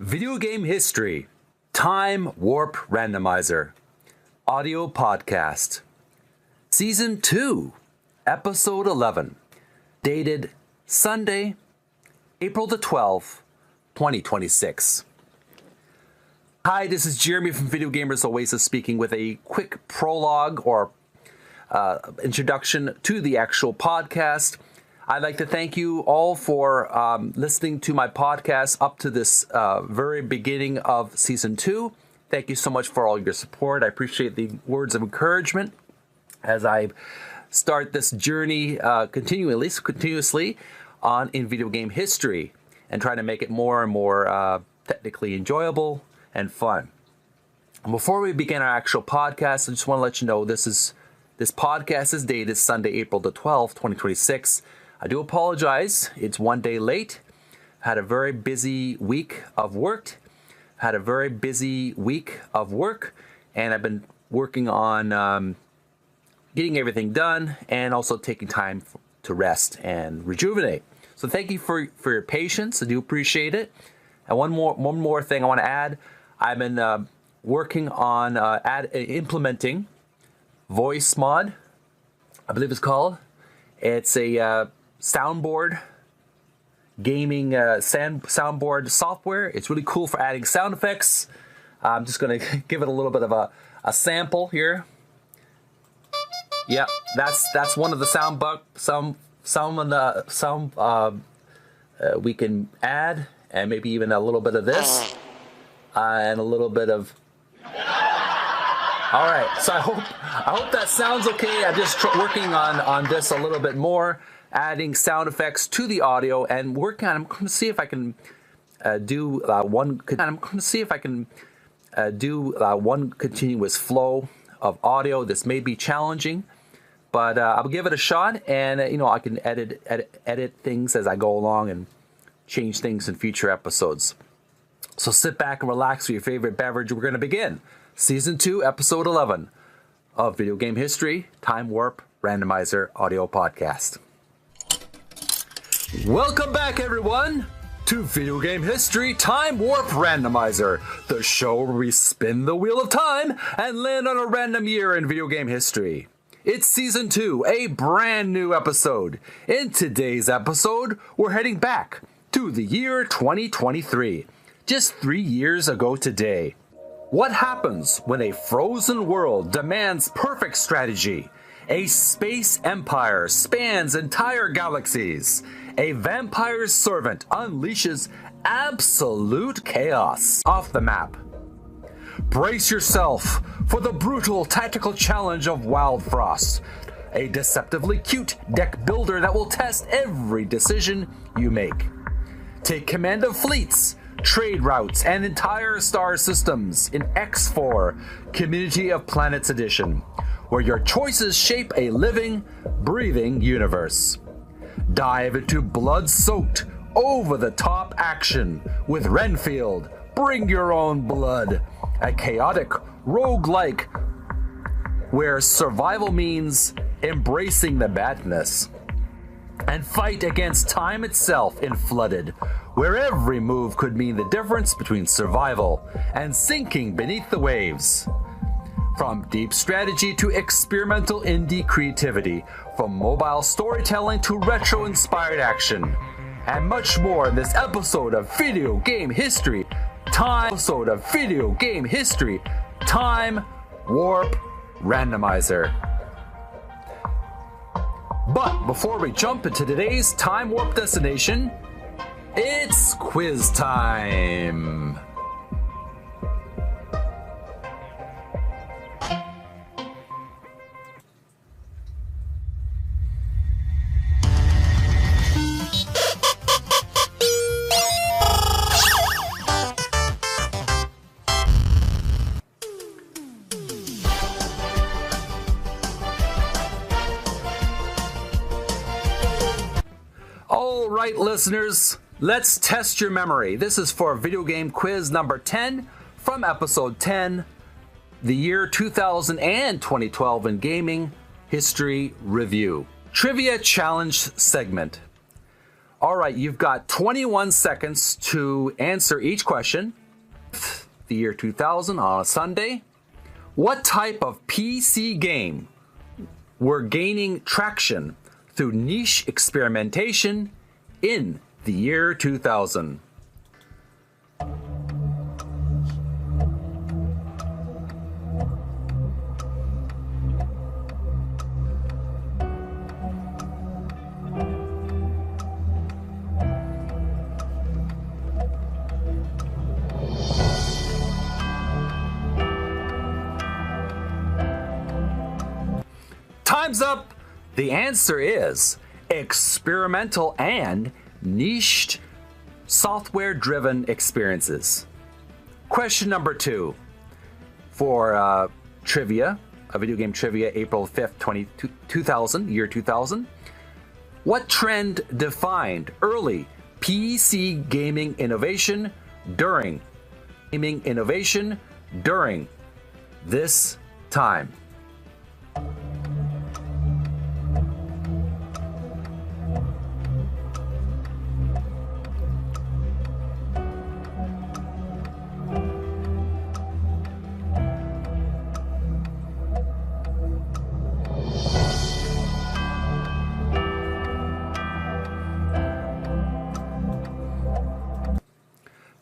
Video Game History, Time Warp Randomizer, Audio Podcast, Season 2, Episode 11, dated Sunday, April the 12th, 2026. Hi, this is Jeremy from Video Gamers Oasis speaking with a quick prologue or introduction to the actual podcast. I'd like to thank you all for listening to my podcast up to this very beginning of Season 2. Thank you so much for all your support. I appreciate the words of encouragement as I start this journey continuously in video game history and trying to make it more and more technically enjoyable and fun. And before we begin our actual podcast, I just want to let you know this podcast is dated Sunday, April the 12th, 2026. I do apologize. It's one day late. Had a very busy week of work. And I've been working on getting everything done and also taking time to rest and rejuvenate. So thank you for your patience. I do appreciate it. And one more thing I want to add. I've been working on implementing Voice Mod, I believe it's called. It's a soundboard, gaming soundboard software. It's really cool for adding sound effects. I'm just going to give it a little bit of a sample here. Yeah, that's one of the sound we can add, and maybe even a little bit of this, and a little bit of. All right, so I hope that sounds okay. I'm just working on this a little bit more, adding sound effects to the audio and working on. I'm going to see if I can do one continuous flow of audio. This may be challenging, but I'll give it a shot, and I can edit things as I go along and change things in future episodes. So sit back and relax with your favorite beverage. We're going to begin Season 2, Episode 11 of Video Game History, Time Warp Randomizer Audio Podcast. Welcome back, everyone, to Video Game History, Time Warp Randomizer, the show where we spin the wheel of time and land on a random year in video game history. It's Season 2, a brand new episode. In today's episode, we're heading back to the year 2023, just 3 years ago today. What happens when a frozen world demands perfect strategy? A space empire spans entire galaxies. A vampire's servant unleashes absolute chaos off the map. Brace yourself for the brutal tactical challenge of Wild Frost, a deceptively cute deck builder that will test every decision you make. Take command of fleets, trade routes, and entire star systems in X4 Community of Planets Edition, where your choices shape a living, breathing universe. Dive into blood-soaked, over-the-top action with Renfield, Bring Your Own Blood, a chaotic roguelike where survival means embracing the badness. And fight against time itself in Flooded, where every move could mean the difference between survival and sinking beneath the waves. From deep strategy to experimental indie creativity, from mobile storytelling to retro-inspired action, and much more in this episode of Video Game History, Time Warp Randomizer. But before we jump into today's Time Warp destination, it's quiz time! Alright, listeners, let's test your memory. This is for video game quiz number 10 from episode 10, the year 2000 and 2012 in gaming history review. Trivia challenge segment. All right, you've got 21 seconds to answer each question. The year 2000 on a Sunday. What type of PC game were gaining traction through niche experimentation in the year 2000? Time's up. The answer is experimental and niched software-driven experiences. Question number 2 for trivia, a video game trivia, April 5th, 2000, year 2000. What trend defined early PC gaming innovation during this time?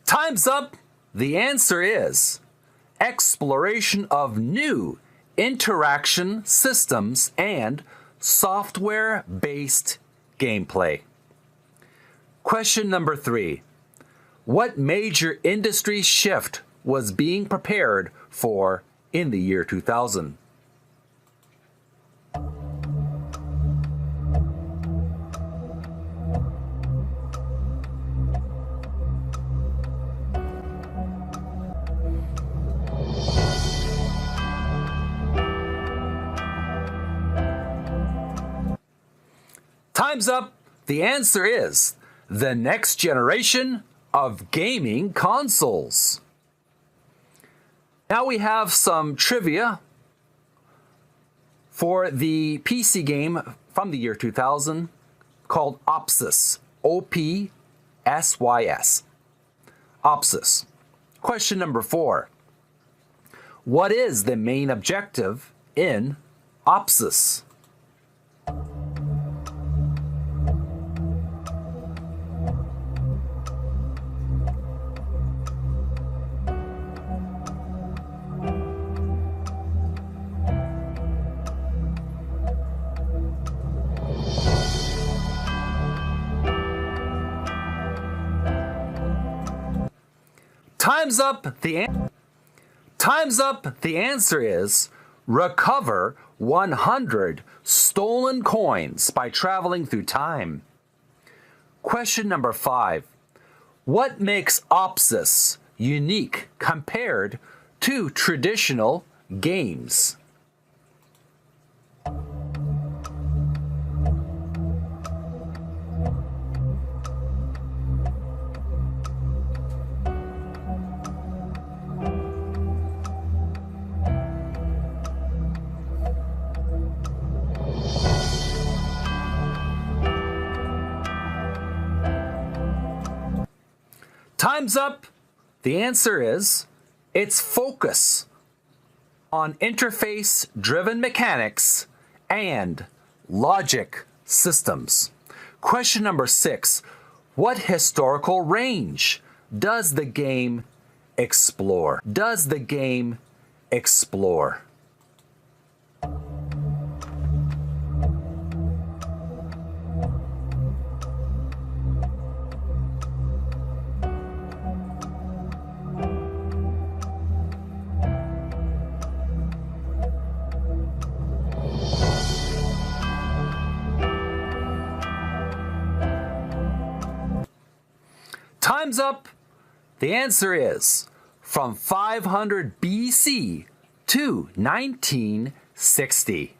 Time's up. The answer is exploration of new interaction systems and software-based gameplay. Question number 3. What major industry shift was being prepared for in the year 2000? Time's up. The answer is the next generation of gaming consoles. Now we have some trivia for the PC game from the year 2000 called Opsys. O-P-S-Y-S. Opsys. Question number 4. What is the main objective in Opsys? Time's up. Time's up. The answer is recover 100 stolen coins by traveling through time. Question number 5. What makes Opsys unique compared to traditional games? Time's up. The answer is its focus on interface-driven mechanics and logic systems. Question number 6. What historical range does the game explore? Time's up. The answer is from 500 BC to 1960.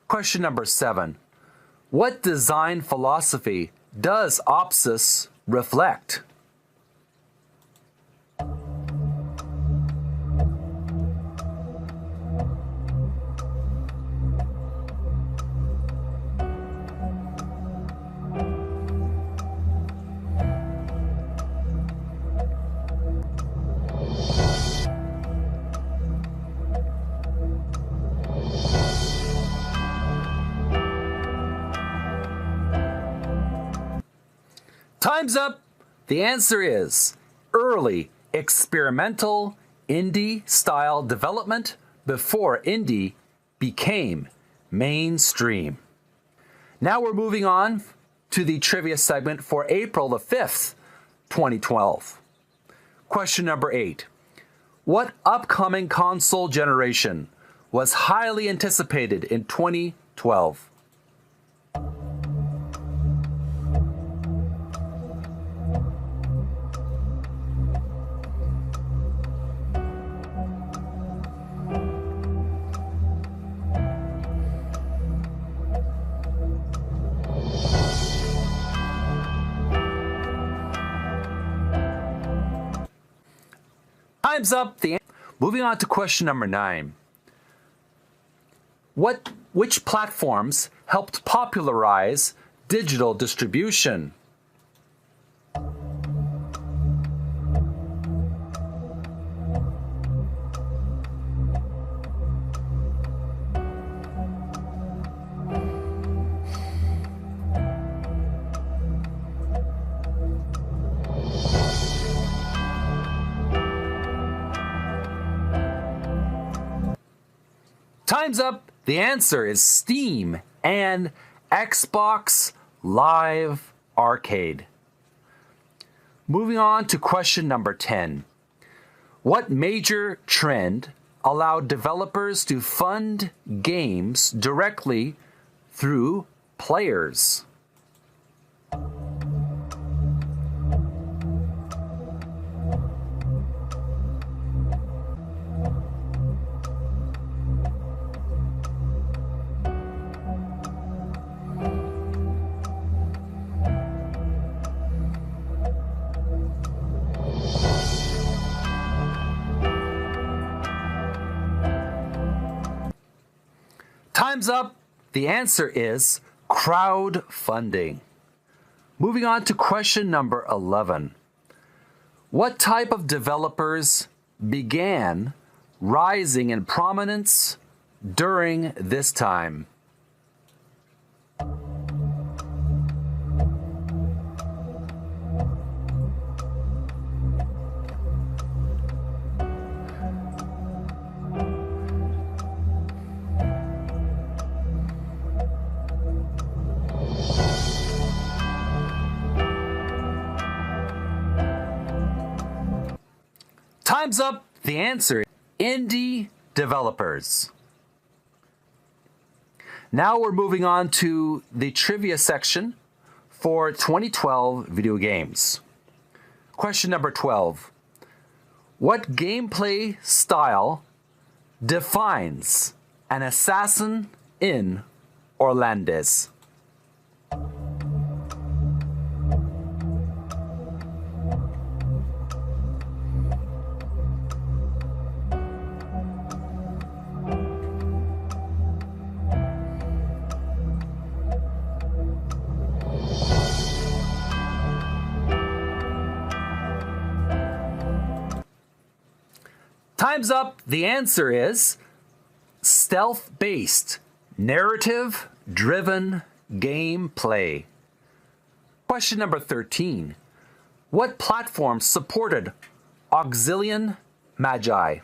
Question number 7. What design philosophy does Opsys reflect? Time's up. The answer is early experimental indie style development before indie became mainstream. Now we're moving on to the trivia segment for April the 5th, 2012. Question number 8. What upcoming console generation was highly anticipated in 2012? Time's up. Moving on to question number 9. Which platforms helped popularize digital distribution? Time's up. The answer is Steam and Xbox Live Arcade. Moving on to question number 10. What major trend allowed developers to fund games directly through players? Time's up. The answer is crowdfunding. Moving on to question number 11. What type of developers began rising in prominence during this time? Time's up. The answer is indie developers. Now we're moving on to the trivia section for 2012 video games. Question number 12. What gameplay style defines an assassin in Orlandis? Time's up. The answer is stealth-based, narrative-driven gameplay. Question number 13. What platform supported Auxilian Magi?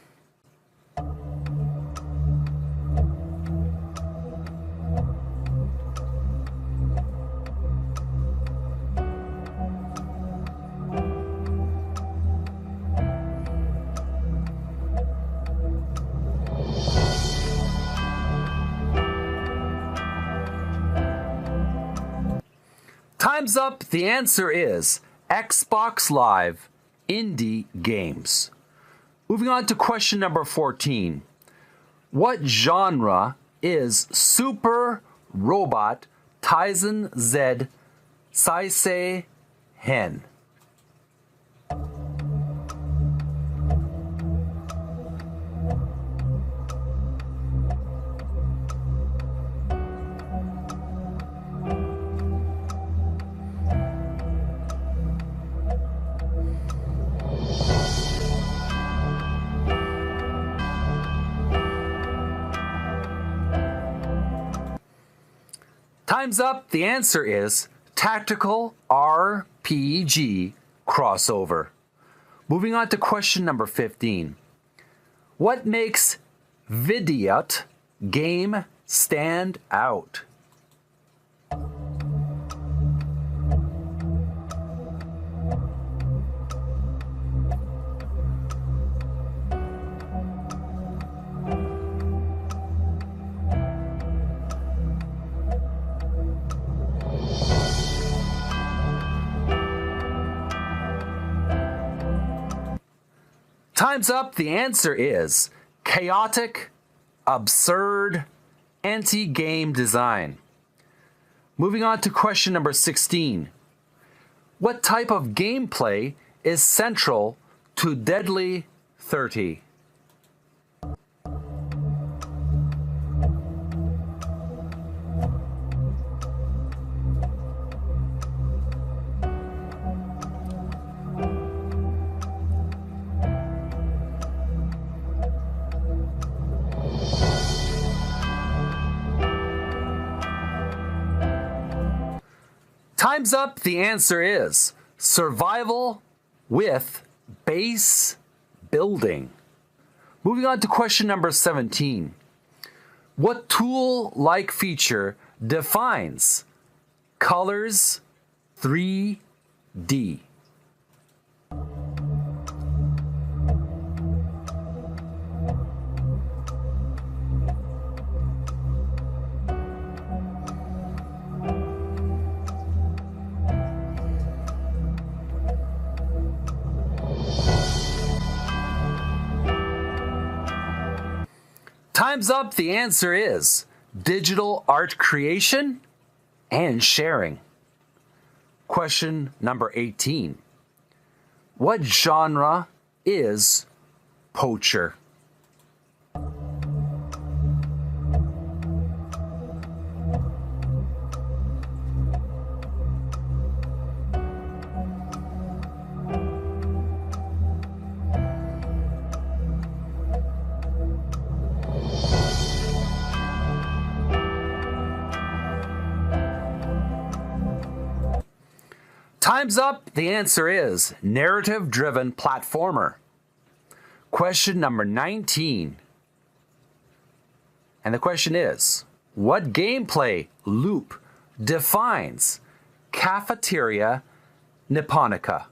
Time's up. The answer is Xbox Live Indie Games. Moving on to question number 14. What genre is Super Robot Tizen Z Saisei Hen? Time's up. The answer is tactical RPG crossover. Moving on to question number 15. What makes vidIQ game stand out? Time's up. The answer is chaotic, absurd, anti-game design. Moving on to question number 16. What type of gameplay is central to Deadly 30? Time's up. The answer is survival with base building. Moving on to question number 17. What tool-like feature defines colors 3D? Time's up. The answer is digital art creation and sharing. Question number 18. What genre is poacher? Time's up. The answer is narrative-driven platformer. Question number 19. And the question is, what gameplay loop defines Cafeteria Nipponica?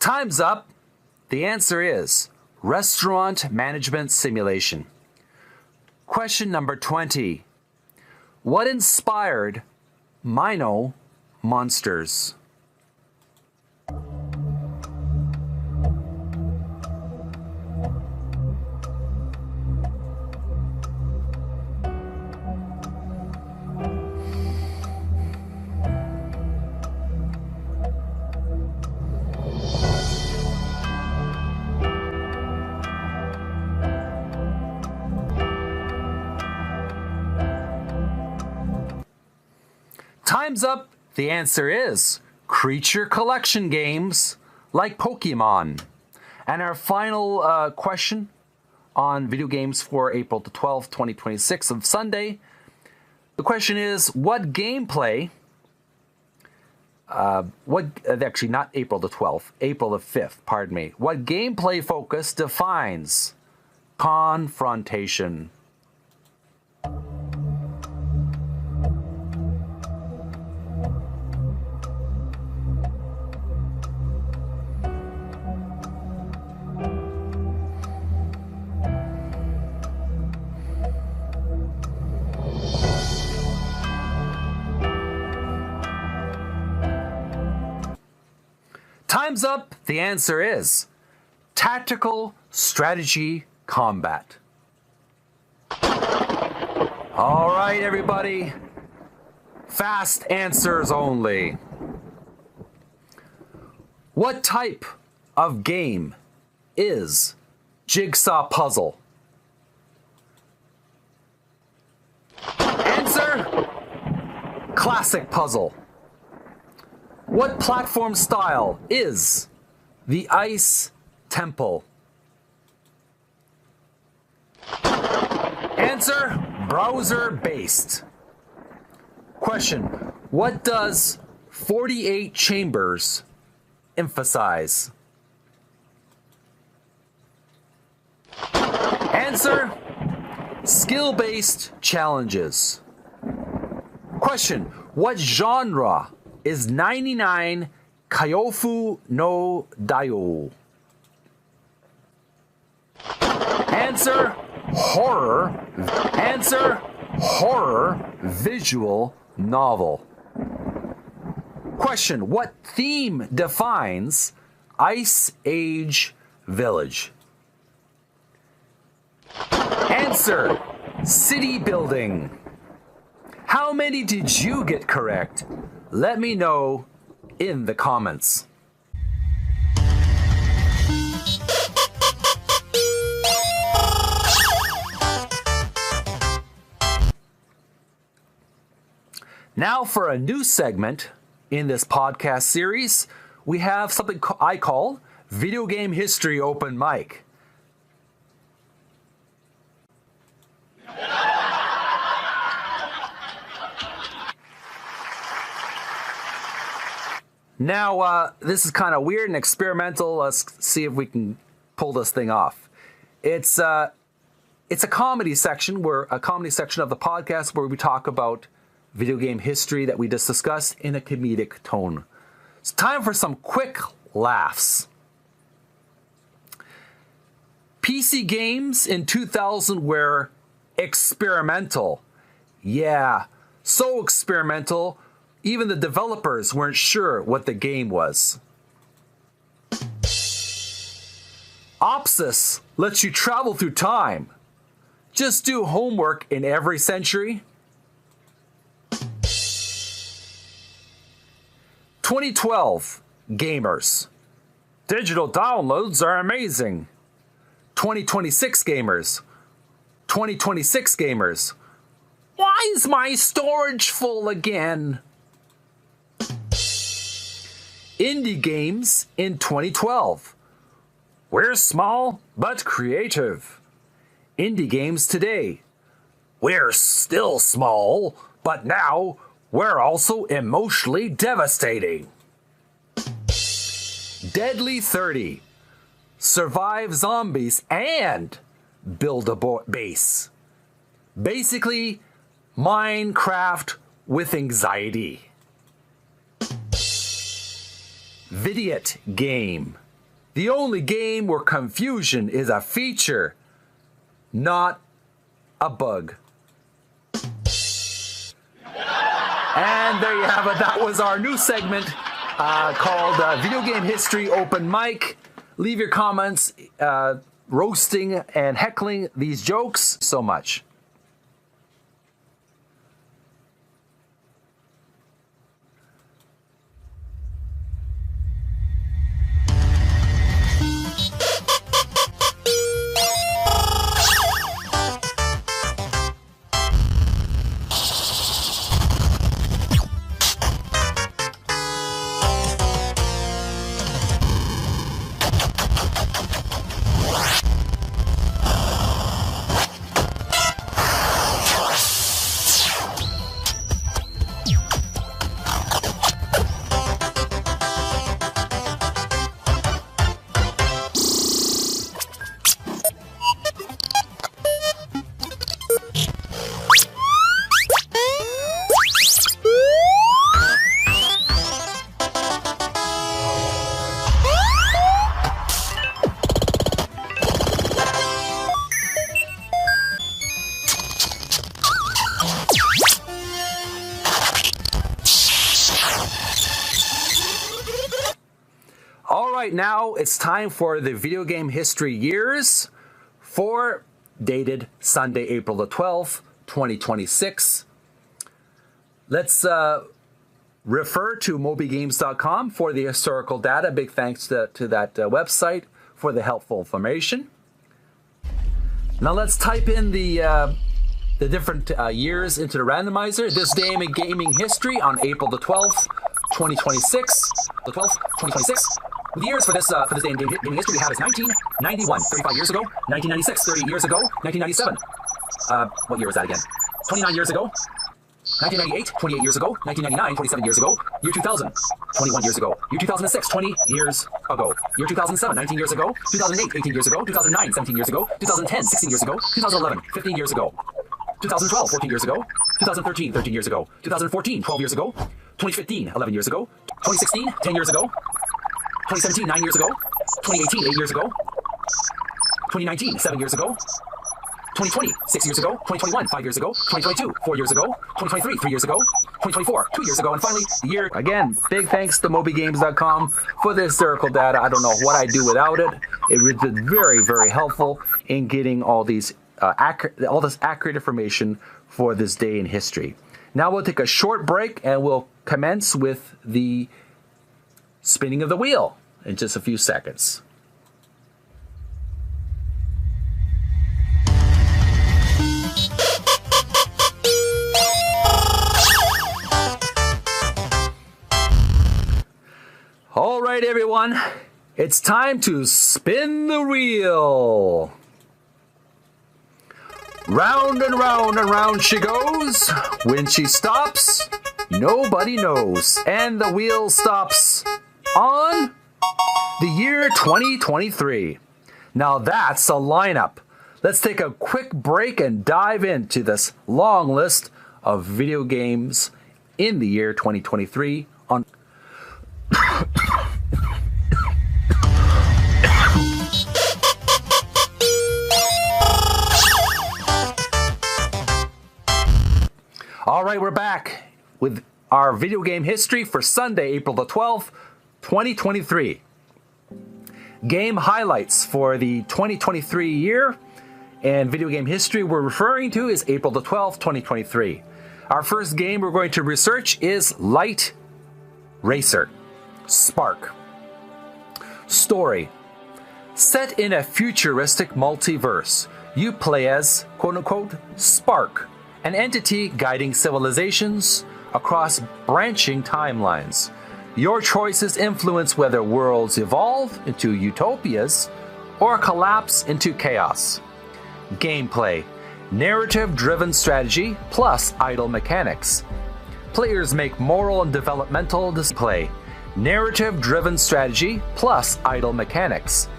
Time's up. The answer is restaurant management simulation. Question number 20. What inspired Mino Monsters? Time's up. The answer is creature collection games like Pokemon. And our final question on video games for April the 12th, 2026 of Sunday. The question is, what gameplay, actually not April the 12th, April the 5th, pardon me. What gameplay focus defines confrontation? Time's up. The answer is tactical strategy combat. All right, everybody. Fast answers only. What type of game is jigsaw puzzle? Answer: classic puzzle. What platform style is the Ice Temple? Answer: browser-based. Question: what does 48 chambers emphasize? Answer: skill-based challenges. Question: what genre is 99 Kyofu no Daio? Answer: horror. Answer: horror visual novel. Question: what theme defines Ice Age Village? Answer: city building. How many did you get correct? Let me know in the comments. Now for a new segment in this podcast series, we have something I call Video Game History Open Mic. Now, this is kind of weird and experimental. Let's see if we can pull this thing off. It's a comedy section of the podcast where we talk about video game history that we just discussed in a comedic tone. It's time for some quick laughs. PC games in 2000 were experimental. Yeah, so experimental, even the developers weren't sure what the game was. Opsis lets you travel through time. Just do homework in every century. 2012 gamers. Digital downloads are amazing. 2026 gamers. 2026 gamers. Why is my storage full again? Indie games in 2012. We're small but creative. Indie games today. We're still small, but now we're also emotionally devastating. Deadly 30. Survive zombies and build a base. Basically, Minecraft with anxiety. vidIQ game. The only game where confusion is a feature, not a bug. And there you have it. That was our new segment called Video Game History Open Mic. Leave your comments roasting and heckling these jokes so much. All right, now it's time for the video game history years for dated Sunday, April the 12th, 2026. Let's Refer to mobygames.com for the historical data. Big thanks to that website for the helpful information. Now let's type in the different years into the randomizer. This day in gaming history on April the 12th, 2026. The 12th, 2026. The years for this day in gaming history we have is 1991, 35 years ago. 1996, 30 years ago. 1997. What year was that again? 29 years ago. 1998, 28 years ago. 1999, 27 years ago. Year 2000, 21 years ago. Year 2006, 20 years ago. Year 2007, 19 years ago. 2008, 18 years ago. 2009, 17 years ago. 2010, 16 years ago. 2011, 15 years ago. 2012, 14 years ago. 2013, 13 years ago. 2014, 12 years ago. 2015, 11 years ago. 2016, 10 years ago. 2017, 9 years ago. 2018, 8 years ago. 2019, 7 years ago. 2020, 6 years ago. 2021, 5 years ago. 2022, 4 years ago. 2023, 3 years ago. 2024, 2 years ago. And finally, the year. Again, big thanks to mobygames.com for the historical data. I don't know what I'd do without it. It was very, very helpful in getting all this accurate information for this day in history. Now we'll take a short break and we'll commence with the spinning of the wheel in just a few seconds. All right, everyone, it's time to spin the wheel. Round and round and round she goes. When she stops, nobody knows. And the wheel stops on the year 2023. Now that's a lineup. Let's take a quick break and dive into this long list of video games in the year 2023 on All right, we're back with our video game history for Sunday, April the 12th, 2023. Game highlights for the 2023 year and video game history we're referring to is April the 12th, 2023. Our first game we're going to research is Light Racer Spark. Story. Set in a futuristic multiverse, you play as, quote-unquote, Spark, an entity guiding civilizations across branching timelines. Your choices influence whether worlds evolve into utopias or collapse into chaos. Gameplay. Narrative-driven strategy plus idle mechanics. Players make moral and developmental display. Narrative-driven strategy plus idle mechanics.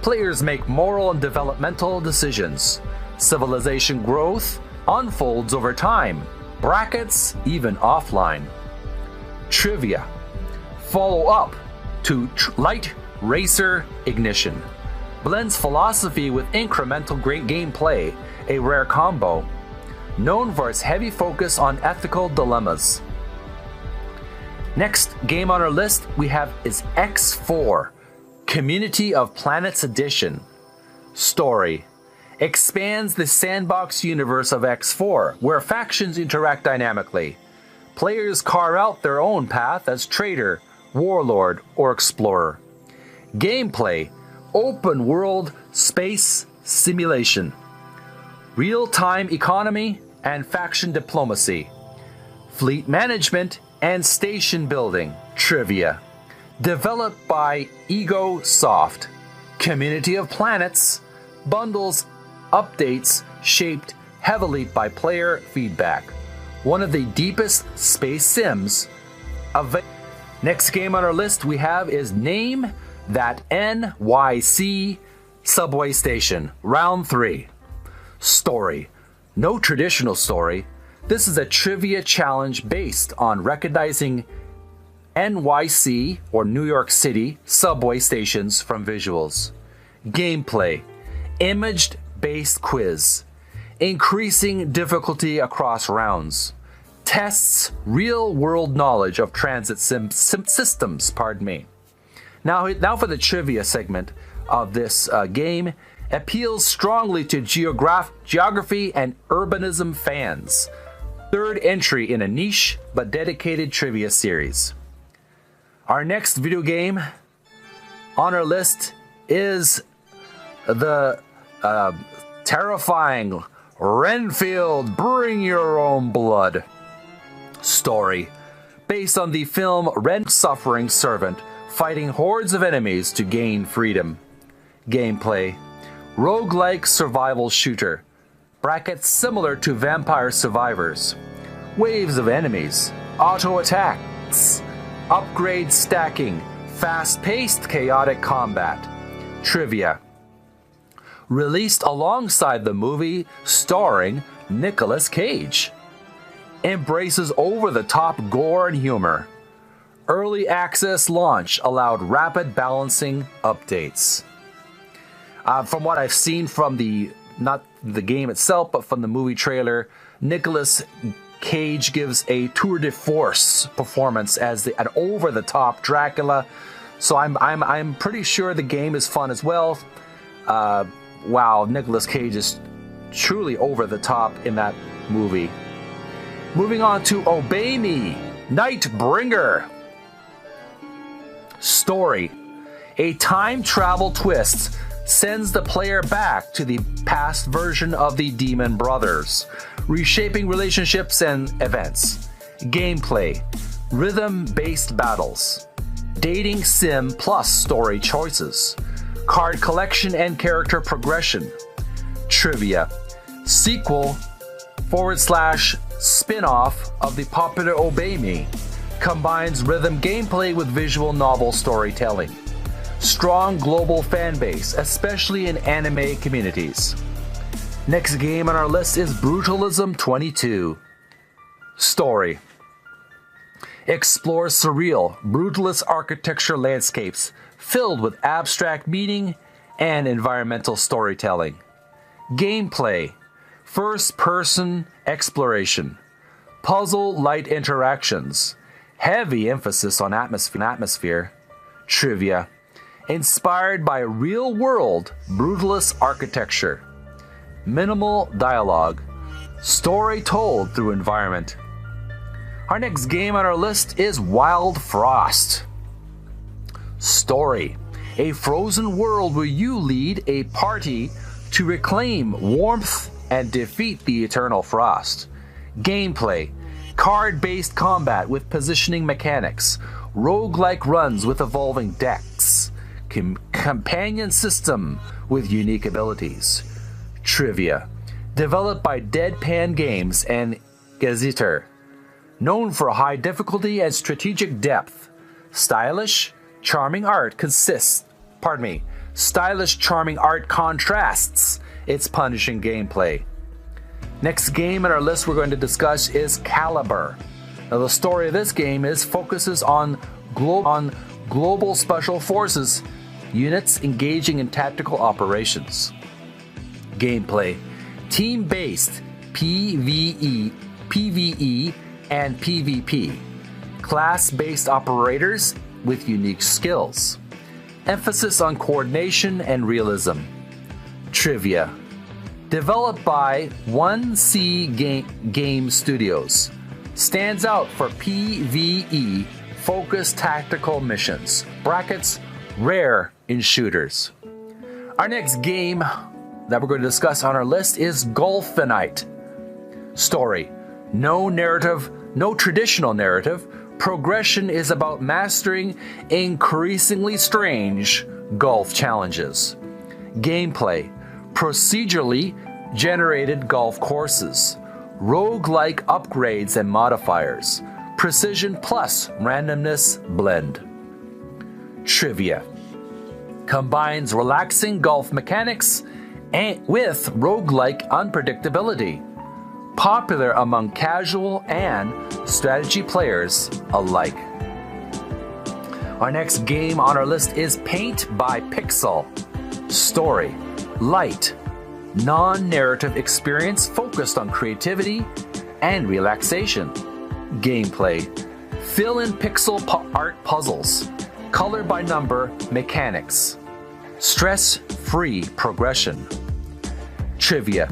Players make moral and developmental decisions. Civilization growth unfolds over time. Brackets even offline. Trivia. Follow up to Light Racer Ignition. Blends philosophy with incremental great gameplay, a rare combo. Known for its heavy focus on ethical dilemmas. Next game on our list we have is X4, Community of Planets Edition. Story. Expands the sandbox universe of X4, where factions interact dynamically. Players carve out their own path as trader, warlord, or explorer. Gameplay. Open world space simulation. Real-time economy and faction diplomacy. Fleet management and station building. Trivia. Developed by Ego Soft. Community of Planets. Bundles updates shaped heavily by player feedback. One of the deepest space sims. Next game on our list we have is Name That NYC Subway Station. Round 3. Story. No traditional story. This is a trivia challenge based on recognizing NYC or New York City subway stations from visuals. Gameplay. Image-based quiz. Increasing difficulty across rounds. Tests real-world knowledge of transit systems. Pardon me. Now for the trivia segment of this game. Appeals strongly to geography and urbanism fans. third entry in a niche but dedicated trivia series. Our next video game on our list is the terrifying Renfield Bring Your Own Blood story, based on the film Ren, suffering servant fighting hordes of enemies to gain freedom. Gameplay: roguelike survival shooter, brackets similar to Vampire Survivors. Waves of enemies, auto attacks, upgrade stacking, fast-paced chaotic combat. Trivia: released alongside the movie starring Nicolas Cage. Embraces over-the-top gore and humor. Early access launch allowed rapid balancing updates. From what I've seen from not the game itself, but from the movie trailer, Nicolas Cage gives a tour de force performance as an over-the-top Dracula. So I'm pretty sure the game is fun as well. Wow, Nicolas Cage is truly over the top in that movie. Moving on to Obey Me, Nightbringer. Story: a time travel twist sends the player back to the past version of the Demon Brothers, reshaping relationships and events. Gameplay: rhythm-based battles, dating sim plus story choices, card collection and character progression. Trivia: sequel / spin-off of the popular Obey Me, combines rhythm gameplay with visual novel storytelling. Strong global fan base, especially in anime communities. Next game on our list is Brutalism 22. Story: explore surreal, brutalist architecture landscapes filled with abstract meaning and environmental storytelling. Gameplay: first-person exploration, puzzle-light interactions, heavy emphasis on atmosphere. Trivia: inspired by real-world brutalist architecture, minimal dialogue, story told through environment. Our next game on our list is Wild Frost. Story: a frozen world where you lead a party to reclaim warmth and defeat the eternal frost. Gameplay: card-based combat with positioning mechanics, roguelike runs with evolving decks, companion system with unique abilities. Trivia: developed by Deadpan Games and Gazeter, known for high difficulty and strategic depth. Stylish, charming art contrasts its punishing gameplay. Next game on our list we're going to discuss is Caliber. Now, the story of this game focuses on global special forces units engaging in tactical operations. Gameplay: team-based PvE, and PvP. Class-based operators with unique skills. Emphasis on coordination and realism. Trivia: developed by 1C Game Studios. Stands out for PvE focused tactical missions. Brackets, rare in shooters. Our next game that we're going to discuss on our list is Golfinite. Story: no traditional narrative. Progression is about mastering increasingly strange golf challenges. Gameplay: procedurally generated golf courses, roguelike upgrades and modifiers, precision plus randomness blend. Trivia: combines relaxing golf mechanics with roguelike unpredictability. Popular among casual and strategy players alike. Our next game on our list is Paint by Pixel. Story: light, non-narrative experience focused on creativity and relaxation. Gameplay: fill in pixel art puzzles, color by number mechanics, stress-free progression. Trivia: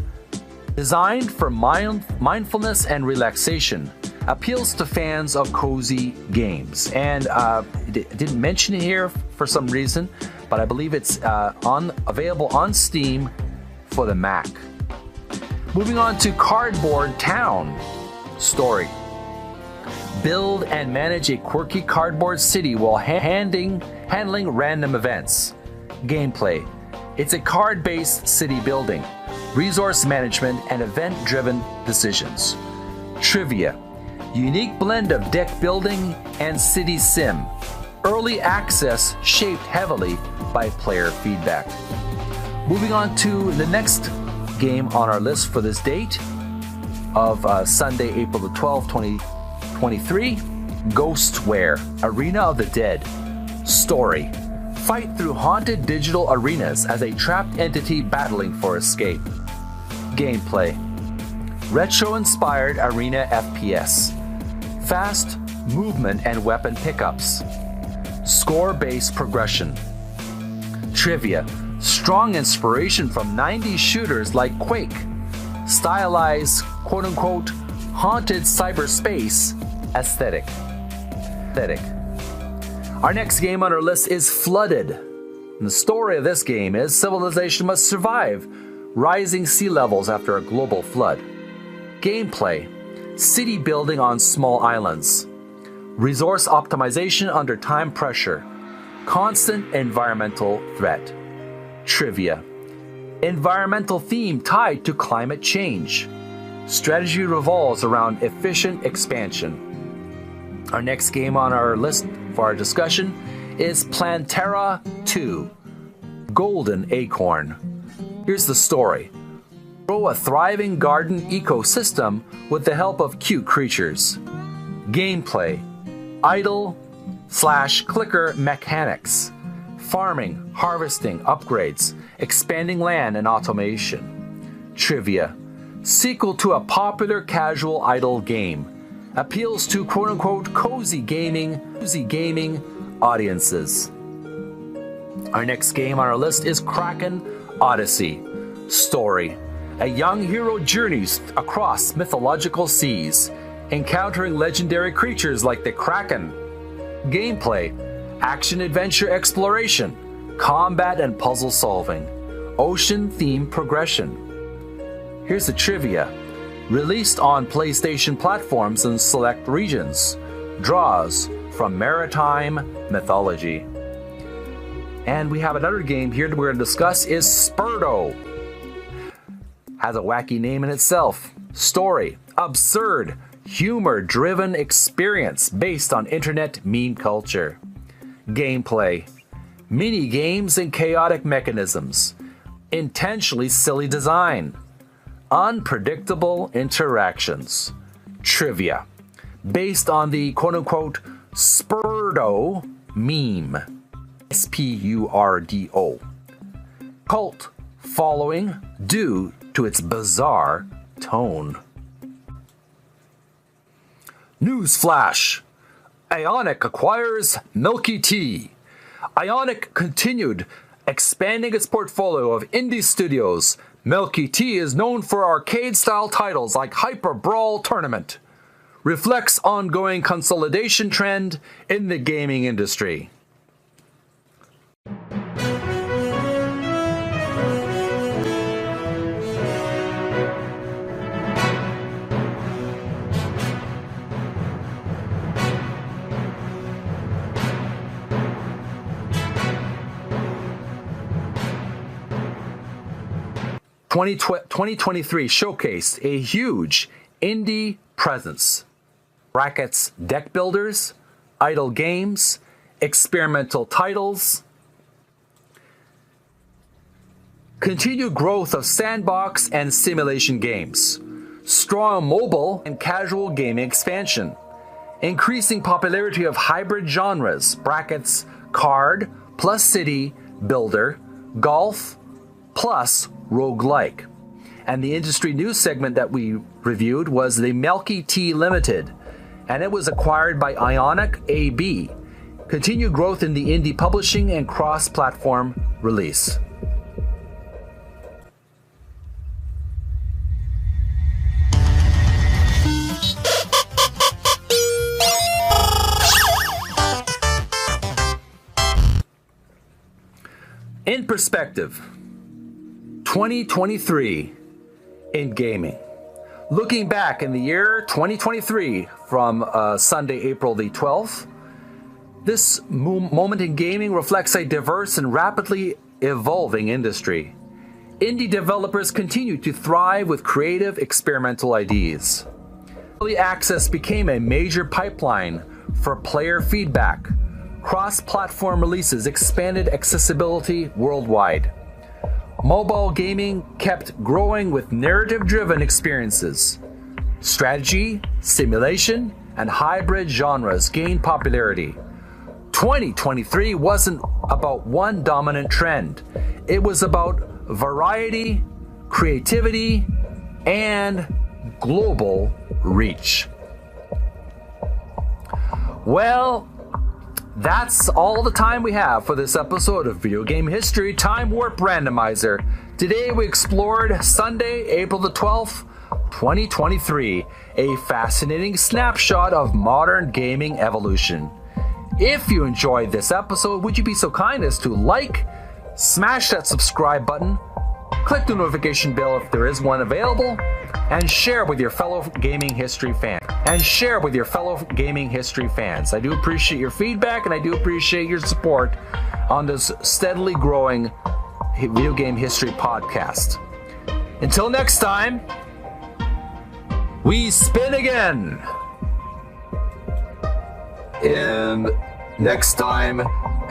Designed for mindfulness and relaxation, appeals to fans of cozy games. And didn't mention it here for some reason, but I believe it's available on Steam for the Mac. Moving on to Cardboard Town story. Build and manage a quirky cardboard city while handling random events. Gameplay. It's a card-based city building, resource management, and event-driven decisions. Trivia. Unique blend of deck building and city sim. Early access shaped heavily by player feedback. Moving on to the next game on our list for this date of Sunday, April the 12th, 2023, Ghostware, Arena of the Dead. Story. Fight through haunted digital arenas as a trapped entity battling for escape. Gameplay. Retro-inspired arena FPS. Fast movement and weapon pickups. Score-based progression. Trivia. Strong inspiration from 90s shooters like Quake. Stylized, quote-unquote, haunted cyberspace aesthetic. Our next game on our list is Flooded. And the story of this game is civilization must survive rising sea levels after a global flood. Gameplay. City building on small islands. Resource optimization under time pressure. Constant environmental threat. Trivia. Environmental theme tied to climate change. Strategy revolves around efficient expansion. Our next game on our list for our discussion is Plantera 2, Golden Acorn. Here's the story. Grow a thriving garden ecosystem with the help of cute creatures. Gameplay. Idle/clicker mechanics. Farming, harvesting, upgrades, expanding land, and automation. Trivia. Sequel to a popular casual idle game. Appeals to quote-unquote cozy gaming audiences. Our next game on our list is Kraken Odyssey. Story. A young hero journeys across mythological seas, encountering legendary creatures like the Kraken. Gameplay. Action-adventure exploration, combat and puzzle solving, ocean-themed progression. Here's the trivia. Released on PlayStation platforms in select regions. Draws from maritime mythology. And we have another game here that we're going to discuss is Spurdo. Has a wacky name in itself. Story. Absurd, humor-driven experience based on internet meme culture. Gameplay. Mini games and chaotic mechanisms. Intentionally silly design. Unpredictable interactions. Trivia. Based on the quote-unquote Spurdo meme. Spurdo. Cult following due to its bizarre tone. Newsflash. Ionic acquires Milky Tea. Ionic continued expanding its portfolio of indie studios. Milky Tea is known for arcade-style titles like Hyper Brawl Tournament. Reflects ongoing consolidation trend in the gaming industry. – 2023 showcased a huge indie presence. Brackets deck builders, idle games, experimental titles. Continued growth of sandbox and simulation games. Strong mobile and casual gaming expansion. Increasing popularity of hybrid genres, brackets card plus city builder, golf plus roguelike. And the industry news segment that we reviewed was the Milky Tea Limited, and it was acquired by Ionic AB. Continued growth in the indie publishing and cross-platform release. perspective, 2023 in gaming. Looking back in the year 2023 from Sunday, April the 12th, this moment in gaming reflects a diverse and rapidly evolving industry. Indie developers continue to thrive with creative, experimental ideas. Early access became a major pipeline for player feedback. Cross-platform releases expanded accessibility worldwide. Mobile gaming kept growing with narrative-driven experiences. Strategy, simulation, and hybrid genres gained popularity. 2023 wasn't about one dominant trend. It was about variety, creativity, and global reach. Well, that's all the time we have for this episode of Video Game History Time Warp Randomizer. Today we explored Sunday, April the 12th, 2023, a fascinating snapshot of modern gaming evolution. If you enjoyed this episode, would you be so kind as to like, smash that subscribe button, click the notification bell if there is one available, and share with your fellow gaming history fans. I do appreciate your feedback, and I do appreciate your support on this steadily growing video game history podcast. Until next time, we spin again. In next time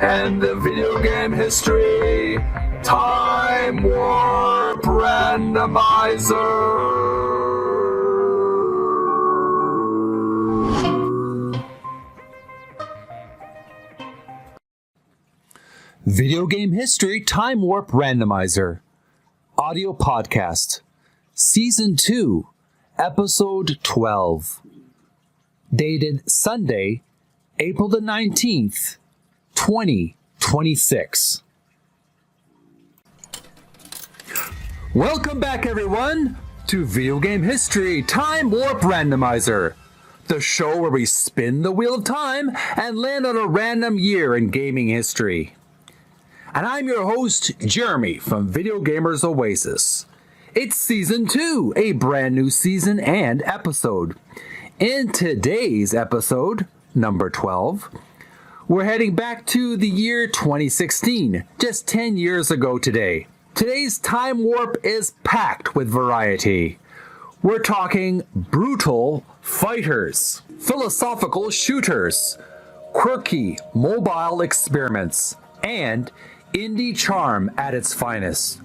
and the video game history Time Warp Randomizer. Video Game History Time Warp Randomizer Audio Podcast Season 2 Episode 12 Dated Sunday, April the 19th, 2026. Welcome back, everyone, to Video Game History Time Warp Randomizer, the show where we spin the wheel of time and land on a random year in gaming history. And I'm your host, Jeremy, from Video Gamers Oasis. It's Season 2, a brand new season and episode. In today's episode, number 12, we're heading back to the year 2016, just 10 years ago today. Today's time warp is packed with variety. We're talking brutal fighters, philosophical shooters, quirky mobile experiments, and indie charm at its finest.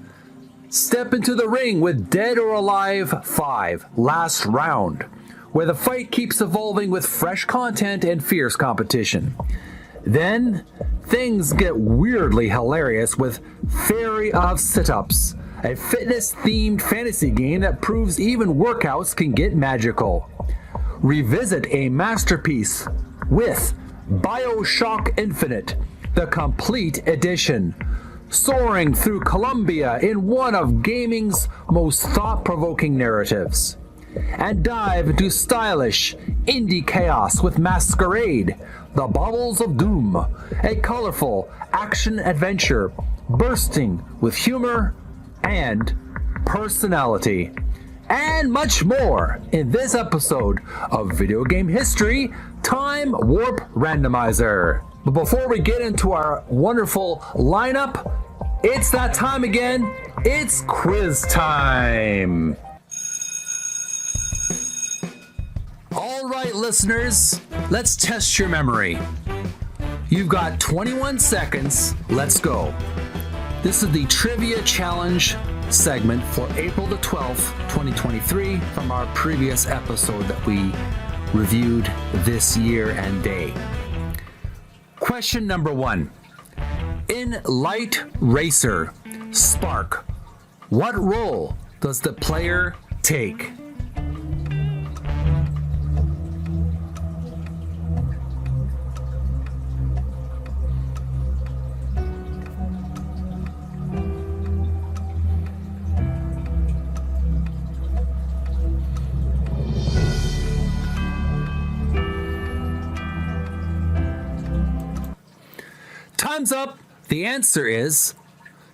Step into the ring with Dead or Alive 5 Last Round, where the fight keeps evolving with fresh content and fierce competition. Then, things get weirdly hilarious with Fairy of Sit-Ups, a fitness-themed fantasy game that proves even workouts can get magical. Revisit a masterpiece with BioShock Infinite, the complete edition, soaring through Columbia in one of gaming's most thought-provoking narratives. And dive into stylish indie chaos with Masquerade, The Baubles of Doom, a colorful action-adventure bursting with humor and personality. And much more in this episode of Video Game History Time Warp Randomizer. But before we get into our wonderful lineup, it's that time again. It's quiz time. All right, listeners, let's test your memory. You've got 21 seconds. Let's go. This is the Trivia Challenge segment for April the 12th, 2023, from our previous episode that we reviewed this year and day. Question number 1. In Light Racer Spark, what role does the player take? Time's up. The answer is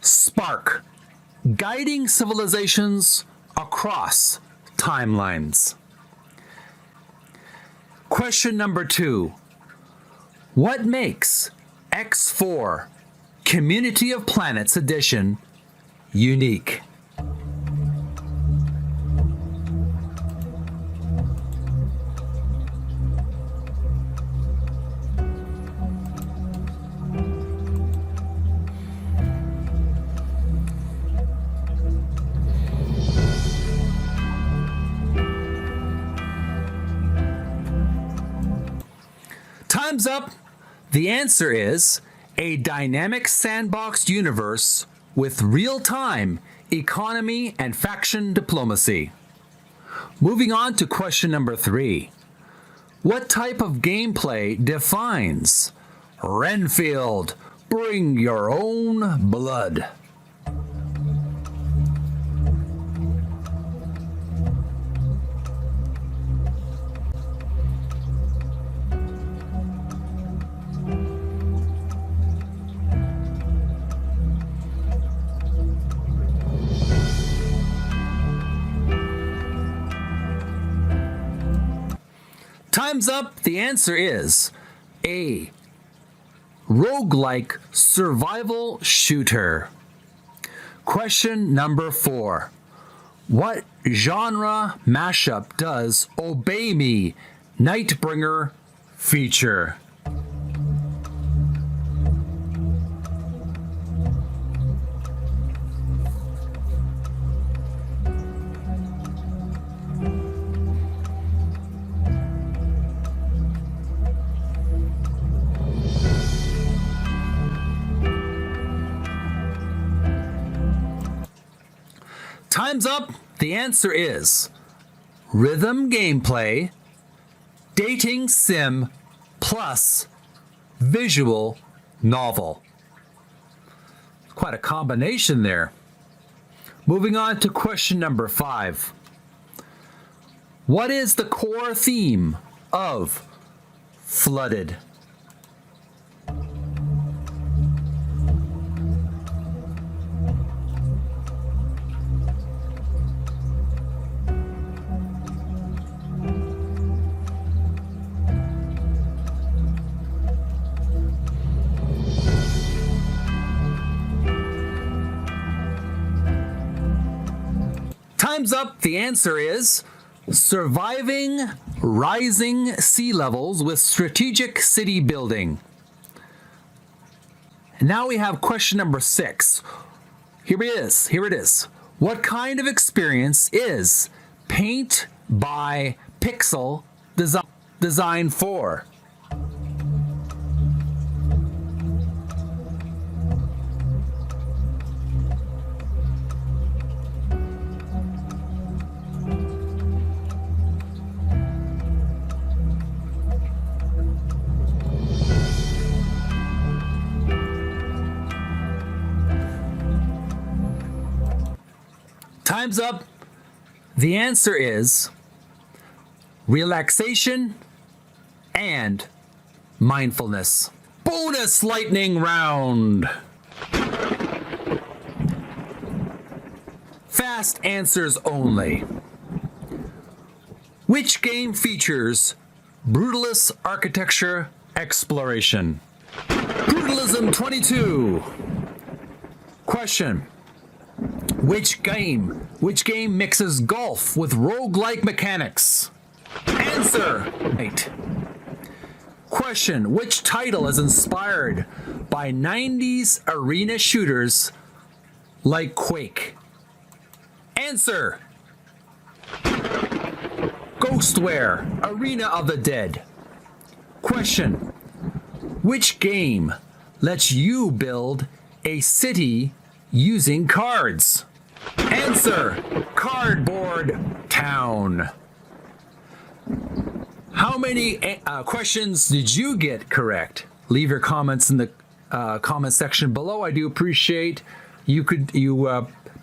spark, guiding civilizations across timelines. Question number 2. What makes X4 Community of Planets Edition unique? Time's up. The answer is a dynamic sandboxed universe with real-time economy and faction diplomacy. Moving on to question number 3. What type of gameplay defines Renfield, bring your own blood? Time's up. The answer is A. Roguelike survival shooter. Question number 4. What genre mashup does Obey Me, Nightbringer feature? Time's up. The answer is rhythm gameplay, dating sim, plus visual novel. Quite a combination there. Moving on to question number 5. What is the core theme of Flooded? Time's up. The answer is surviving rising sea levels with strategic city building. And now we have question number 6. Here it is. What kind of experience is Paint by Pixel designed for? Time's up. The answer is relaxation and mindfulness. Bonus lightning round. Fast answers only. Which game features brutalist architecture exploration? Brutalism 22. Question. Which game mixes golf with roguelike mechanics? Answer. Right. Question. Which title is inspired by 90s arena shooters like Quake? Answer. Ghostware, Arena of the Dead. Question. Which game lets you build a city using cards? Answer. Cardboard Town. How many questions did you get correct? Leave your comments in the comment section below. I do appreciate you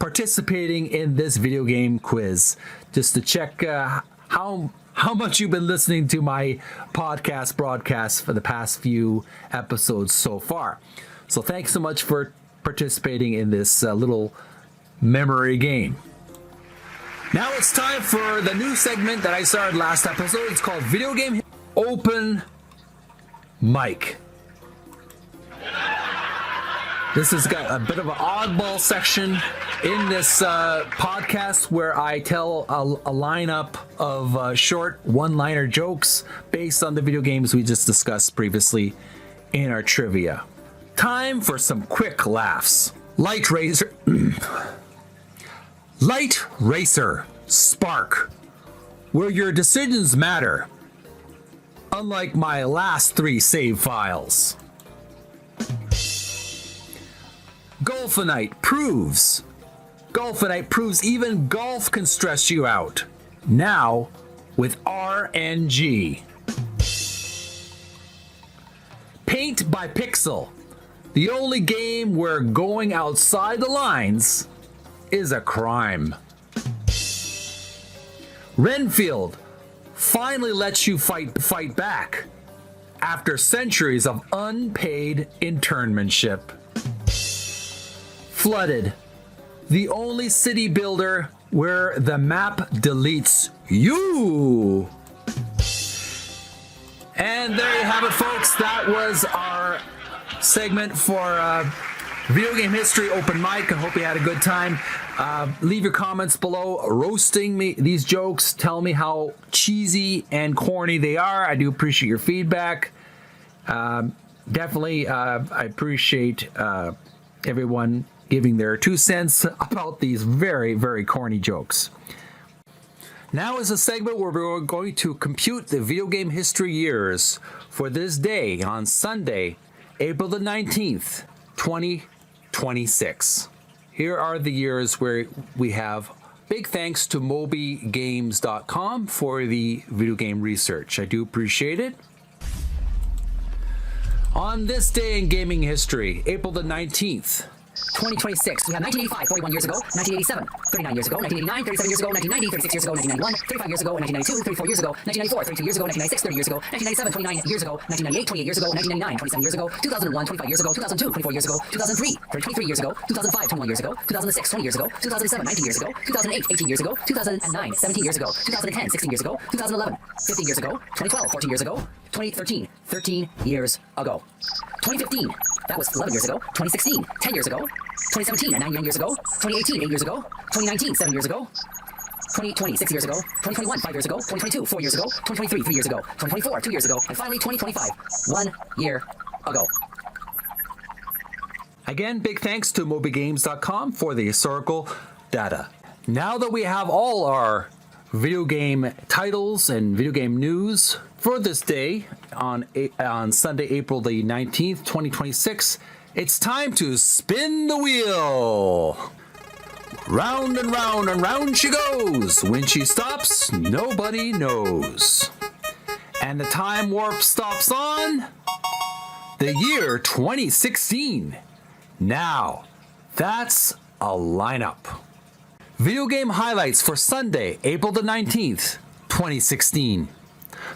participating in this video game quiz, just to check how much you've been listening to my podcast broadcast for the past few episodes so far. So thanks so much for participating in this little memory game. Now it's time for the new segment that I started last episode. It's called Video Game Open Mic. This has got a bit of an oddball section in this podcast where I tell a lineup of short one-liner jokes based on the video games we just discussed previously in our trivia. Time for some quick laughs. Light Racer Spark, where your decisions matter, unlike my last 3 save files. Golfinite proves even golf can stress you out. Now with RNG. Paint by Pixel, the only game where going outside the lines is a crime. Renfield finally lets you fight back after centuries of unpaid internmentship. Flooded, the only city builder where the map deletes you. And there you have it, folks. That was our segment for Video Game History Open Mic. I hope you had a good time. Leave your comments below roasting me these jokes. Tell me how cheesy and corny they are. I do appreciate your feedback. Definitely, I appreciate everyone giving their 2 cents about these very, very corny jokes. Now is a segment where we're going to compute the video game history years for this day on Sunday, April the 19th, 2026. Here are the years where we have big thanks to mobygames.com for the video game research. I do appreciate it. On this day in gaming history, April the 19th, 2026, we have 1985, 41 years ago, 1987, 39 years ago, 1989, 37 years ago, 1990, 36 years ago, 1991, 35 years ago, 1992, 34 years ago, 1994, 32 years ago, 1996, 30 years ago, 1997, 29 years ago, 1998, 28 years ago, 1999, 27 years ago, 2001, 25 years ago, 2002, 24 years ago, 2003, 23 years ago, 2005, 21 years ago, 2006, 20 years ago, 2007, 19 years ago, 2008, 18 years ago, 2009, 17 years ago, 2010, 16 years ago, 2011, 15 years ago, 2012, 14 years ago, 2013, 13 years ago, 2015, that was 11 years ago, 2016, 10 years ago, 2017, 9 years ago, 2018, 8 years ago, 2019, 7 years ago, 2020, 6 years ago, 2021, 5 years ago, 2022, 4 years ago, 2023, 3 years ago, 2024, 2 years ago, and finally 2025, 1 year ago. Again, big thanks to mobygames.com for the historical data. Now that we have all our video game titles and video game news for this day on Sunday, April the 19th, 2026, it's time to spin the wheel. Round and round and round she goes. When she stops, nobody knows. And the time warp stops on the year 2016. Now, that's a lineup. Video game highlights for Sunday, April the 19th, 2016.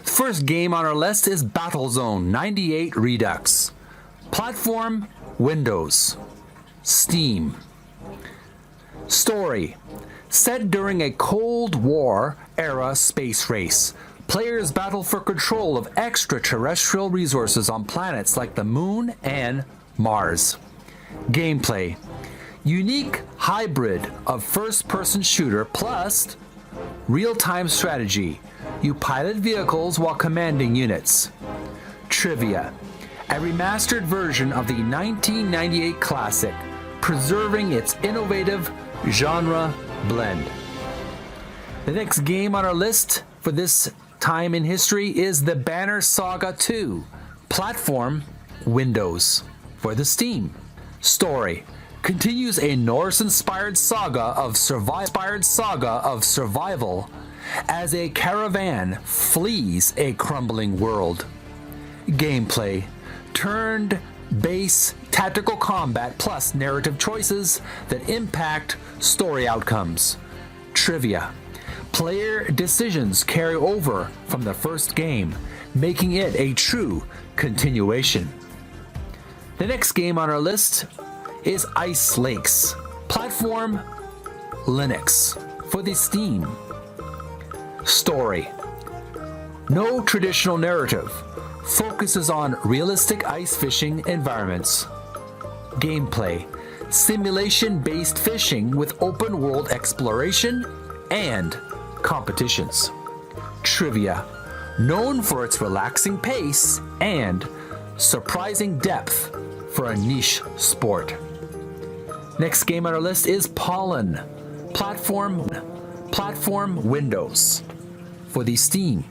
The first game on our list is Battlezone 98 Redux. Platform, Windows. Steam. Story. Set during a Cold War era space race. Players battle for control of extraterrestrial resources on planets like the Moon and Mars. Gameplay. Unique hybrid of first-person shooter plus real-time strategy. You pilot vehicles while commanding units. Trivia. A remastered version of the 1998 classic, preserving its innovative genre blend. The next game on our list for this time in history is the Banner Saga 2. Platform, Windows. For the Steam. Story. Continues a Norse-inspired saga of survival as a caravan flees a crumbling world. Gameplay. Turned base tactical combat plus narrative choices that impact story outcomes. Trivia. Player decisions carry over from the first game, making it a true continuation. The next game on our list is Ice Lakes. Platform, Linux. For the Steam. Story. No traditional narrative. Focuses on realistic ice fishing environments. Gameplay. Simulation-based fishing with open-world exploration and competitions. Trivia. Known for its relaxing pace and surprising depth for a niche sport. Next game on our list is Pollen. Platform Windows. For the Steam.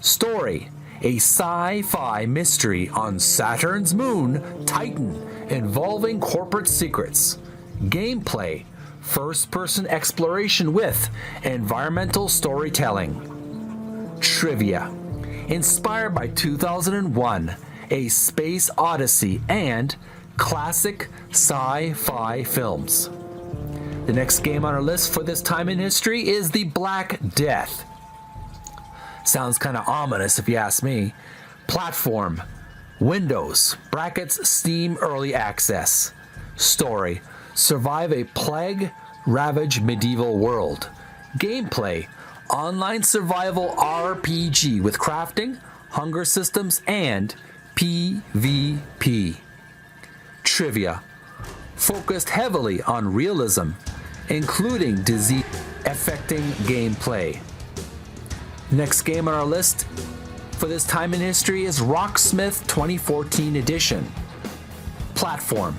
Story. A sci-fi mystery on Saturn's moon, Titan, involving corporate secrets. Gameplay. First-person exploration with environmental storytelling. Trivia. Inspired by 2001, A Space Odyssey, and classic sci-fi films. The next game on our list for this time in history is the Black Death. Sounds kind of ominous if you ask me. Platform, Windows, brackets, Steam Early Access. Story, survive a plague-ravaged medieval world. Gameplay, online survival RPG with crafting, hunger systems, and PvP. Trivia, focused heavily on realism, including disease affecting gameplay. Next game on our list for this time in history is Rocksmith 2014 edition. Platform,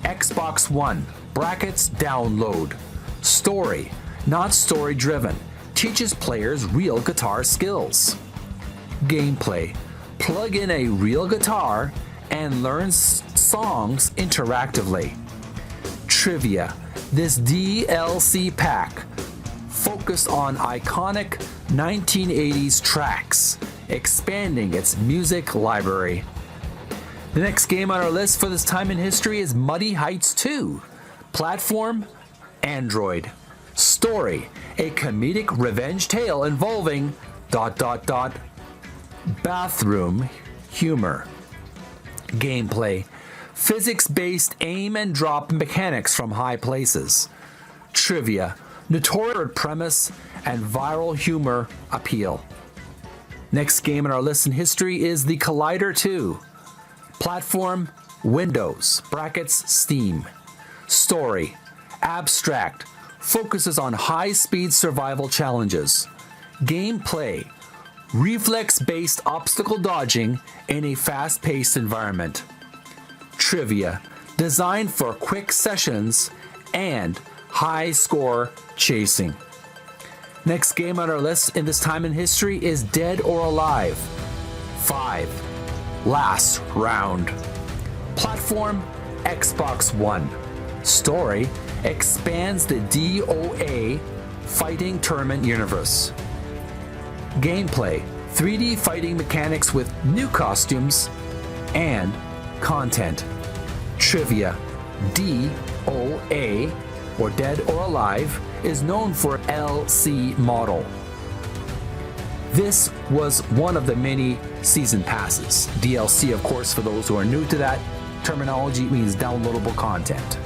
Xbox One, brackets, download. Story, not story driven, teaches players real guitar skills. Gameplay, plug in a real guitar and learn songs interactively. Trivia, this DLC pack focused on iconic 1980s tracks, expanding its music library. The next game on our list for this time in history is Muddy Heights 2. Platform, Android. Story, a comedic revenge tale involving ... bathroom humor. Gameplay, physics-based aim and drop mechanics from high places. Trivia, notorious premise and viral humor appeal. Next game on our list in history is the Collider 2. Platform, Windows, brackets, Steam. Story, abstract, focuses on high-speed survival challenges. Gameplay, reflex-based obstacle dodging in a fast-paced environment. Trivia, designed for quick sessions and high-score chasing. Next game on our list in this time in history is Dead or Alive 5. Last Round. Platform, Xbox One. Story, expands the DOA fighting tournament universe. Gameplay, 3D fighting mechanics with new costumes and content. Trivia, DOA, or Dead or Alive, is known for LC model. This was one of the many season passes. DLC, of course, for those who are new to that terminology, means downloadable content.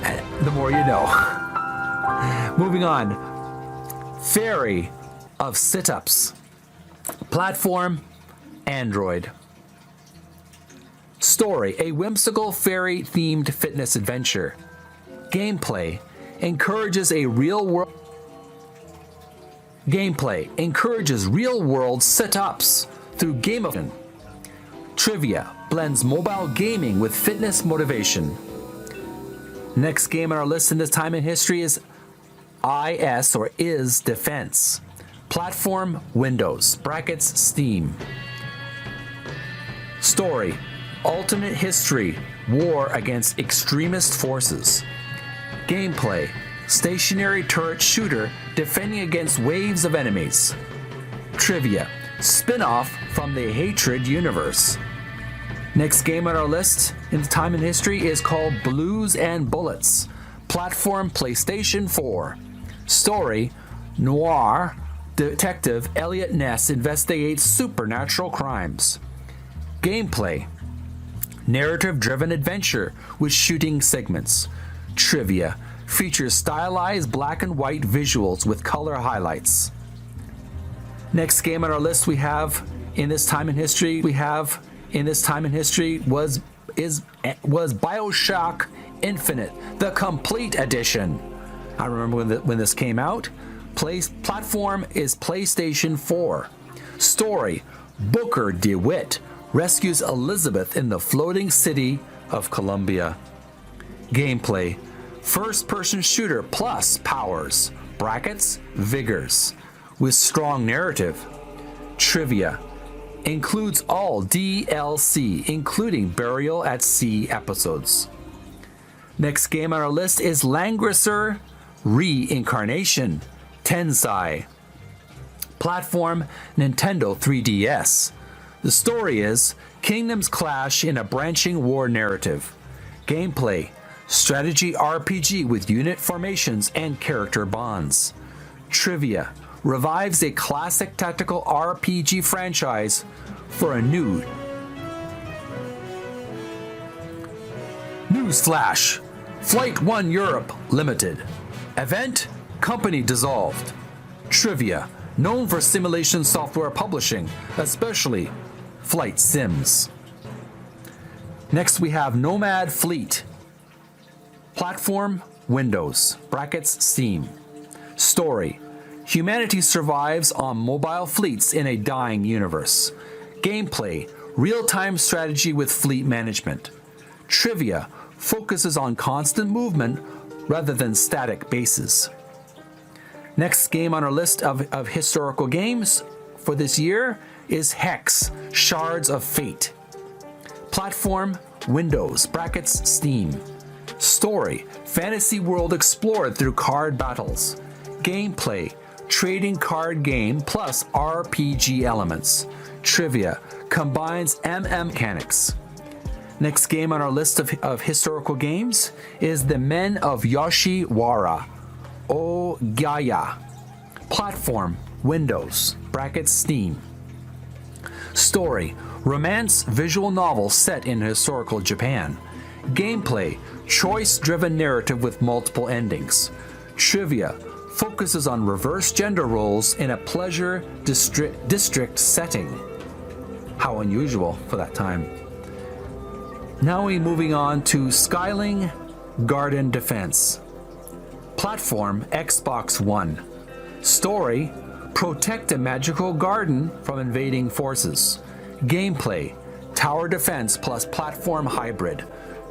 And the more you know. Moving on. Fairy of Sit-Ups. Platform, Android. Story, a whimsical fairy-themed fitness adventure. Gameplay, encourages real-world sit-ups through gamification. Trivia, blends mobile gaming with fitness motivation. Next game on our list in this time in history is is Defense. Platform, Windows, brackets, Steam. Story, alternate history, war against extremist forces. Gameplay, stationary turret shooter defending against waves of enemies. Trivia, spin-off from the Hatred universe. Next game on our list in time in history is called Blues and Bullets. Platform, PlayStation 4. Story, noir detective Elliot Ness investigates supernatural crimes. Gameplay, narrative-driven adventure with shooting segments. Trivia features stylized black and white visuals with color highlights. Next game on our list was BioShock Infinite, the complete edition. I remember when this came out. Platform is PlayStation 4. Story: Booker DeWitt rescues Elizabeth in the floating city of Columbia. Gameplay: first-person shooter plus powers, vigors, with strong narrative. Trivia: includes all DLC, including Burial at Sea episodes. Next game on our list is Langrisser Reincarnation Tensai. Platform: Nintendo 3DS. The story is kingdoms clash in a branching war narrative. Gameplay: strategy RPG with unit formations and character bonds. Trivia: revives a classic tactical RPG franchise for a new Newsflash: Flight 1 Europe Limited. Event: company dissolved. Trivia: known for simulation software publishing, especially flight sims. Next we have Nomad Fleet. Platform: Windows (Steam). Story: humanity survives on mobile fleets in a dying universe. Gameplay: real-time strategy with fleet management. Trivia: focuses on constant movement rather than static bases. Next game on our list of historical games for this year is Hex: Shards of Fate. Platform: Windows (Steam). Story: fantasy world explored through card battles. Gameplay: trading card game plus RPG elements. Trivia: combines mechanics. Next game on our list of historical games is The Men of Yoshiwara Ogaya. Platform: Windows (Steam). Story: romance visual novel set in historical Japan. Gameplay: choice-driven narrative with multiple endings. Trivia: focuses on reverse gender roles in a pleasure district setting. How unusual for that time. Now we're moving on to Skyling Garden Defense. Platform: Xbox One. Story: protect a magical garden from invading forces. Gameplay: tower defense plus platform hybrid.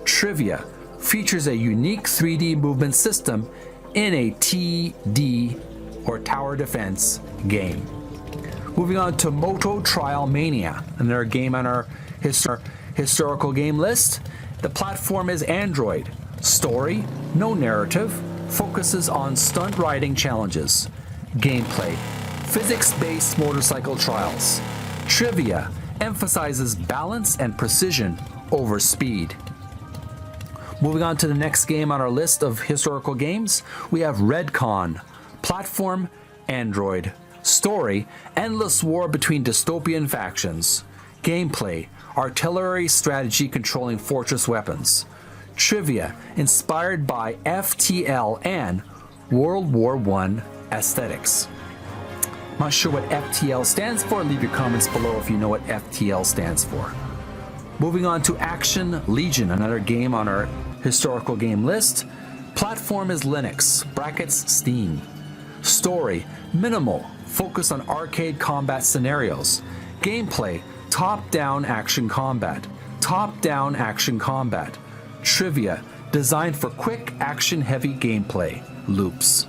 Trivia: features a unique 3D movement system in a TD or tower defense game. Moving on to Moto Trial Mania, another game on our historical game list. The platform is Android. Story: no narrative, focuses on stunt riding challenges. Gameplay: physics-based motorcycle trials. Trivia: emphasizes balance and precision over speed. Moving on to the next game on our list of historical games, we have Redcon. Platform: Android. Story: endless war between dystopian factions. Gameplay: artillery strategy controlling fortress weapons. Trivia: inspired by FTL and World War I aesthetics. Not sure what FTL stands for. Leave your comments below if you know what FTL stands for. Moving on to Action Legion, another game on our historical game list. Platform is Linux (Steam). Story: minimal, focus on arcade combat scenarios. Gameplay: top-down action combat. Top-down action combat. Trivia: designed for quick action-heavy gameplay loops.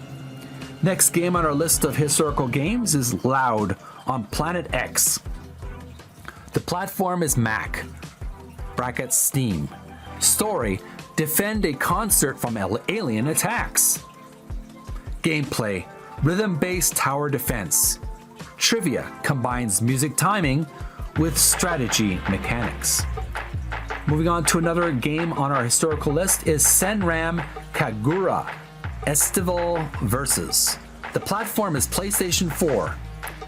Next game on our list of historical games is Loud on Planet X. The platform is Mac (Steam). Story: defend a concert from alien attacks. Gameplay: rhythm-based tower defense. Trivia: combines music timing with strategy mechanics. Moving on to another game on our historical list is Senran Kagura Estival Versus. The platform is PlayStation 4.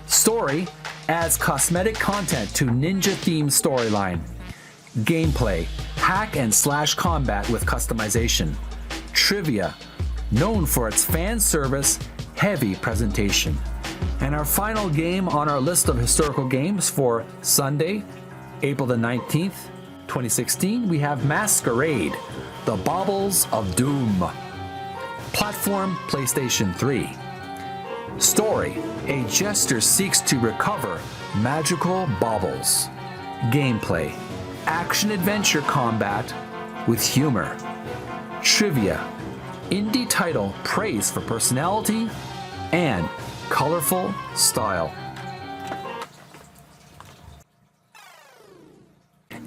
Story: adds cosmetic content to ninja-themed storyline. Gameplay: hack and slash combat with customization. Trivia, known for its fan service, heavy presentation. And our final game on our list of historical games for Sunday, April the 19th, 2016, we have Masquerade, The Baubles of Doom. Platform, PlayStation 3. Story, a jester seeks to recover magical baubles. Gameplay, action-adventure combat with humor. Trivia, indie title praised for personality and colorful style.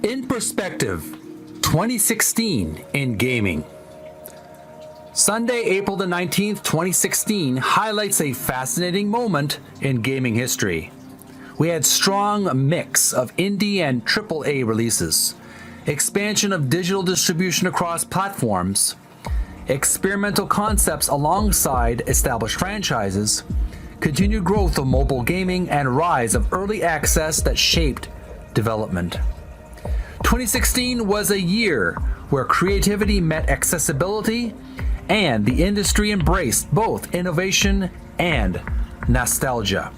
In perspective, 2016 in gaming. Sunday, April the 19th, 2016 highlights a fascinating moment in gaming history. We had strong mix of indie and AAA releases, expansion of digital distribution across platforms, experimental concepts alongside established franchises, continued growth of mobile gaming, and rise of early access that shaped development. 2016 was a year where creativity met accessibility, and the industry embraced both innovation and nostalgia.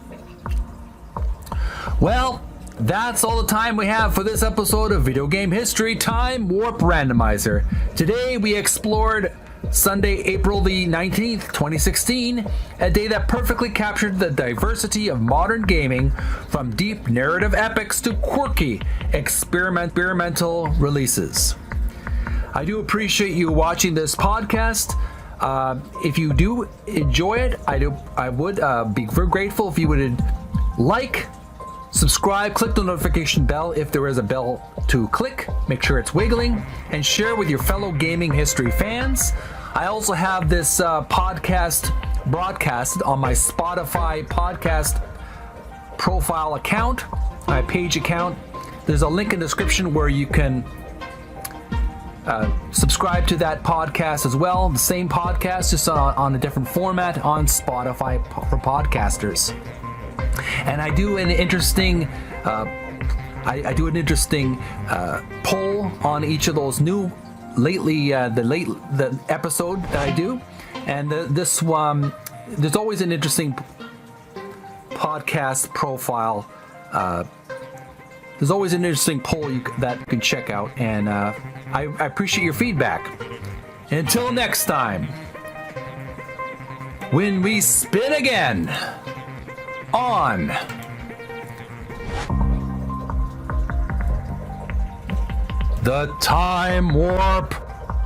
Well, that's all the time we have for this episode of Video Game History Time Warp Randomizer. Today we explored Sunday, April the 19th, 2016, a day that perfectly captured the diversity of modern gaming, from deep narrative epics to quirky experimental releases. I do appreciate you watching this podcast. If you do enjoy it, I would be very grateful if you would like, subscribe, click the notification bell if there is a bell to click, make sure it's wiggling, and share with your fellow gaming history fans. I also have this podcast broadcasted on my Spotify podcast profile account, my page account. There's a link in the description where you can subscribe to that podcast as well. The same podcast, just on a different format on Spotify for podcasters. And I do an interesting poll on each of those new the episode that I do, and this one, there's always an interesting podcast profile. There's always an interesting poll that you can check out, and I appreciate your feedback. Until next time, when we spin again on the Time Warp,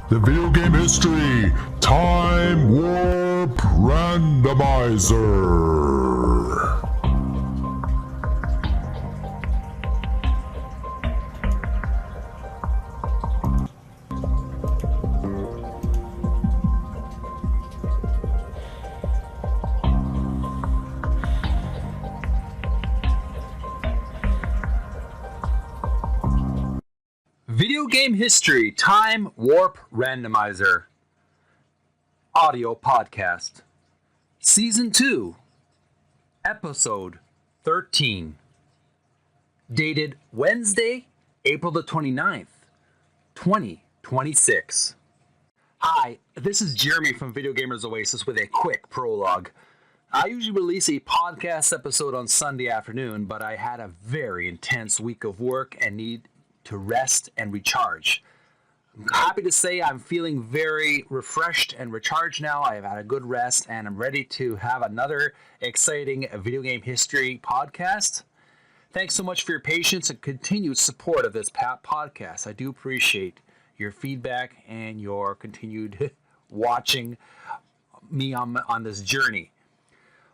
the Video Game History Time Warp Randomizer. Video Game History Time Warp Randomizer audio podcast, Season 2, Episode 13, dated Wednesday, April the 29th, 2026. Hi, this is Jeremy from Video Gamers Oasis with a quick prologue. I usually release a podcast episode on Sunday afternoon, but I had a very intense week of work and need to rest and recharge. I'm happy to say I'm feeling very refreshed and recharged now. I have had a good rest and I'm ready to have another exciting video game history podcast. Thanks so much for your patience and continued support of this podcast. I do appreciate your feedback and your continued watching me on this journey.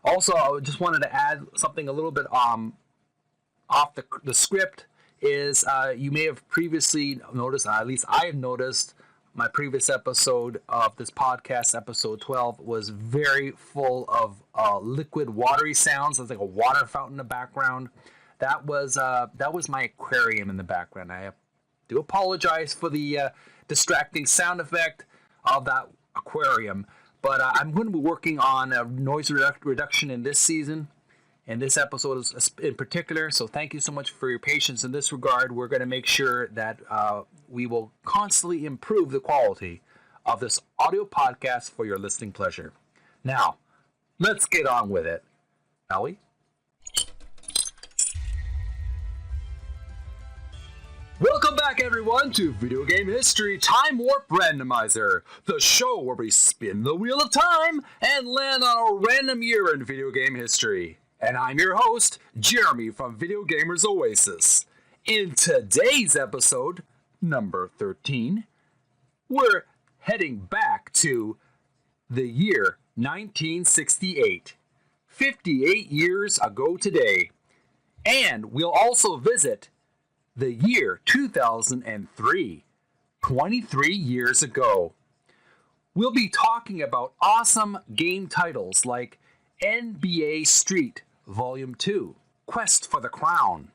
Also, I just wanted to add something a little bit off the script. Is you may have previously noticed, at least I have noticed, my previous episode of this podcast, episode 12, was very full of liquid, watery sounds. There's like a water fountain in the background. That was my aquarium in the background. I do apologize for the distracting sound effect of that aquarium, but I'm going to be working on a noise reduction in this season. in this episode in particular. So thank you so much for your patience in this regard. We're going to make sure that we will constantly improve the quality of this audio podcast for your listening pleasure. Now, let's get on with it, shall we? Welcome back, everyone, to Video Game History Time Warp Randomizer, the show where we spin the wheel of time and land on a random year in video game history. And I'm your host, Jeremy from Video Gamers Oasis. In today's episode, number 13, we're heading back to the year 1968, 58 years ago today. And we'll also visit the year 2003, 23 years ago. We'll be talking about awesome game titles like NBA Street Volume 2, Quest for the Crown,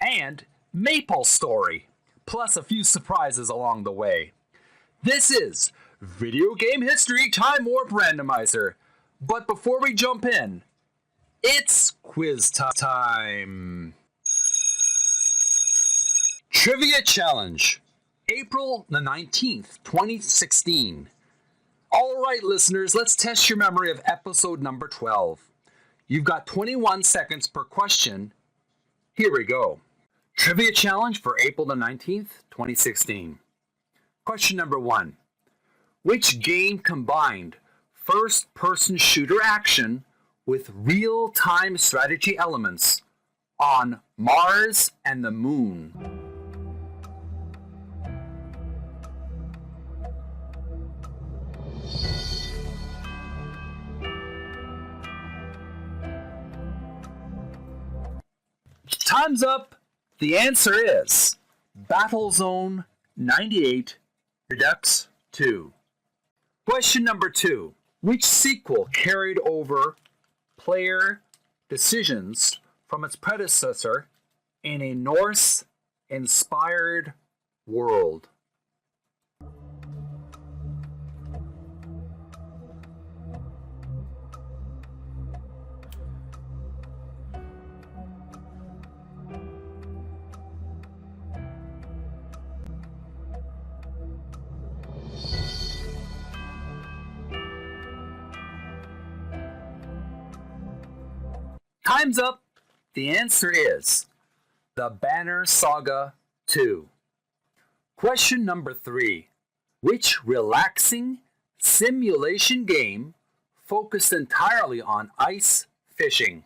and Maple Story, plus a few surprises along the way. This is Video Game History Time Warp Randomizer. But before we jump in, it's quiz time. Trivia Challenge, April the 19th, 2016. All right, listeners, let's test your memory of episode number 12. You've got 21 seconds per question. Here we go. Trivia Challenge for April the 19th, 2016. Question number 1. Which game combined first-person shooter action with real-time strategy elements on Mars and the Moon? Time's up. The answer is Battlezone 98 Redux 2. Question number 2. Which sequel carried over player decisions from its predecessor in a Norse-inspired world? Time's up. The answer is The Banner Saga 2. Question number 3. Which relaxing simulation game focused entirely on ice fishing?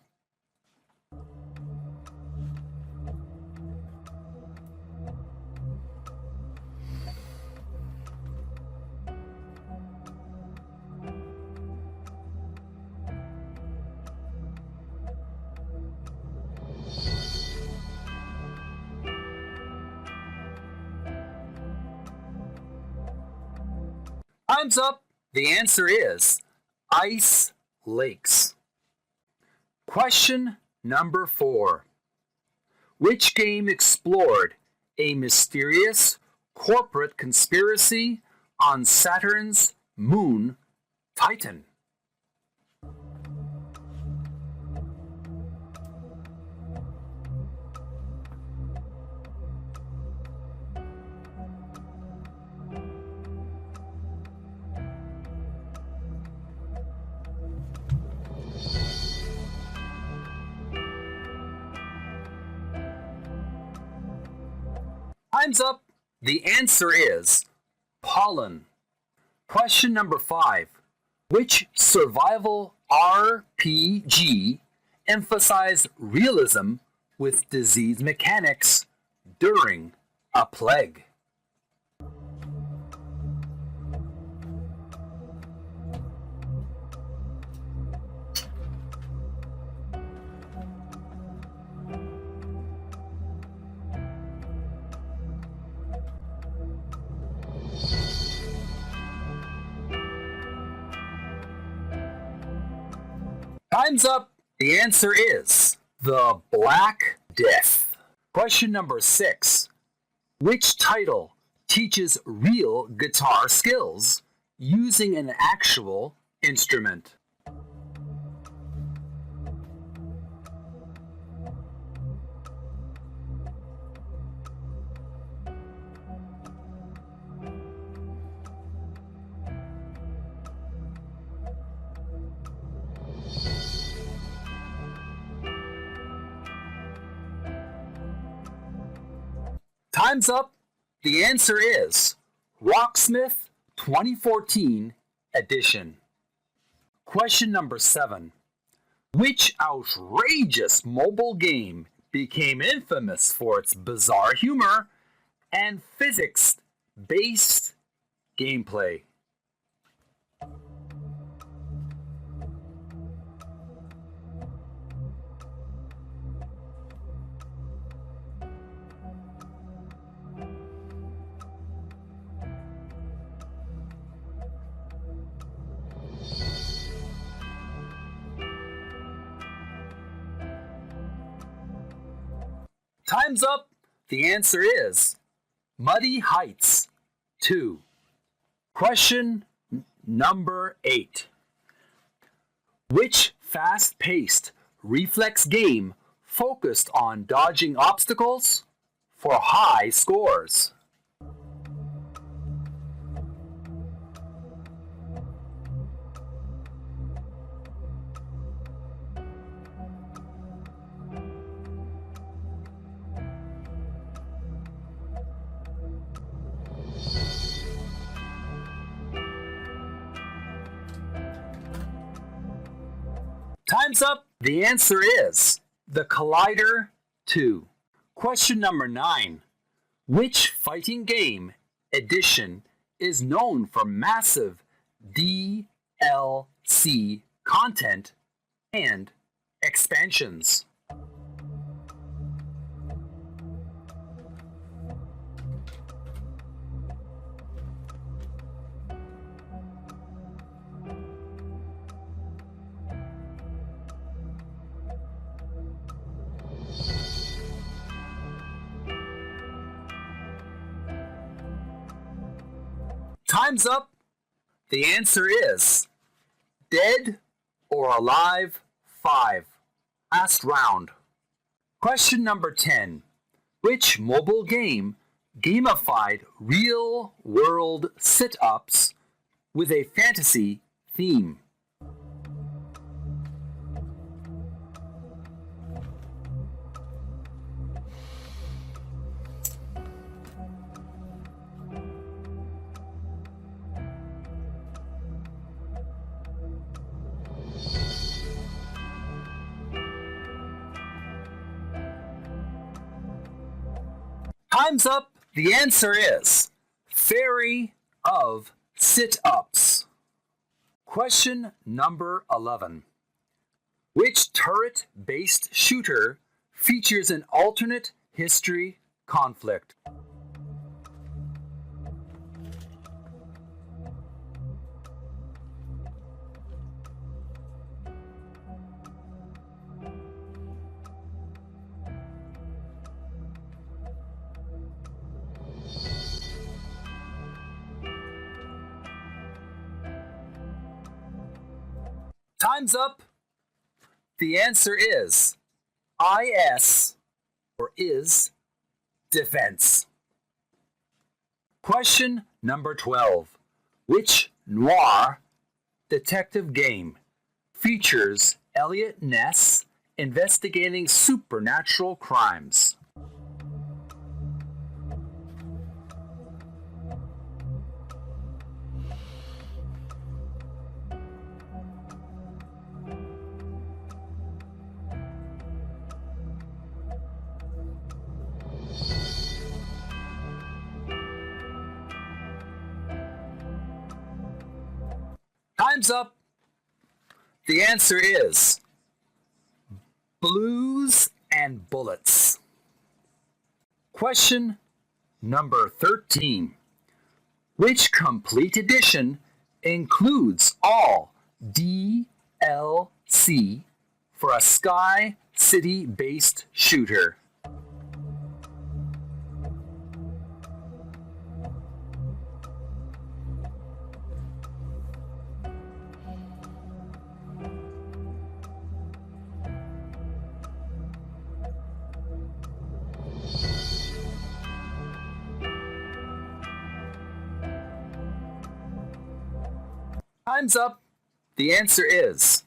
Time's up. The answer is Ice Lakes. Question number 4. Which game explored a mysterious corporate conspiracy on Saturn's moon, Titan? Time's up. The answer is Pollen. Question number 5. Which survival RPG emphasized realism with disease mechanics during a plague? Time's up. The answer is The Black Death. Question number 6. Which title teaches real guitar skills using an actual instrument? Time's up. The answer is Rocksmith 2014 edition. Question number 7. Which outrageous mobile game became infamous for its bizarre humor and physics-based gameplay? Time's up. The answer is Muddy Heights 2. Question number 8. Which fast-paced reflex game focused on dodging obstacles for high scores? Time's up. The answer is the Collider 2. Question number 9. Which fighting game edition is known for massive DLC content and expansions? Time's up. The answer is Dead or Alive 5. Last round. Question number 10. Which mobile game gamified real-world sit-ups with a fantasy theme? Time's up. The answer is Fairy of Sit-Ups. Question number 11. Which turret-based shooter features an alternate history conflict? Time's up. The answer is IS or is defense. Question number 12. Which noir detective game features Elliot Ness investigating supernatural crimes? Time's up. The answer is Blues and Bullets. Question number 13. Which complete edition includes all DLC for a Sky City-based shooter? Time's up. The answer is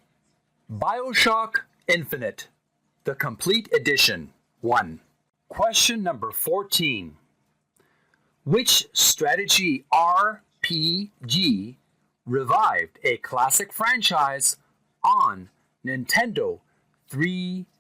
BioShock Infinite, the complete edition 1. Question number 14. Which strategy RPG revived a classic franchise on Nintendo 3DS?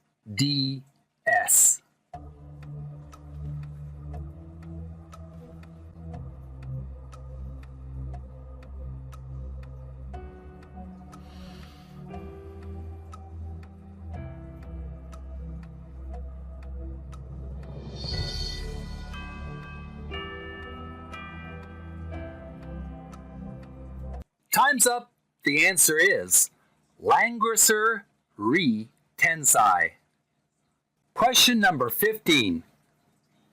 Time's up. The answer is Langrisser Re Tensei. Question number 15.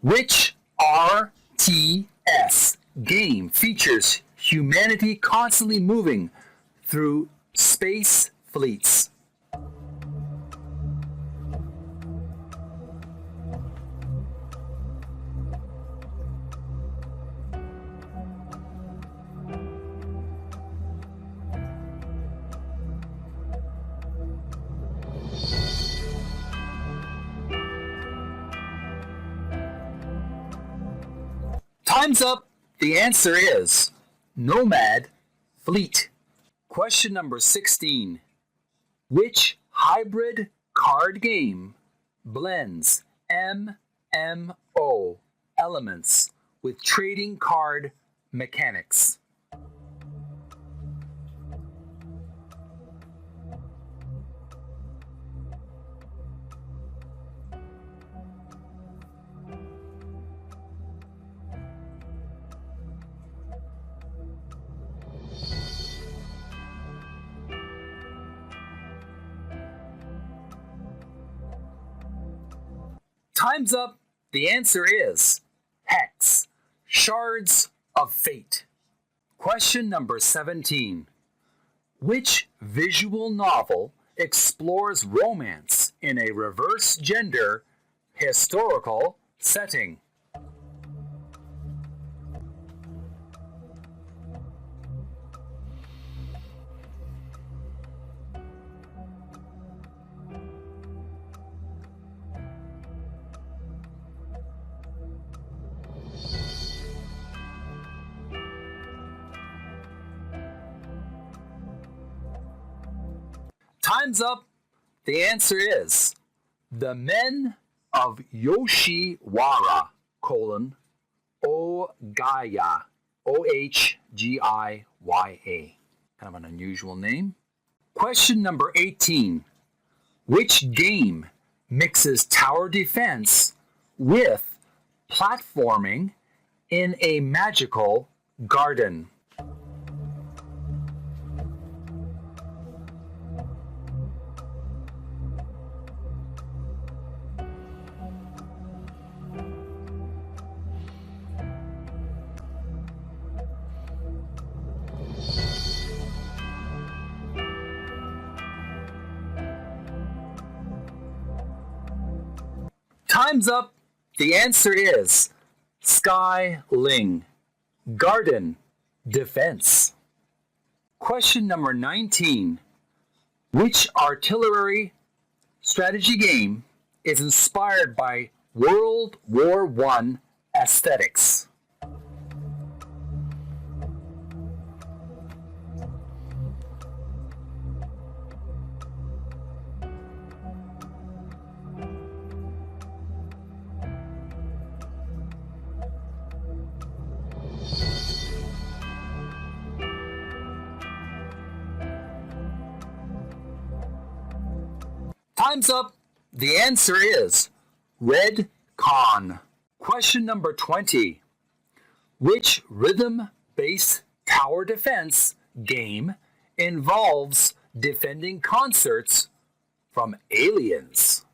Which RTS game features humanity constantly moving through space fleets? Time's up. The answer is Nomad Fleet. Question number 16. Which hybrid card game blends MMO elements with trading card mechanics? Time's up. The answer is Hex, Shards of Fate. Question number 17. Which visual novel explores romance in a reverse gender historical setting? Time's up. The answer is The Men of Yoshiwara, Ogaya, Ohgiya. Kind of an unusual name. Question number 18. Which game mixes tower defense with platforming in a magical garden? Time's up. The answer is Skyling, Garden Defense. Question number 19. Which artillery strategy game is inspired by World War I aesthetics? Time's up. The answer is Red Con. Question number 20. Which rhythm-based tower defense game involves defending concerts from aliens?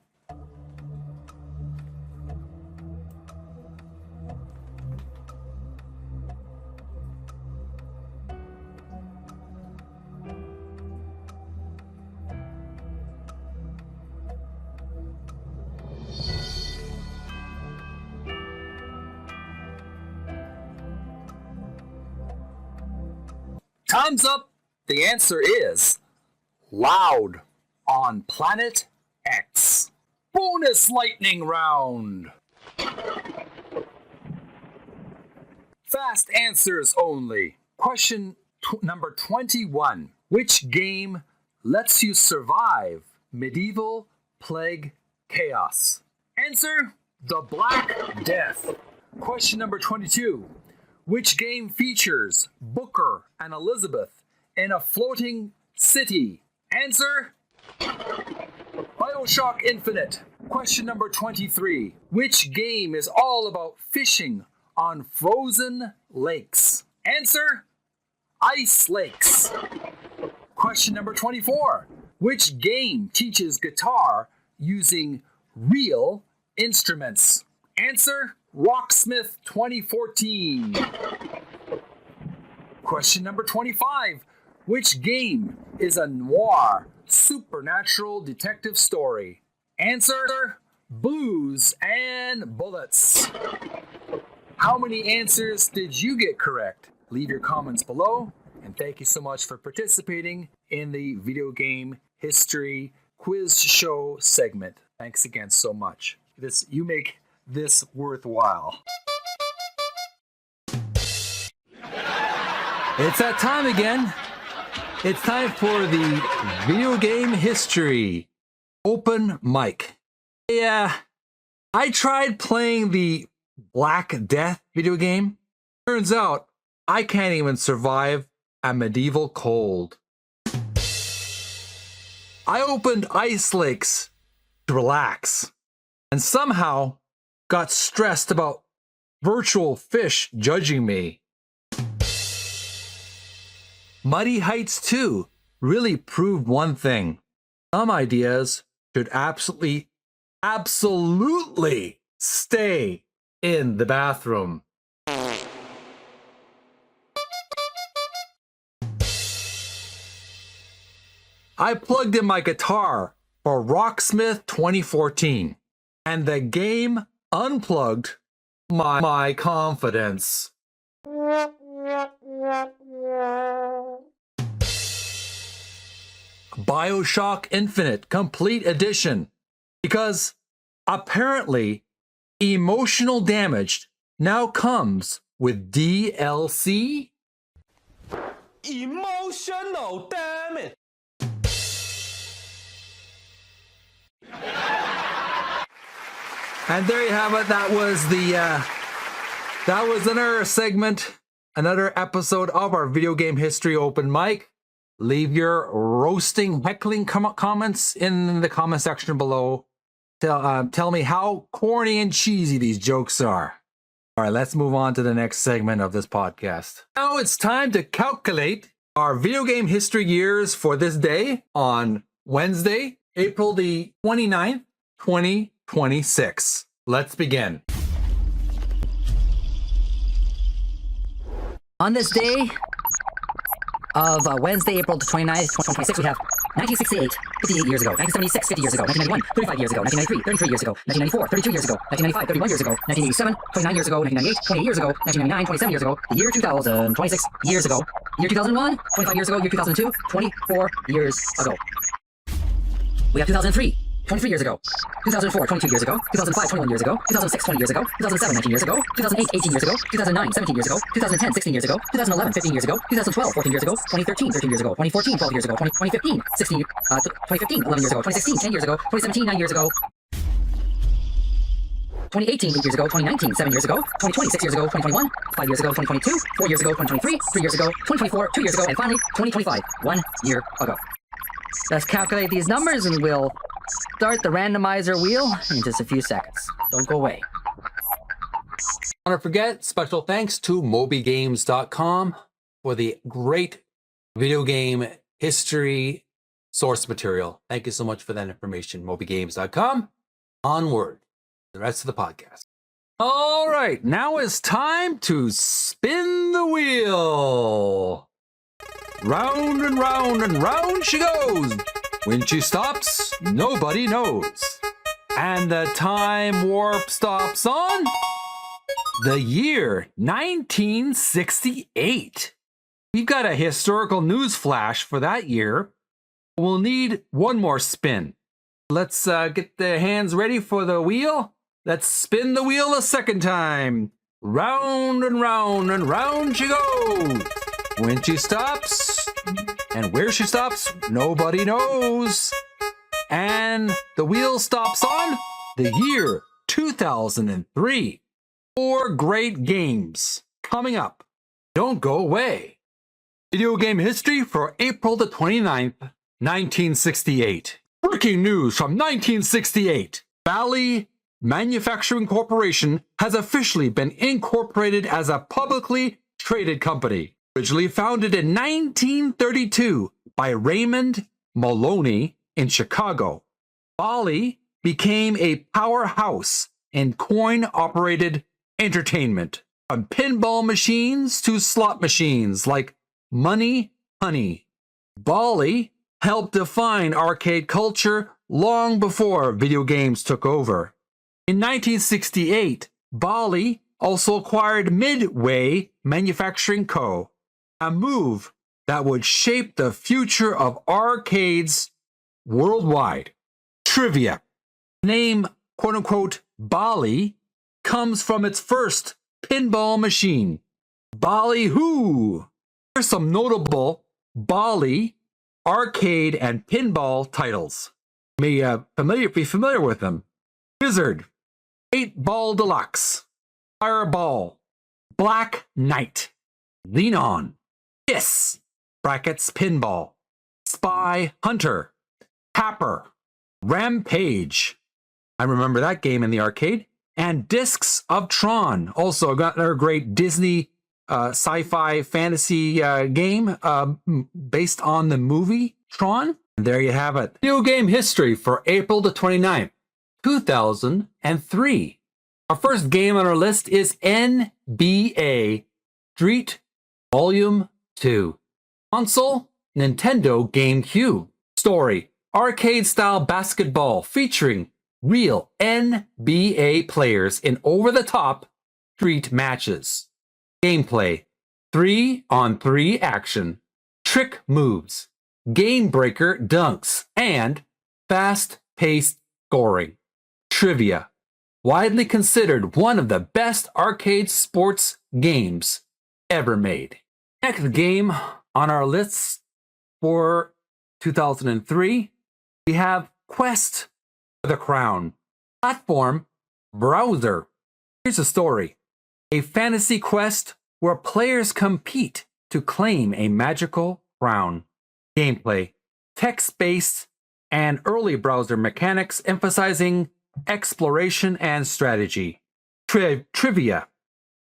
Time's up. The answer is Loud on Planet X. Bonus lightning round. Fast answers only. Question number 21. Which game lets you survive medieval plague chaos? Answer: The Black Death. Question number 22. Which game features Booker and Elizabeth in a floating city? Answer: BioShock Infinite. Question number 23. Which game is all about fishing on frozen lakes? Answer: Ice Lakes. Question number 24. Which game teaches guitar using real instruments? Answer: Rocksmith 2014. Question number 25. Which game is a noir supernatural detective story? Answer: Booze and Bullets. How many answers did you get correct? Leave your comments below, and thank you so much for participating in the video game history quiz show segment. Thanks again so much. You make this worthwhile. It's that time again. It's time for the video game history open mic. Yeah, I tried playing the Black Death video game. Turns out I can't even survive a medieval cold. I opened Ice Lakes to relax and somehow got stressed about virtual fish judging me. Muddy Heights 2 really proved one thing. Some ideas should absolutely stay in the bathroom. I plugged in my guitar for Rocksmith 2014, and the game unplugged my confidence. BioShock Infinite Complete Edition, because apparently emotional damage now comes with DLC. Emotional damage. And there you have it. That was another segment, another episode of our video game history open mic. Leave your roasting, heckling comments in the comment section below. Tell me how corny and cheesy these jokes are. All right, let's move on to the next segment of this podcast. Now it's time to calculate our video game history years for this day on Wednesday, April the 29th, 2026. Let's begin. On this day of Wednesday, April 29th, 2026, we have 1968, 58 years ago, 1976, 50 years ago, 1991, 35 years ago, 1993, 33 years ago, 1994, 32 years ago, 1995, 31 years ago, 1987, 29 years ago, 1998, 28 years ago, 1999, 27 years ago, the year 2000, 26 years ago, year 2001, 25 years ago, year 2002, 24 years ago. We have 2003. 23 years ago, 2004, 22 years ago, 2005, 21 years ago, 2006, 20 years ago, 2007, 19 years ago, 2008, 18 years ago, 2009, 17 years ago, 2010, 16 years ago, 2011, 15 years ago, 2012, 14 years ago, 2013, 13 years ago, 2014, 12 years ago, 2015, 2015, 11 years ago, 2016, 10 years ago, 2017, 9 years ago, 2018, 8 years ago, 2019, 7 years ago, 2020, 6 years ago, 2021, 5 years ago, 2022, 4 years ago, 2023, 3 years ago, 2024, 2 years ago, and finally, 2025, 1 year ago. Let's calculate these numbers and we'll start the randomizer wheel in just a few seconds. Don't go away. Don't forget, special thanks to mobygames.com for the great video game history source material. Thank you so much for that information, mobygames.com. Onward, the rest of the podcast. All right, now it's time to spin the wheel. Round and round and round she goes. When she stops, nobody knows. And the time warp stops on the year 1968. We've got a historical news flash for that year. We'll need one more spin. Let's get the hands ready for the wheel. Let's spin the wheel a second time. Round and round and round she goes. When she stops, and where she stops, nobody knows. And the wheel stops on the year 2003. 4 great games coming up. Don't go away. Video game history for April the 29th, 1968. Breaking news from 1968. Bally Manufacturing Corporation has officially been incorporated as a publicly traded company. Originally founded in 1932 by Raymond Maloney in Chicago, Bally became a powerhouse in coin-operated entertainment, from pinball machines to slot machines like Money Honey. Bally helped define arcade culture long before video games took over. In 1968, Bally also acquired Midway Manufacturing Co., a move that would shape the future of arcades worldwide. Trivia. The name, quote-unquote, Bally comes from its first pinball machine, Ballyhoo. Here's some notable Bally arcade and pinball titles. You may be familiar with them. Wizard, 8-Ball Deluxe, Fireball, Black Knight, Lean On, Kiss, brackets pinball, Spy Hunter, Tapper, Rampage. I remember that game in the arcade. And Discs of Tron. Also got another great Disney sci-fi fantasy game based on the movie Tron. And there you have it. Video game history for April the 29th, 2003. Our first game on our list is NBA Street Volume 2. Console, Nintendo GameCube. Story, arcade-style basketball featuring real NBA players in over-the-top street matches. Gameplay, 3-on-3 action, trick moves, game-breaker dunks, and fast-paced scoring. Trivia, widely considered one of the best arcade sports games ever made. Next game on our list for 2003, we have Quest for the Crown. Platform browser. Here's a story. A fantasy quest where players compete to claim a magical crown. Gameplay, text-based and early browser mechanics emphasizing exploration and strategy. Trivia,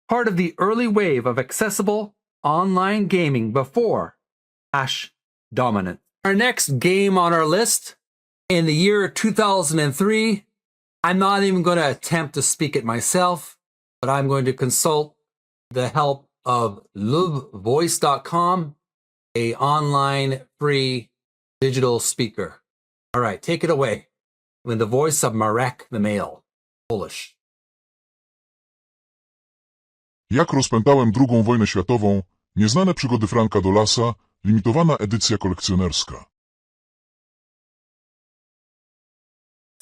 part of the early wave of accessible online gaming before Flash dominance. Our next game on our list, in the year 2003, I'm not even going to attempt to speak it myself, but I'm going to consult the help of lovevoice.com, a online free digital speaker. All right, take it away with the voice of Marek the Male, Polish. Jak rozpętałem II wojnę światową, nieznane przygody Franka Dolasa, limitowana edycja kolekcjonerska.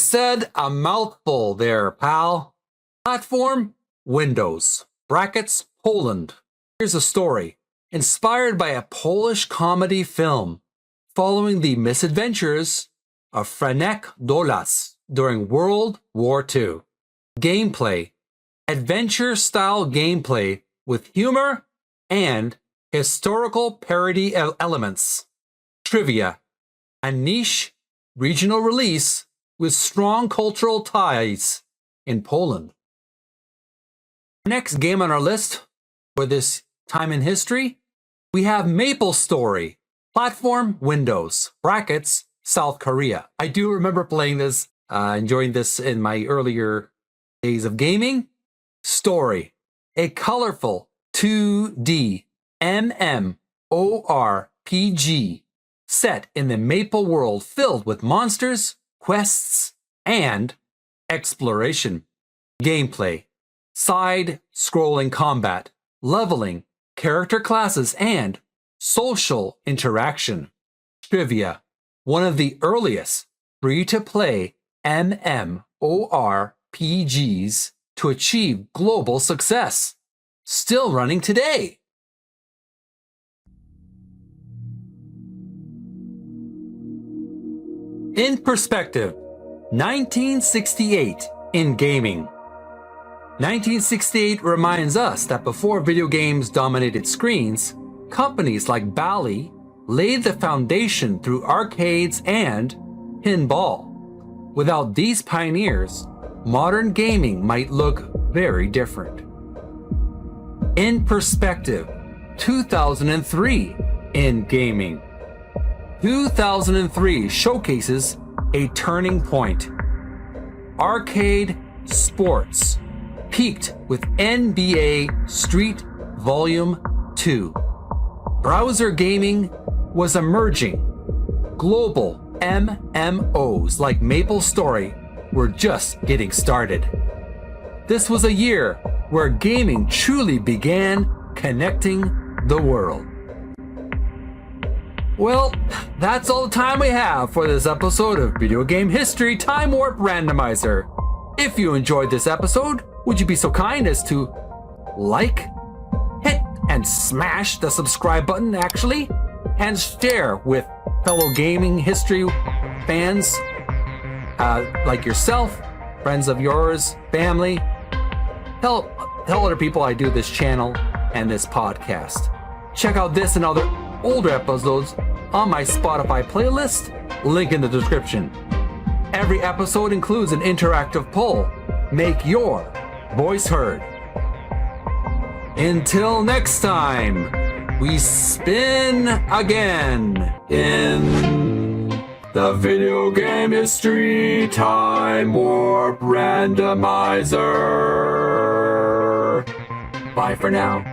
Said a mouthful there, pal. Platform, Windows, brackets, Poland. Here's a story. Inspired by a Polish comedy film following the misadventures of Franek Dolas during World War II. Gameplay, adventure-style gameplay with humor and historical parody elements. Trivia, a niche regional release with strong cultural ties in Poland. Next game on our list for this time in history, we have Maple Story, platform, Windows, brackets, South Korea. I do remember playing this, enjoying this in my earlier days of gaming. Story, a colorful 2D MMORPG set in the Maple world filled with monsters, quests, and exploration. Gameplay, side-scrolling combat, leveling, character classes, and social interaction. Trivia, one of the earliest free-to-play MMORPGs to achieve global success. still running today. In perspective, 1968 in gaming. 1968 reminds us that before video games dominated screens, companies like Bally laid the foundation through arcades and pinball. Without these pioneers, modern gaming might look very different. In perspective, 2003 in gaming. 2003 showcases a turning point. Arcade sports peaked with NBA Street Volume 2. Browser gaming was emerging. Global MMOs like MapleStory were just getting started. This was a year where gaming truly began connecting the world. Well, that's all the time we have for this episode of Video Game History Time Warp Randomizer. If you enjoyed this episode, would you be so kind as to like, hit and smash the subscribe button actually, and share with fellow gaming history fans like yourself, friends of yours, family. Tell other people I do this channel and this podcast. Check out this and other older episodes on my Spotify playlist, link in the description. Every episode includes an interactive poll. Make your voice heard. Until next time, we spin again in the Video Game History Time Warp Randomizer. Bye for now.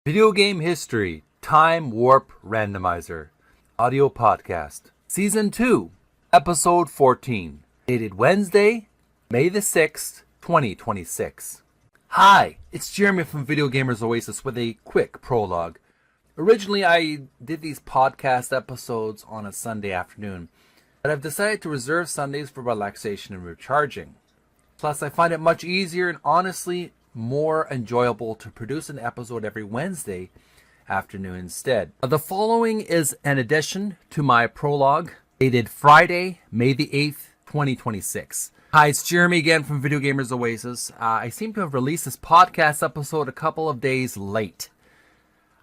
Video Game History Time Warp Randomizer Audio Podcast Season 2 Episode 14 Dated Wednesday, May the 6th, 2026. Hi, it's Jeremy from Video Gamers Oasis with a quick prologue. Originally I did these podcast episodes on a Sunday afternoon, but I've decided to reserve Sundays for relaxation and recharging. Plus I find it much easier and honestly more enjoyable to produce an episode every Wednesday afternoon instead. The following is an addition to my prologue dated Friday, May the 8th, 2026. Hi, it's Jeremy again from Video Gamers Oasis. I seem to have released this podcast episode a couple of days late.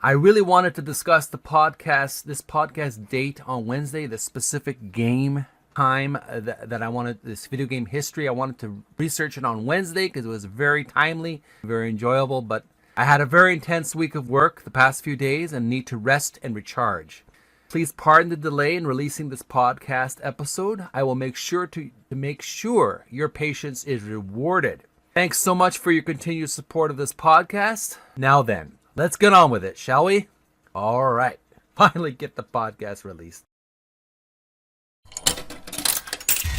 I really wanted to discuss this podcast date on Wednesday, the specific game time that I wanted, this video game history. I wanted to research it on Wednesday because it was very timely, very enjoyable, but I had a very intense week of work the past few days and need to rest and recharge. Please pardon the delay in releasing this podcast episode. I will make sure to make sure your patience is rewarded. Thanks so much for your continued support of this podcast. Now then, let's get on with it, shall we? All right, finally get the podcast released.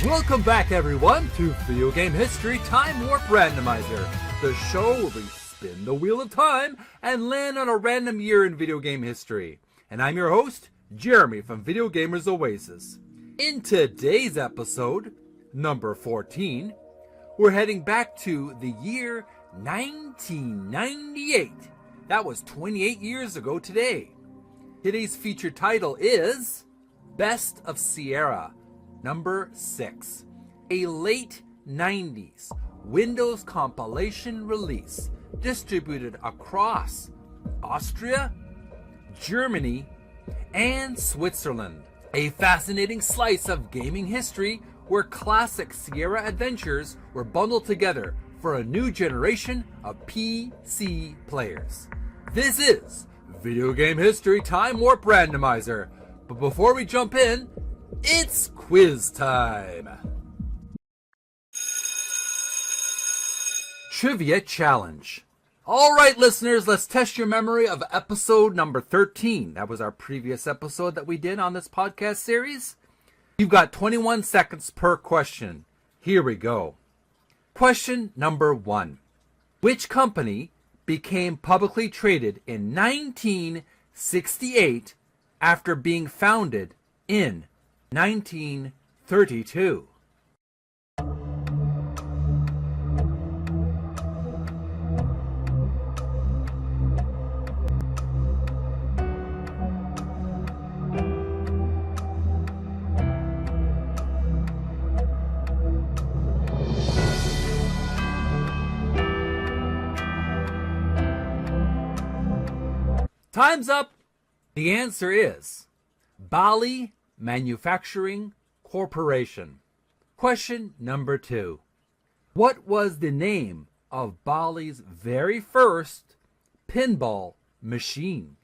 Welcome back, everyone, to Video Game History Time Warp Randomizer, the show where we spin the wheel of time and land on a random year in video game history. And I'm your host, Jeremy from Video Gamers Oasis. In today's episode, number 14, we're heading back to the year 1998. That was 28 years ago today. Today's featured title is Best of Sierra. Number 6, a late 90s Windows compilation release distributed across Austria, Germany, and Switzerland. A fascinating slice of gaming history where classic Sierra adventures were bundled together for a new generation of PC players. This is Video Game History Time Warp Randomizer. But before we jump in, it's quiz time. Trivia Challenge. All right, listeners, let's test your memory of episode number 13. That was our previous episode that we did on this podcast series. You've got 21 seconds per question. Here we go. Question number 1. Which company became publicly traded in 1968 after being founded in 1932? Time's up. The answer is Bali Manufacturing Corporation. Question number 2. What was the name of Bali's very first pinball machine?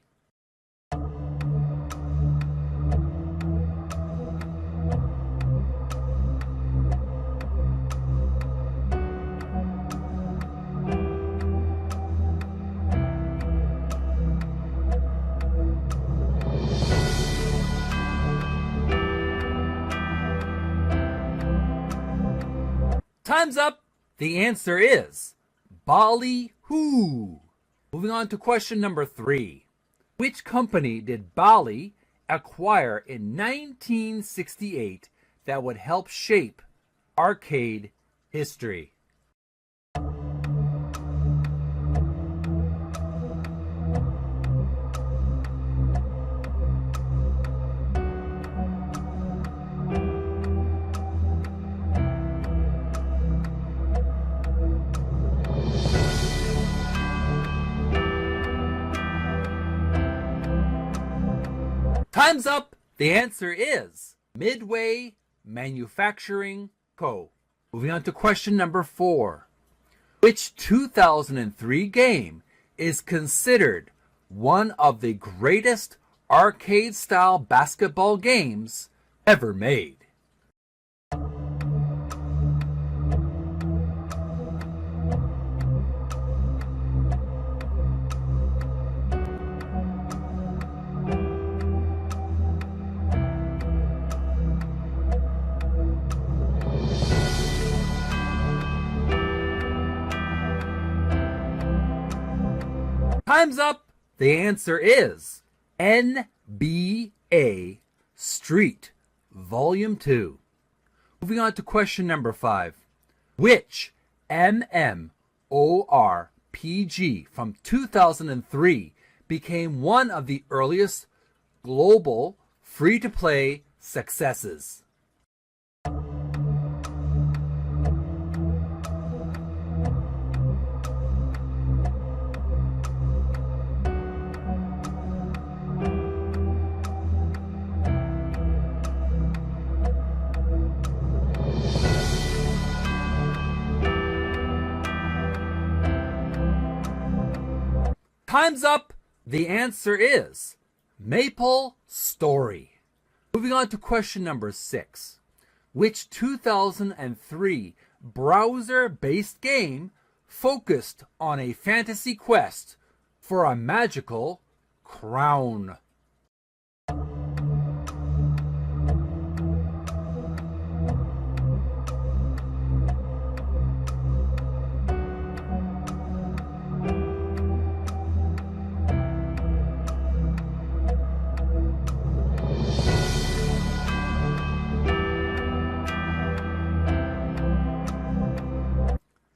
Time's up. The answer is Bali Who. Moving on to question number 3. Which company did Bali acquire in 1968 that would help shape arcade history? Time's up. The answer is Midway Manufacturing Co. Moving on to question number 4. Which 2003 game is considered one of the greatest arcade-style basketball games ever made? Time's up. The answer is NBA Street Volume 2. Moving on to question number 5. Which MMORPG from 2003 became one of the earliest global free-to-play successes? Time's up. The answer is Maple Story. Moving on to question number 6. Which 2003 browser-based game focused on a fantasy quest for a magical crown?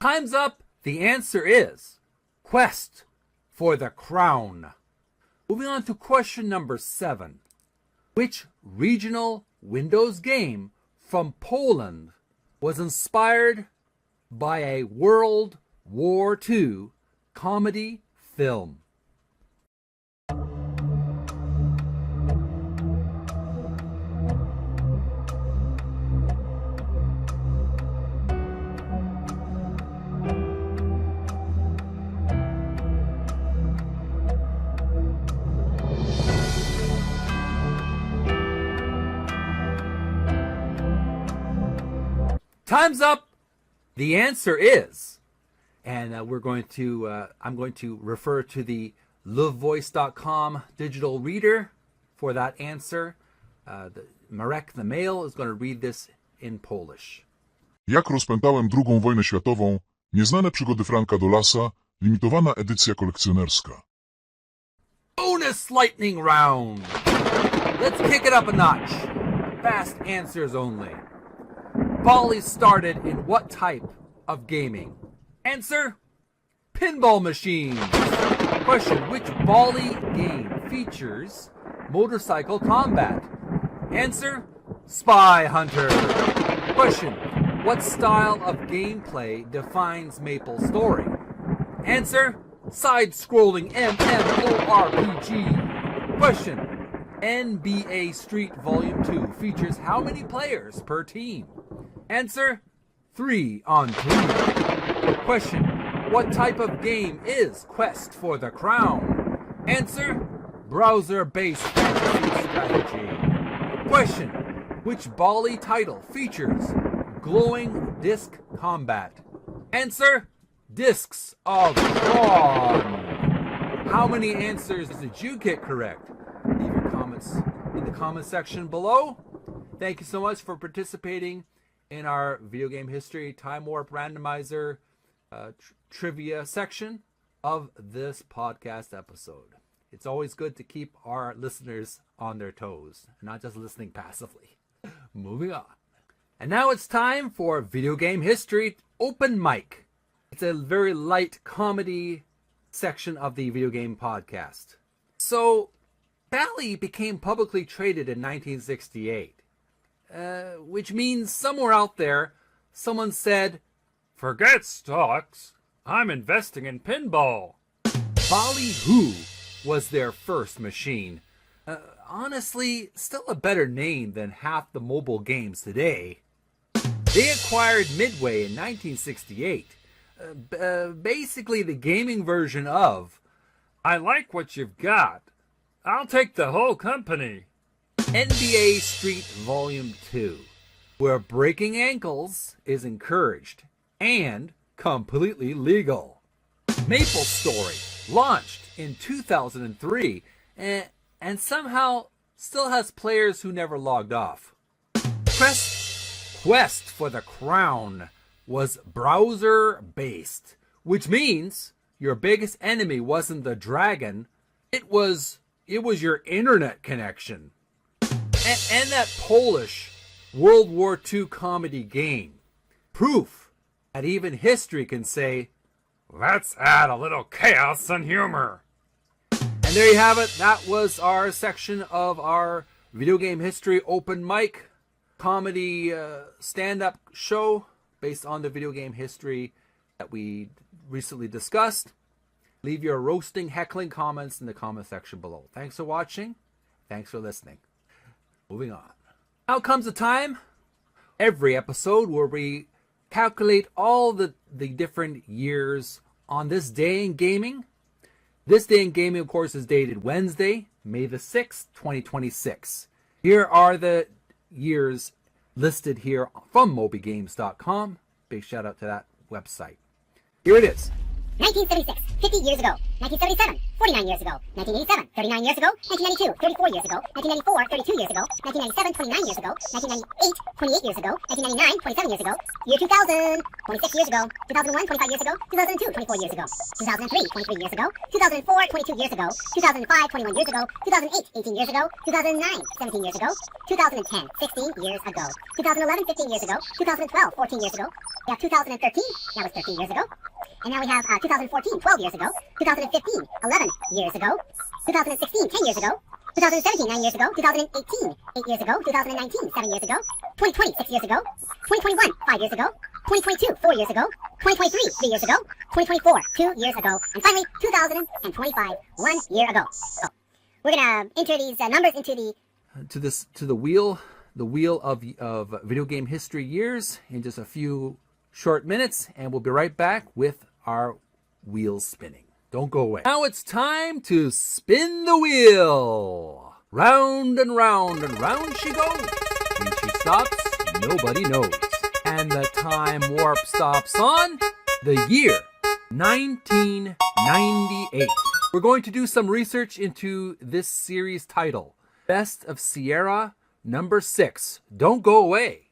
Time's up. The answer is Quest for the Crown. Moving on to question number 7. Which regional Windows game from Poland was inspired by a World War II comedy film? Time's up. The answer is, and I'm going to refer to the lovevoice.com digital reader for that answer. Marek the male is going to read this in Polish. Jak rozpętałem II wojnę światową, nieznane przygody Franka Dolasa, limitowana edycja kolekcjonerska. Bonus lightning round. Let's kick it up a notch. fast answers only. Volley started in what type of gaming? Answer: pinball machines. Question: which volley game features motorcycle combat? Answer: Spy Hunter. Question: what style of gameplay defines Maple Story? Answer: side-scrolling MMORPG. Question: NBA Street Volume 2 features how many players per team? Answer: 3 on 3. Question: what type of game is Quest for the Crown? Answer: browser-based fantasy strategy. Question: which volley title features glowing disc combat? Answer: Discs of Tron. How many answers did you get correct? Leave your comments in the comment section below. Thank you so much for participating in our video game history time warp randomizer trivia section of this podcast episode. It's always good to keep our listeners on their toes, not just listening passively. Moving on. And now it's time for Video Game History Open Mic. It's a very light comedy section of the video game podcast. So, Bally became publicly traded in 1968, which means somewhere out there, someone said, "Forget stocks, I'm investing in pinball." Bally Who was their first machine. Honestly, still a better name than half the mobile games today. They acquired Midway in 1968. Basically the gaming version of "I like what you've got, I'll take the whole company." NBA Street Volume 2, where breaking ankles is encouraged and completely legal. Maple Story launched in 2003 and somehow still has players who never logged off. Quest for the Crown was browser-based, which means your biggest enemy wasn't the dragon, it was your internet connection. And that Polish World War II comedy game. Proof that even history can say, "Let's add a little chaos and humor." And there you have it. That was our section of our Video Game History Open Mic comedy stand-up show based on the video game history that we recently discussed. Leave your roasting, heckling comments in the comment section below. Thanks for watching. Thanks for listening. Moving on. Now comes a time, every episode, where we calculate all the different years on this day in gaming. This day in gaming, of course, is dated Wednesday, May the 6th, 2026. Here are the years listed here from MobyGames.com. Big shout out to that website. Here it is. 1976, 50 years ago. 1977, 49 years ago. 1987, 39 years ago. 1992, 34 years ago. 1994, 32 years ago. 1997, 29 years ago. 1998, 28 years ago. 1999, 27 years ago. Year 2000, 26 years ago. 2001, 25 years ago. 2002, 24 years ago. 2003, 23 years ago. 2004, 22 years ago. 2005, 21 years ago. 2008, 18 years ago. 2009, 17 years ago. 2010, 16 years ago. 2011, 15 years ago. 2012, 14 years ago. We have 2013, that was 13 years ago. And now we have 2014, 12 years ago. 2015, 11 years ago. 2016, 10 years ago. 2017, 9 years ago. 2018, 8 years ago. 2019, 7 years ago. 2020, 6 years ago. 2021, 5 years ago. 2022, 4 years ago. 2023, 3 years ago. 2024, 2 years ago. And finally, 2025, 1 year ago. So, we're gonna enter these numbers into the wheel of video game history years in just a few short minutes, and we'll be right back with our wheels spinning. Don't go away. Now it's time to spin the wheel. Round and round and round she goes. When she stops, nobody knows. And the time warp stops on the year 1998. We're going to do some research into this series title, Best of Sierra number 6. Don't go away.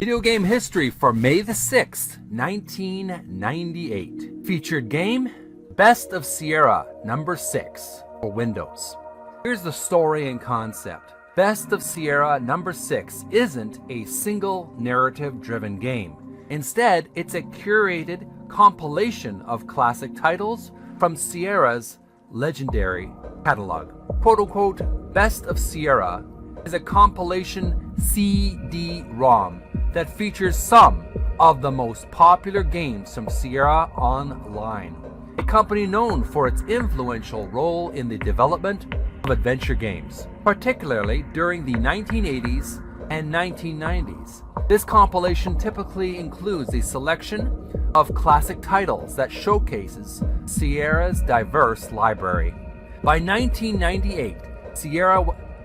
Video game history for May the 6th, 1998. Featured game, Best of Sierra number 6 for Windows. Here's the story and concept. Best of Sierra number 6 isn't a single narrative-driven game. Instead, it's a curated compilation of classic titles from Sierra's legendary catalog. Quote-unquote, Best of Sierra is a compilation CD-ROM that features some of the most popular games from Sierra Online, a company known for its influential role in the development of adventure games, particularly during the 1980s and 1990s. This compilation typically includes a selection of classic titles that showcases Sierra's diverse library. By 1998, Sierra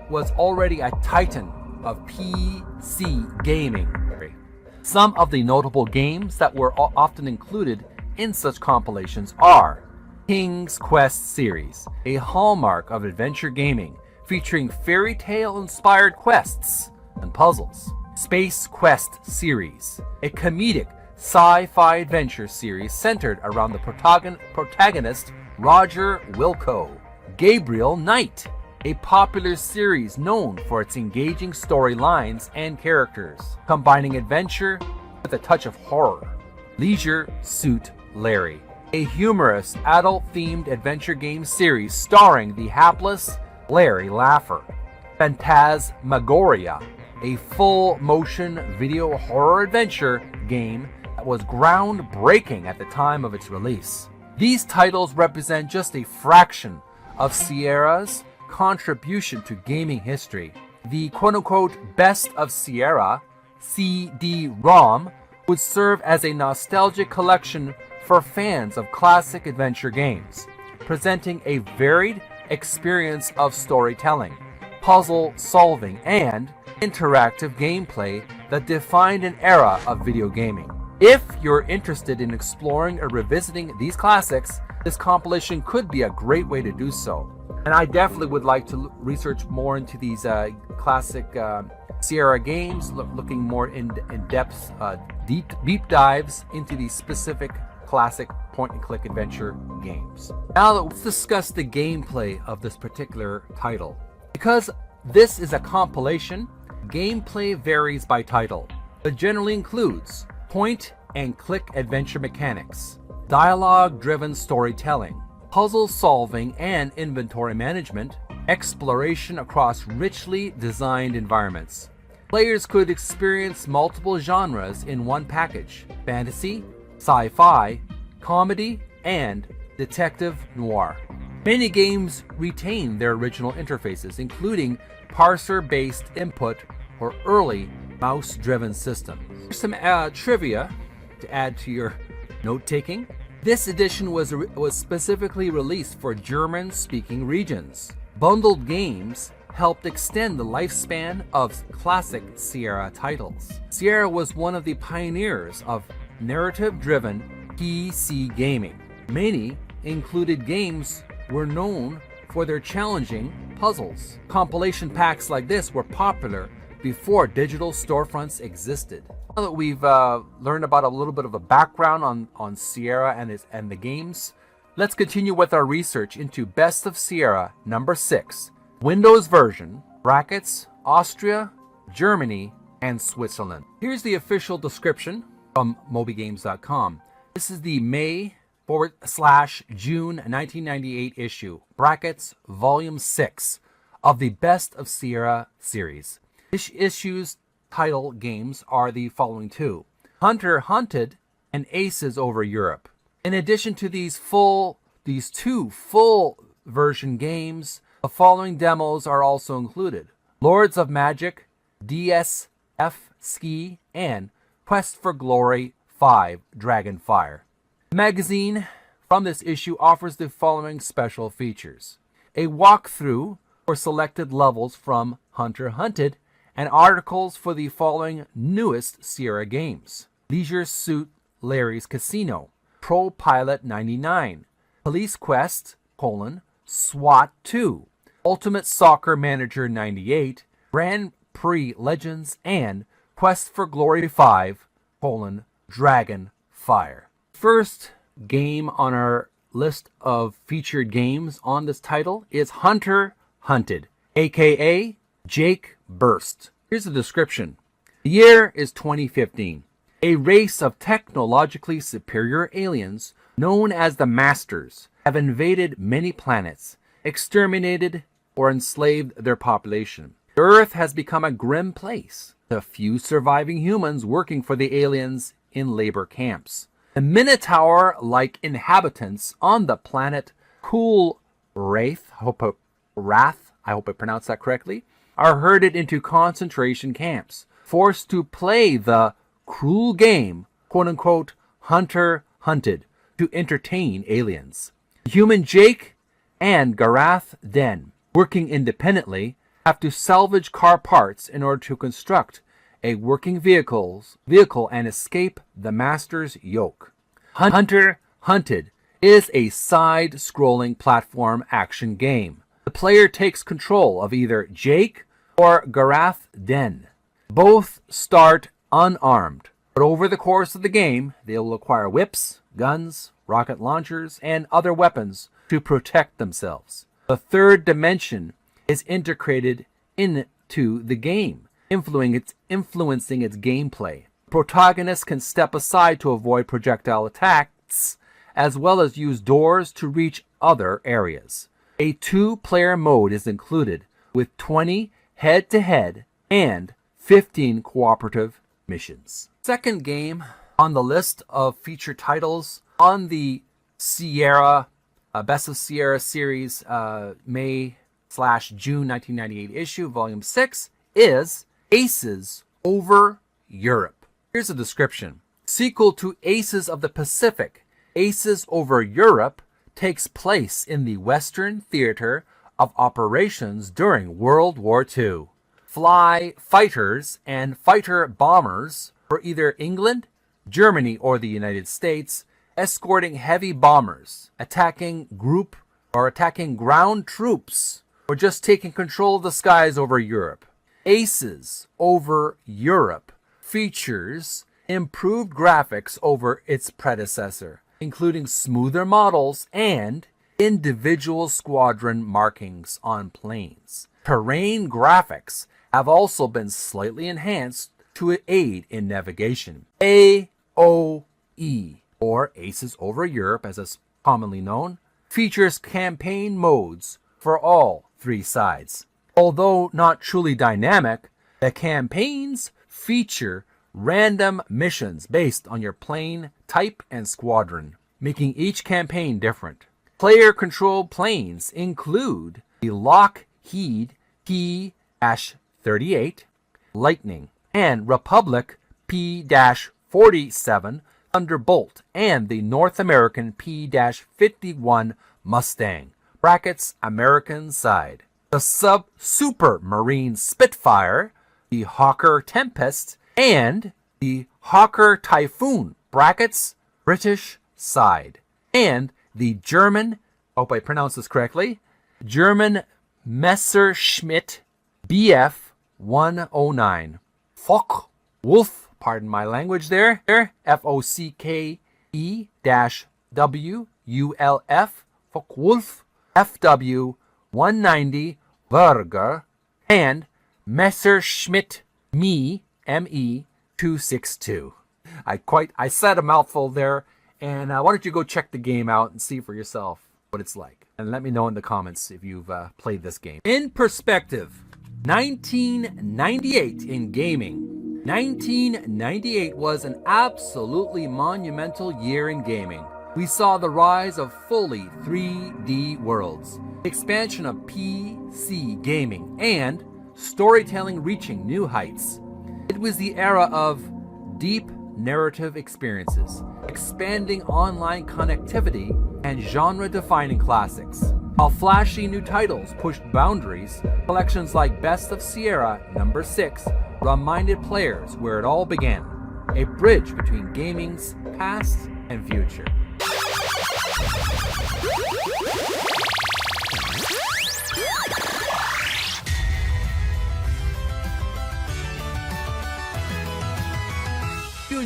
was already a titan of PC gaming. Some of the notable games that were often included in such compilations are King's Quest series, a hallmark of adventure gaming featuring fairy tale inspired quests and puzzles. Space Quest series, a comedic sci-fi adventure series centered around the protagonist Roger Wilco. Gabriel Knight, a popular series known for its engaging storylines and characters, combining adventure with a touch of horror. Leisure Suit Larry, a humorous adult-themed adventure game series starring the hapless Larry Laffer. Phantasmagoria, a full-motion video horror adventure game that was groundbreaking at the time of its release. These titles represent just a fraction of Sierra's contribution to gaming history. The quote-unquote Best of Sierra CD-ROM would serve as a nostalgic collection for fans of classic adventure games, presenting a varied experience of storytelling, puzzle solving, and interactive gameplay that defined an era of video gaming. If you're interested in exploring or revisiting these classics, this compilation could be a great way to do so. And I definitely would like to research more into these classic Sierra games, looking more in depth, deep dives into these specific classic point-and-click adventure games. Now let's discuss the gameplay of this particular title. Because this is a compilation, gameplay varies by title, but generally includes point-and-click adventure mechanics, dialogue-driven storytelling, puzzle solving and inventory management, exploration across richly designed environments. Players could experience multiple genres in one package: fantasy, sci-fi, comedy, and detective noir. Many games retain their original interfaces, including parser-based input or early mouse-driven systems. Here's some trivia to add to your note-taking. This edition was specifically released for German-speaking regions. Bundled games helped extend the lifespan of classic Sierra titles. Sierra was one of the pioneers of narrative-driven PC gaming. Many included games were known for their challenging puzzles. Compilation packs like this were popular before digital storefronts existed. Now that we've learned about a little bit of a background on Sierra and the games, let's continue with our research into Best of Sierra number 6, Windows version, brackets, Austria, Germany, and Switzerland. Here's the official description from mobygames.com. This is the May/June 1998 issue, brackets, volume 6 of the Best of Sierra series. This issue's title games are the following two: Hunter Hunted and Aces Over Europe. In addition to these two full version games, the following demos are also included: Lords of Magic, DSF Ski, and Quest for Glory 5 Dragonfire. The magazine from this issue offers the following special features: a walkthrough for selected levels from Hunter Hunted, and articles for the following newest Sierra games: Leisure Suit Larry's Casino, Pro Pilot 99, Police Quest, SWAT 2, Ultimate Soccer Manager 98, Grand Prix Legends, and Quest for Glory 5, Dragon Fire. First game on our list of featured games on this title is Hunter Hunted, aka Jake Burst. Here's the description. The year is 2015. A race of technologically superior aliens known as the Masters have invaded many planets, exterminated or enslaved their population. The Earth has become a grim place, the few surviving humans working for the aliens in labor camps. The Minotaur-like inhabitants on the planet Wrath, I hope I pronounced that correctly, are herded into concentration camps, forced to play the cruel game, quote-unquote, Hunter Hunted, to entertain aliens. Human Jake and Garath Den, working independently, have to salvage car parts in order to construct a working vehicle and escape the Master's yoke. Hunter Hunted is a side-scrolling platform action game. The player takes control of either Jake or Garath Den. Both start unarmed, but over the course of the game, they will acquire whips, guns, rocket launchers, and other weapons to protect themselves. The third dimension is integrated into the game, influencing its gameplay. Protagonists can step aside to avoid projectile attacks, as well as use doors to reach other areas. A 2-player mode is included, with 20 head-to-head and 15 cooperative missions. Second game on the list of featured titles on the Sierra Best of Sierra series May/June 1998 issue, Volume 6, is Aces Over Europe. Here's a description. Sequel to Aces of the Pacific, Aces Over Europe takes place in the Western theater of operations during World War II. Fly fighters and fighter bombers for either England, Germany, or the United States, escorting heavy bombers, attacking ground troops, or just taking control of the skies over Europe. Aces Over Europe features improved graphics over its predecessor, including smoother models and individual squadron markings on planes. Terrain graphics have also been slightly enhanced to aid in navigation. AOE, or Aces Over Europe as it's commonly known, features campaign modes for all 3 sides. Although not truly dynamic, the campaigns feature random missions based on your plane type and squadron, making each campaign different. Player-controlled planes include the Lockheed P-38 Lightning and Republic P-47 Thunderbolt and the North American P-51 Mustang, American side. The Super Marine Spitfire, the Hawker Tempest, and the Hawker Typhoon, British side. And the German, hope I pronounced this correctly, German Messerschmitt Bf 109. Focke-Wulf, pardon my language there, Fokke-WULF, Focke-Wulf, FW 190 Berger, and Messerschmitt Me 262. I said a mouthful there, and why don't you go check the game out and see for yourself what it's like. And let me know in the comments if you've played this game. In perspective, 1998 in gaming. 1998 was an absolutely monumental year in gaming. We saw the rise of fully 3D worlds, the expansion of PC gaming, and storytelling reaching new heights. It was the era of deep narrative experiences, expanding online connectivity, and genre-defining classics. While flashy new titles pushed boundaries, collections like Best of Sierra No. 6 reminded players where it all began, a bridge between gaming's past and future.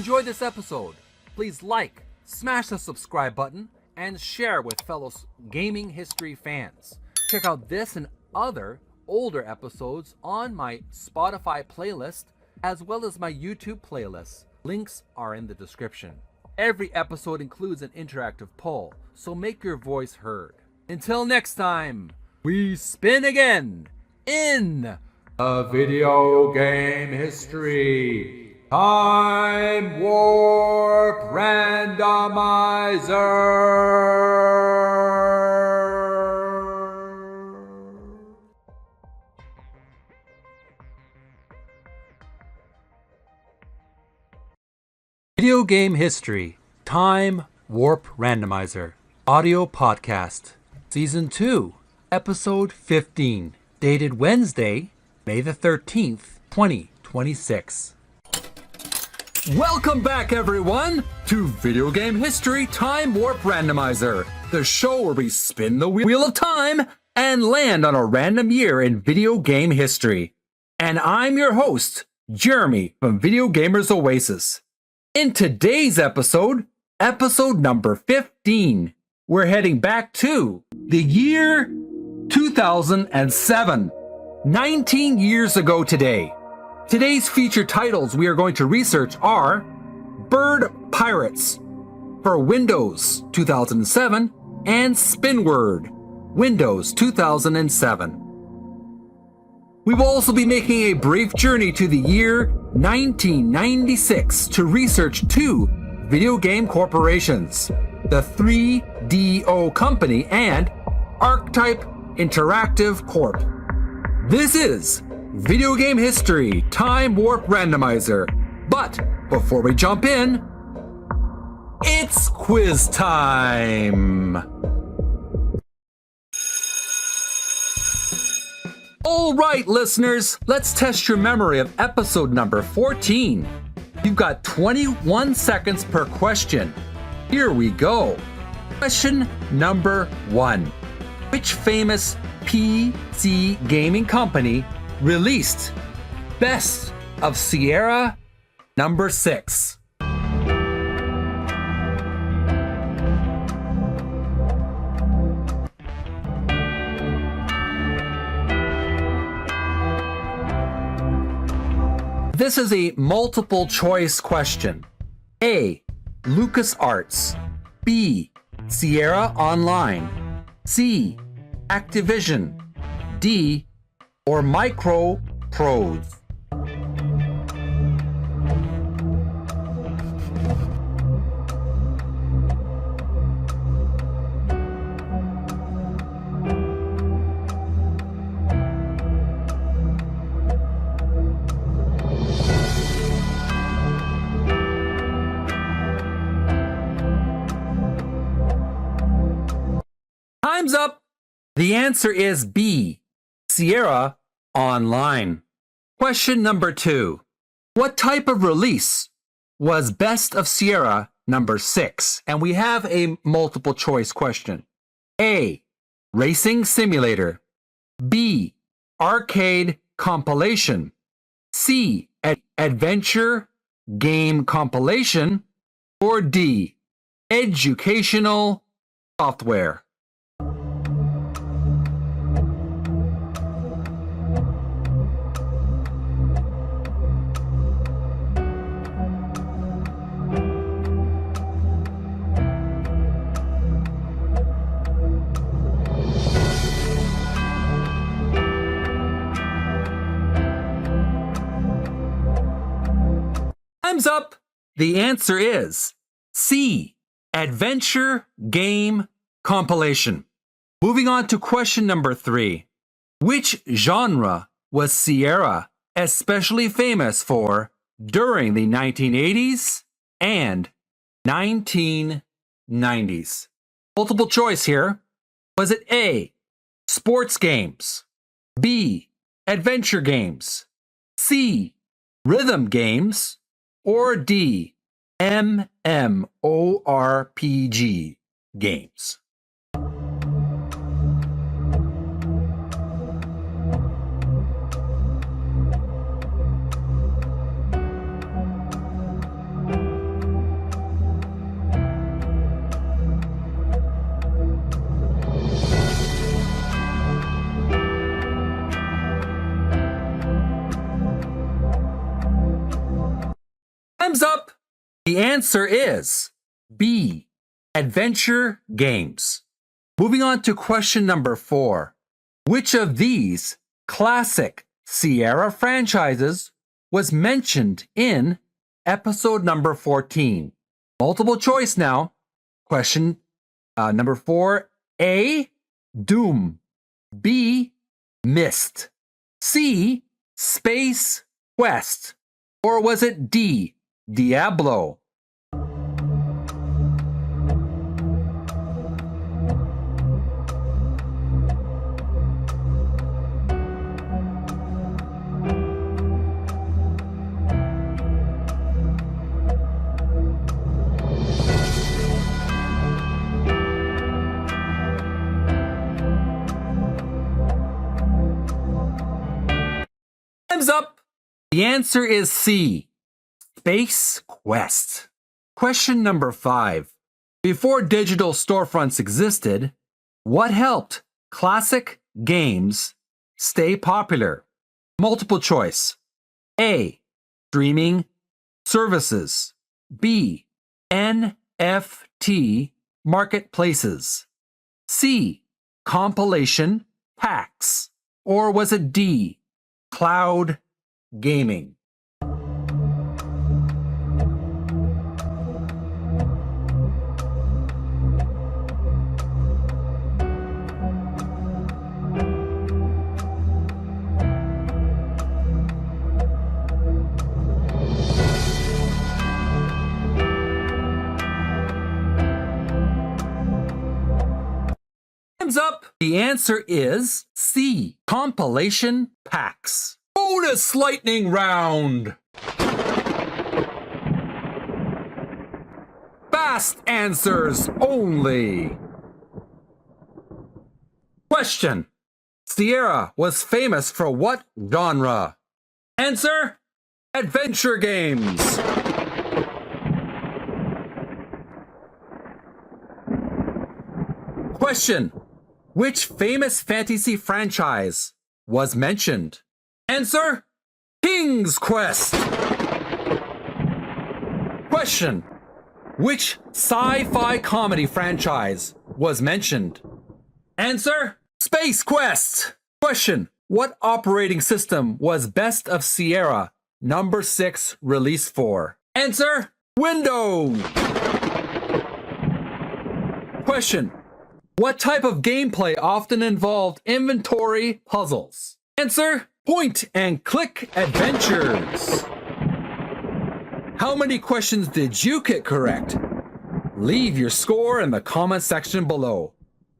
enjoyed this episode, please like, smash the subscribe button, and share with fellow gaming history fans. Check out this and other older episodes on my Spotify playlist, as well as my YouTube playlist. Links are in the description. Every episode includes an interactive poll, so make your voice heard. Until next time, we spin again in a video game history time warp randomizer. Video Game History Time Warp Randomizer Audio Podcast Season 2 Episode 15 Dated Wednesday, May the 13th, 2026. Welcome back everyone to Video Game History Time Warp Randomizer, the show where we spin the wheel of time and land on a random year in video game history. And I'm your host, Jeremy from Video Gamers Oasis. In today's episode, episode number 15, we're heading back to the year 2007, 19 years ago today. Today's featured titles we are going to research are Bird Pirates for Windows 2007 and Spinword, Windows 2007. We will also be making a brief journey to the year 1996 to research two video game corporations, the 3DO Company and Archetype Interactive Corp. This is Video Game History Time Warp Randomizer. But before we jump in, it's quiz time! Alright listeners, let's test your memory of episode number 14. You've got 21 seconds per question. Here we go. Question number 1. Which famous PC gaming company released Best of Sierra number 6? This is a multiple choice question. A. LucasArts. B. Sierra Online. C. Activision. D. Or Microprose. Time's up. The answer is B. Sierra Online. Question number 2. What type of release was Best of Sierra number 6? And we have a multiple choice question. A. Racing simulator. B. Arcade compilation. C. Adventure game compilation. Or D. Educational software. Time's up. The answer is C. Adventure game compilation. Moving on to question number 3. Which genre was Sierra especially famous for during the 1980s and 1990s? Multiple choice here. Was it A. Sports games, B. Adventure games, C. Rhythm games, or D. MMORPG games? The answer is B, adventure games. Moving on to question number 4. Which of these classic Sierra franchises was mentioned in episode number 14? Multiple choice now. Question number 4. A, Doom. B, Myst. C, Space Quest. Or was it D, Diablo? Time's up. The answer is C, Space Quest. Question number 5. Before digital storefronts existed, what helped classic games stay popular? Multiple choice. A, streaming services. B, NFT marketplaces. C, compilation packs. Or was it D, cloud gaming? Time's up. The answer is C, compilation packs. Bonus lightning round. Fast answers only. Question. Sierra was famous for what genre? Answer, adventure games. Question. Which famous fantasy franchise was mentioned? Answer, King's Quest. Question. Which sci-fi comedy franchise was mentioned? Answer, Space Quest. Question. What operating system was Best of Sierra number 6 released for? Answer, Windows. Question. What type of gameplay often involved inventory puzzles? Answer, point and click adventures. How many questions did you get correct? Leave your score in the comment section below.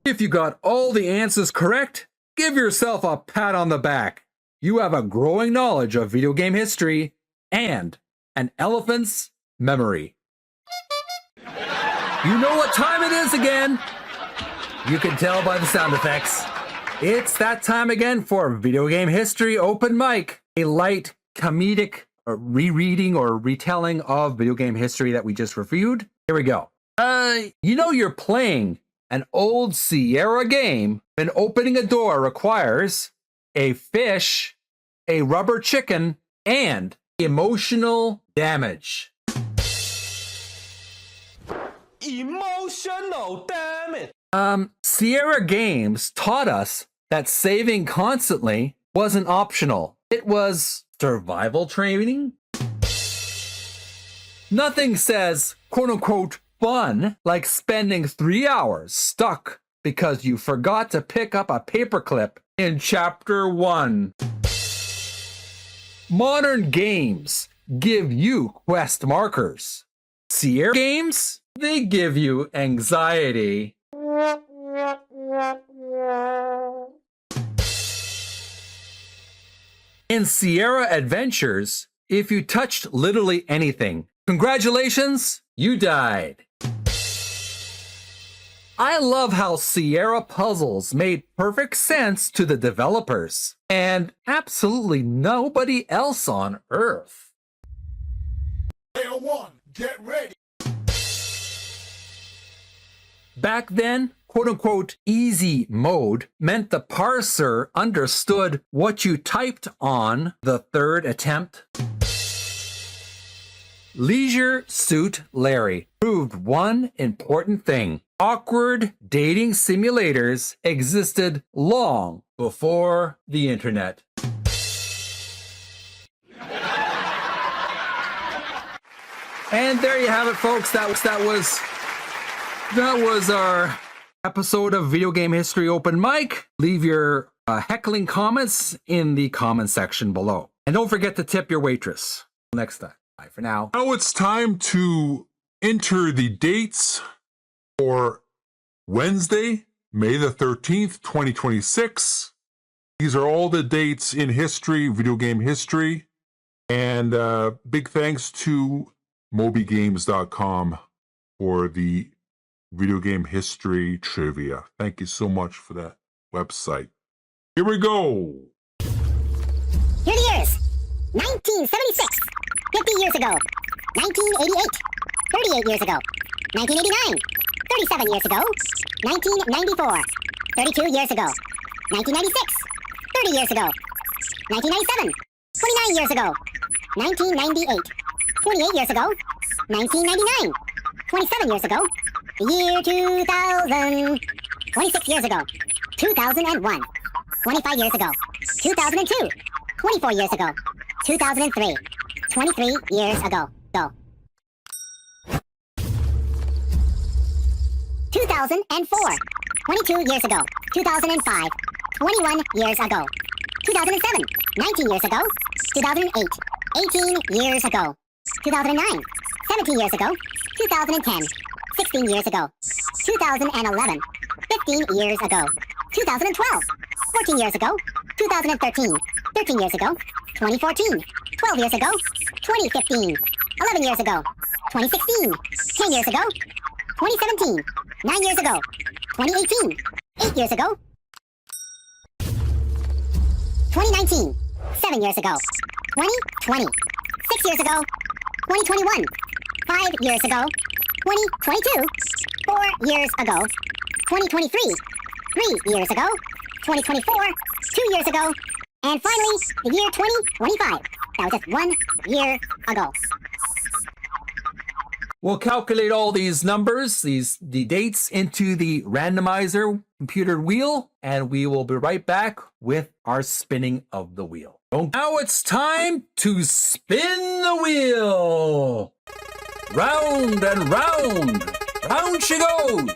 If you got all the answers correct, give yourself a pat on the back. You have a growing knowledge of video game history and an elephant's memory. You know what time it is again. You can tell by the sound effects. It's that time again for Video Game History Open Mic, a light comedic rereading or retelling of video game history that we just reviewed. Here we go. You know you're playing an old Sierra game, and opening a door requires a fish, a rubber chicken, and emotional damage. Emotional damage. Sierra Games taught us that saving constantly wasn't optional. It was survival training. Nothing says, quote-unquote, fun like spending 3 hours stuck because you forgot to pick up a paperclip in Chapter 1. Modern games give you quest markers. Sierra games, they give you anxiety. In Sierra Adventures, if you touched literally anything, congratulations, you died. I love how Sierra puzzles made perfect sense to the developers and absolutely nobody else on Earth. Player 1, get ready. Back then, quote-unquote easy mode meant the parser understood what you typed on the third attempt. Leisure Suit Larry proved one important thing. Awkward dating simulators existed long before the internet. And there you have it, folks. That was our episode of Video Game History Open Mic. Leave your heckling comments in the comment section below. And don't forget to tip your waitress. Next time. Bye for now. Now it's time to enter the dates for Wednesday, May the 13th, 2026. These are all the dates in history, video game history. And big thanks to mobygames.com for the video game history trivia. Thank you so much for that website. Here we go. Here are the years. 1976, 50 years ago. 1988, 38 years ago. 1989, 37 years ago. 1994, 32 years ago. 1996, 30 years ago. 1997, 29 years ago. 1998, 28 years ago. 1999, 27 years ago. The year 2000, 26 years ago. 2001, 25 years ago. 2002, 24 years ago. 2003, 23 years ago. Go. 2004, 22 years ago. 2005, 21 years ago. 2007, 19 years ago. 2008, 18 years ago. 2009, 17 years ago. 2010, 16 years ago. 2011, 15 years ago. 2012, 14 years ago. 2013, 13 years ago. 2014, 12 years ago. 2015, 11 years ago. 2016, 10 years ago. 2017, 9 years ago. 2018, 8 years ago. 2019, 7 years ago. 2020, 6 years ago. 2021, 5 years ago. 2022, 4 years ago. 2023, 3 years ago. 2024, 2 years ago. And finally, the year 2025. That was just 1 year ago. We'll calculate all these numbers, the dates into the randomizer computer wheel, and we will be right back with our spinning of the wheel. Now it's time to spin the wheel. Round and round, round she goes.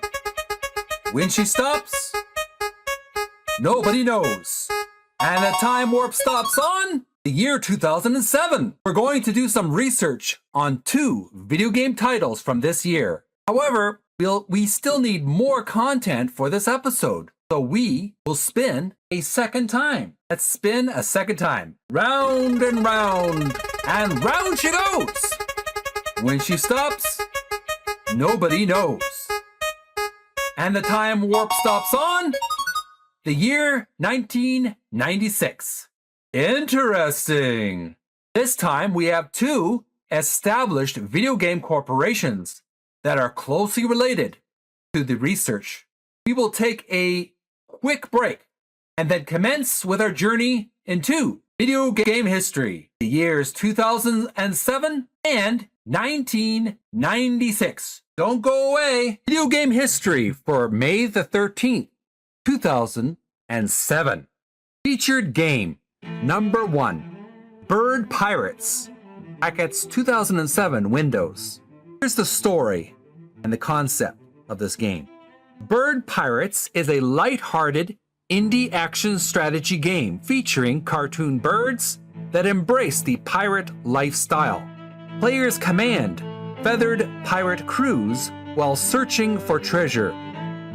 When she stops, nobody knows. And the time warp stops on the year 2007. We're going to do some research on 2 video game titles from this year. However, we still need more content for this episode, so we will spin a second time. Let's spin a second time. Round and round she goes. When she stops, nobody knows. And the time warp stops on the year 1996. Interesting. This time we have 2 established video game corporations that are closely related to the research. We will take a quick break and then commence with our journey into video game history, the years 2007 and 1996. Don't go away. Video game history for May the 13th, 2007. Featured game number 1, Bird Pirates. Brackets 2007 Windows. Here's the story and the concept of this game. Bird Pirates is a light-hearted indie action strategy game featuring cartoon birds that embrace the pirate lifestyle. Players command feathered pirate crews while searching for treasure,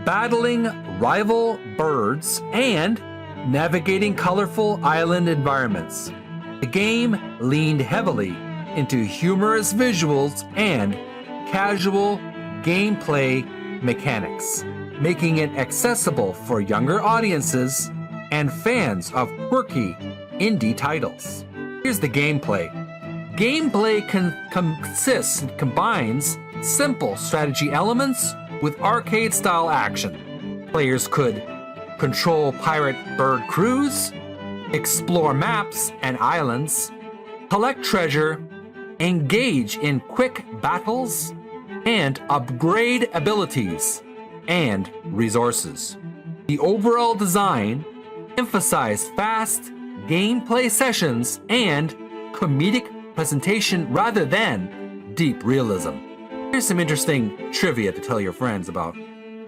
battling rival birds, and navigating colorful island environments. The game leaned heavily into humorous visuals and casual gameplay mechanics, making it accessible for younger audiences and fans of quirky indie titles. Here's the gameplay. Gameplay combines simple strategy elements with arcade-style action. Players could control pirate bird crews, explore maps and islands, collect treasure, engage in quick battles, and upgrade abilities and resources. The overall design emphasized fast gameplay sessions and comedic presentation rather than deep realism. Here's some interesting trivia to tell your friends about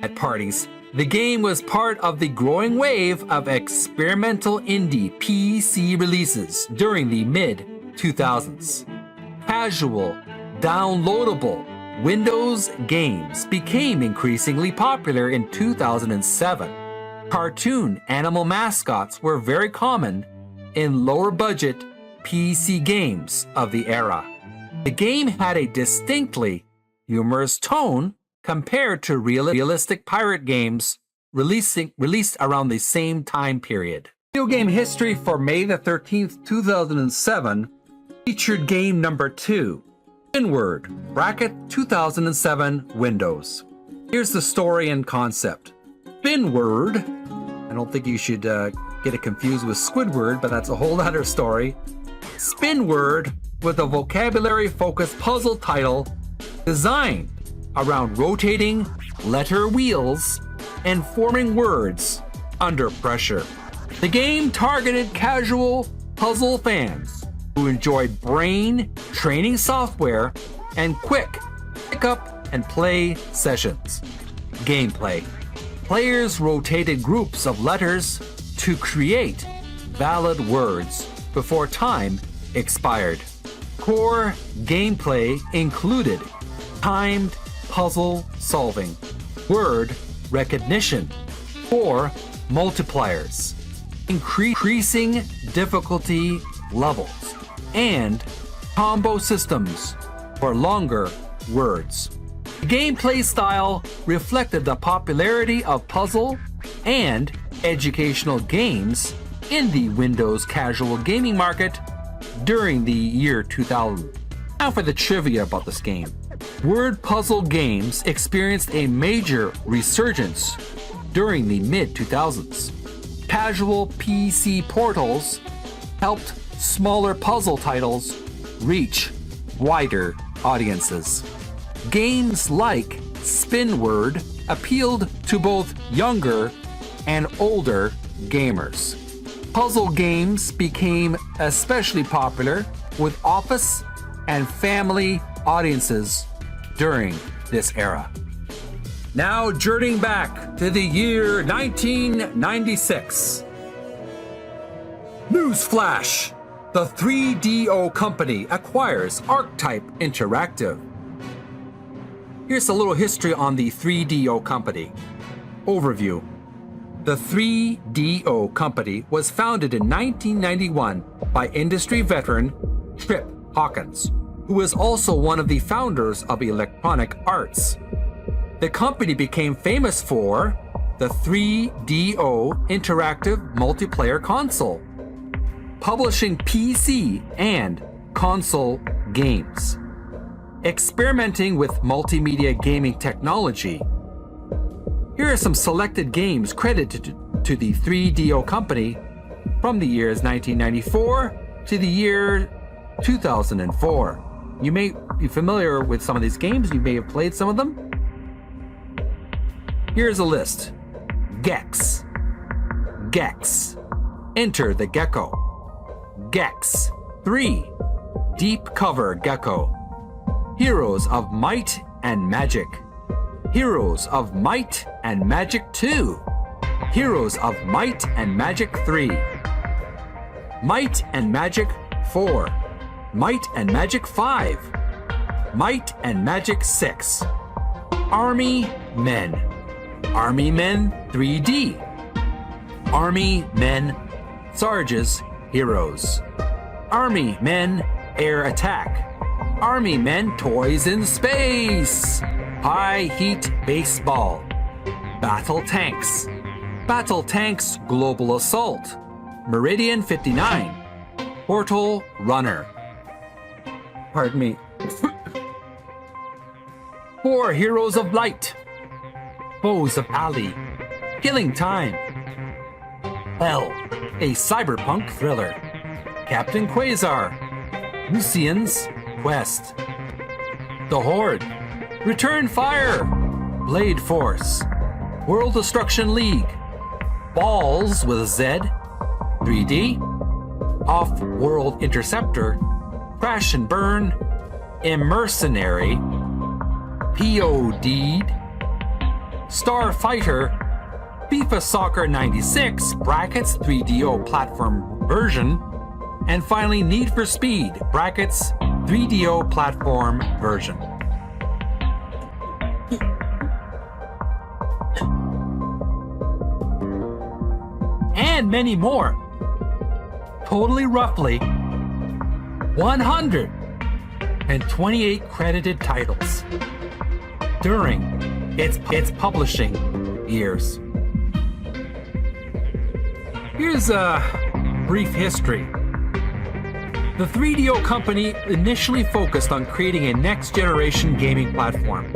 at parties. The game was part of the growing wave of experimental indie PC releases during the mid-2000s. Casual, downloadable Windows games became increasingly popular in 2007. Cartoon animal mascots were very common in lower-budget PC games of the era. The game had a distinctly humorous tone compared to realistic pirate games released around the same time period. Video game history for May the 13th, 2007 featured game number 2, Spinward, bracket 2007 Windows. Here's the story and concept. Spinward, I don't think you should get it confused with Squidward, but that's a whole other story. Spinward with a vocabulary-focused puzzle title designed around rotating letter wheels and forming words under pressure. The game targeted casual puzzle fans who enjoyed brain training software and quick pick-up and play sessions. Gameplay. Players rotated groups of letters to create valid words before time expired. Core gameplay included timed puzzle solving, word recognition, or multipliers, increasing difficulty levels, and combo systems for longer words. The gameplay style reflected the popularity of puzzle and educational games in the Windows casual gaming market during the year 2000. Now for the trivia about this game. Word puzzle games experienced a major resurgence during the mid-2000s. Casual PC portals helped smaller puzzle titles reach wider audiences. Games like Spinward appealed to both younger and older gamers. Puzzle games became especially popular with office and family audiences during this era. Now journeying back to the year 1996. Newsflash! The 3DO company acquires Archetype Interactive. Here's a little history on the 3DO company. Overview. The 3DO company was founded in 1991 by industry veteran Trip Hawkins, who was also one of the founders of Electronic Arts. The company became famous for the 3DO interactive multiplayer console, publishing PC and console games, experimenting with multimedia gaming technology. Here are some selected games credited to the 3DO company from the years 1994 to the year 2004. You may be familiar with some of these games, you may have played some of them. Here's a list. Gex. Gex. Enter the Gecko. Gex 3. Deep Cover Gecko. Heroes of Might and Magic. Heroes of Might and Magic 2. Heroes of Might and Magic 3. Might and Magic 4. Might and Magic 5. Might and Magic 6. Army Men. Army Men 3D. Army Men Sarge's Heroes. Army Men Air Attack. Army Men Toys in Space. High Heat Baseball. Battle Tanks. Battle Tanks Global Assault. Meridian 59. Portal Runner. Pardon me. 4 Heroes of Light. Foes of Alley. Killing Time. Hell, a cyberpunk thriller. Captain Quasar. Lucian's Quest, The Horde, Return Fire, Blade Force, World Destruction League, Balls with a Z, 3D, Off-World Interceptor, Crash and Burn, Immercenary, POD'd, Starfighter, FIFA Soccer 96 brackets 3DO platform version, and finally Need for Speed brackets 3DO platform version. And many more. Totally roughly 128 credited titles during its publishing years. Here's a brief history. The 3DO company initially focused on creating a next-generation gaming platform.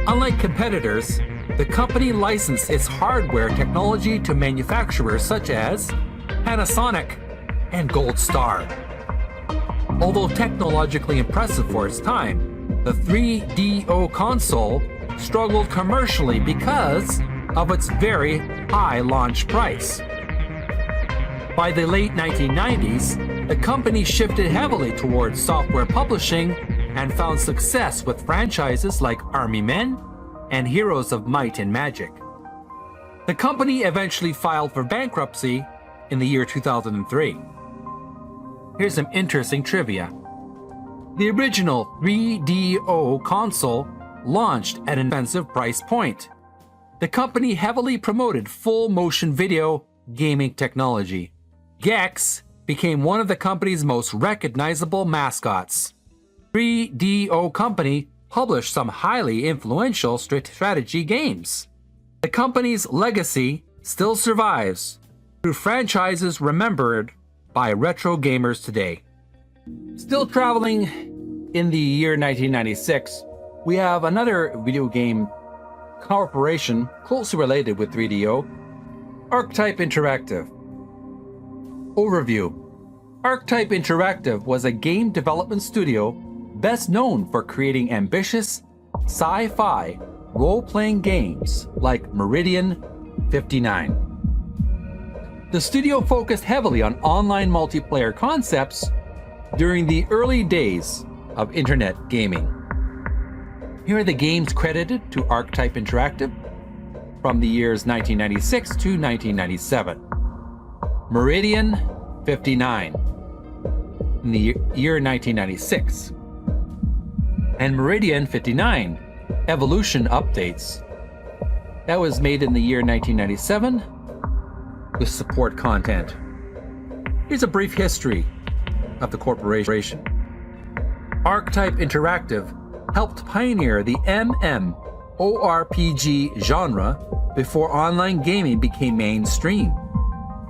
Unlike competitors, the company licensed its hardware technology to manufacturers such as Panasonic and Gold Star. Although technologically impressive for its time, the 3DO console struggled commercially because of its very high launch price. By the late 1990s, the company shifted heavily towards software publishing and found success with franchises like Army Men and Heroes of Might and Magic. The company eventually filed for bankruptcy in the year 2003. Here's some interesting trivia. The original 3DO console launched at an expensive price point. The company heavily promoted full motion video gaming technology. Gex became one of the company's most recognizable mascots. 3DO company published some highly influential strategy games. The company's legacy still survives through franchises remembered by retro gamers today. Still traveling in the year 1996, we have another video game corporation closely related with 3DO, Archetype Interactive. Overview. Archetype Interactive was a game development studio best known for creating ambitious sci-fi role-playing games like Meridian 59. The studio focused heavily on online multiplayer concepts during the early days of internet gaming. Here are the games credited to Archetype Interactive from the years 1996 to 1997. Meridian 59 in the year 1996. And Meridian 59 Evolution Updates. That was made in the year 1997 with support content. Here's a brief history of the corporation. Archetype Interactive helped pioneer the MMORPG genre before online gaming became mainstream.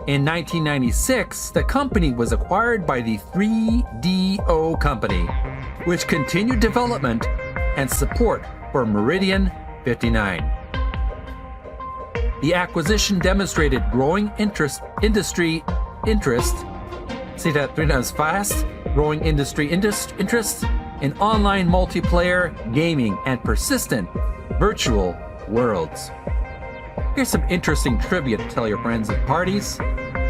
In 1996, the company was acquired by the 3DO company, which continued development and support for Meridian 59. The acquisition demonstrated growing industry interest. See that 3 times fast? Growing industry interest in online multiplayer gaming and persistent virtual worlds. Here's some interesting trivia to tell your friends at parties.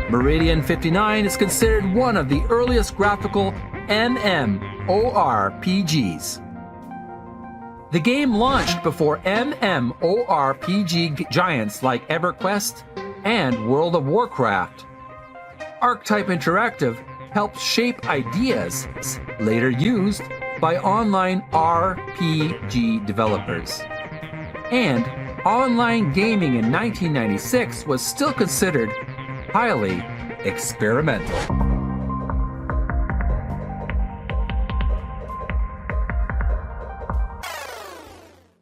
Meridian 59 is considered one of the earliest graphical MMORPGs. The game launched before MMORPG giants like EverQuest and World of Warcraft. Archetype Interactive helped shape ideas later used by online RPG developers. And online gaming in 1996 was still considered highly experimental.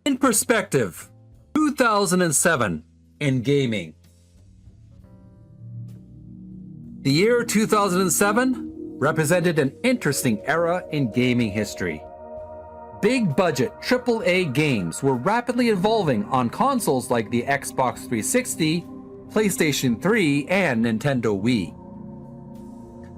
In perspective, 2007 in gaming. The year 2007 represented an interesting era in gaming history. Big budget AAA games were rapidly evolving on consoles like the Xbox 360, PlayStation 3, and Nintendo Wii.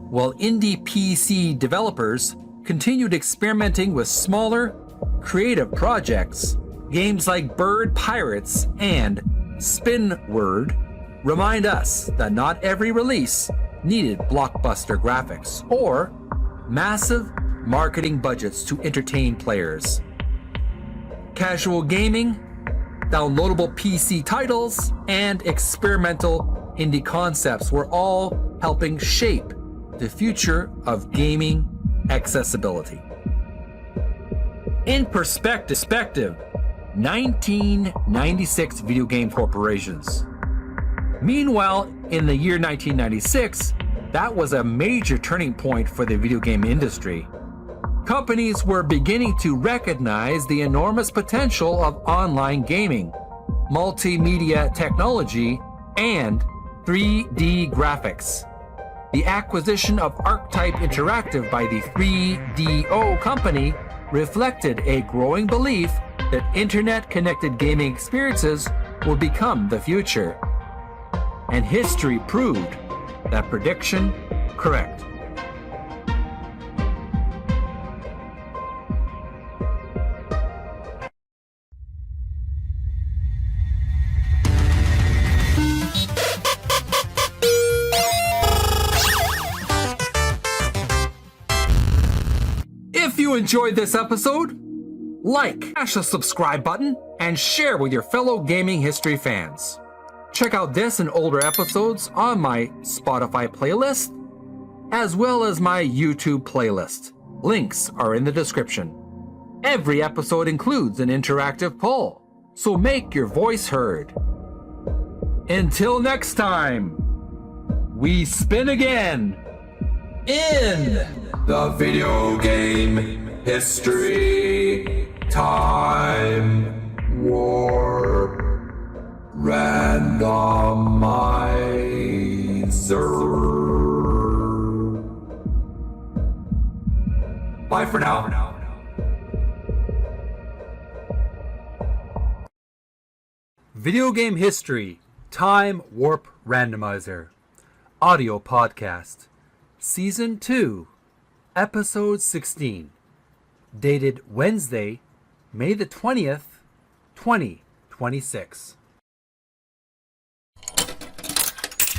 While indie PC developers continued experimenting with smaller, creative projects. Games like Bird Pirates and Spin Word remind us that not every release needed blockbuster graphics or massive marketing budgets to entertain players. Casual gaming, downloadable PC titles, and experimental indie concepts were all helping shape the future of gaming accessibility. In perspective, 1996 video game corporations. Meanwhile, in the year 1996, that was a major turning point for the video game industry. Companies were beginning to recognize the enormous potential of online gaming, multimedia technology, and 3D graphics. The acquisition of Archetype Interactive by the 3DO company reflected a growing belief that internet-connected gaming experiences will become the future. And history proved that prediction correct. If you enjoyed this episode, smash the subscribe button and share with your fellow gaming history fans. Check out this and older episodes on my Spotify playlist, as well as my YouTube playlist. Links are in the description. Every episode includes an interactive poll, so make your voice heard. Until next time, we spin again in the video game history time warp randomizer. Bye for now. Video Game History Time Warp Randomizer Audio Podcast Season 2 Episode 16 Dated Wednesday, May the 20th, 2026.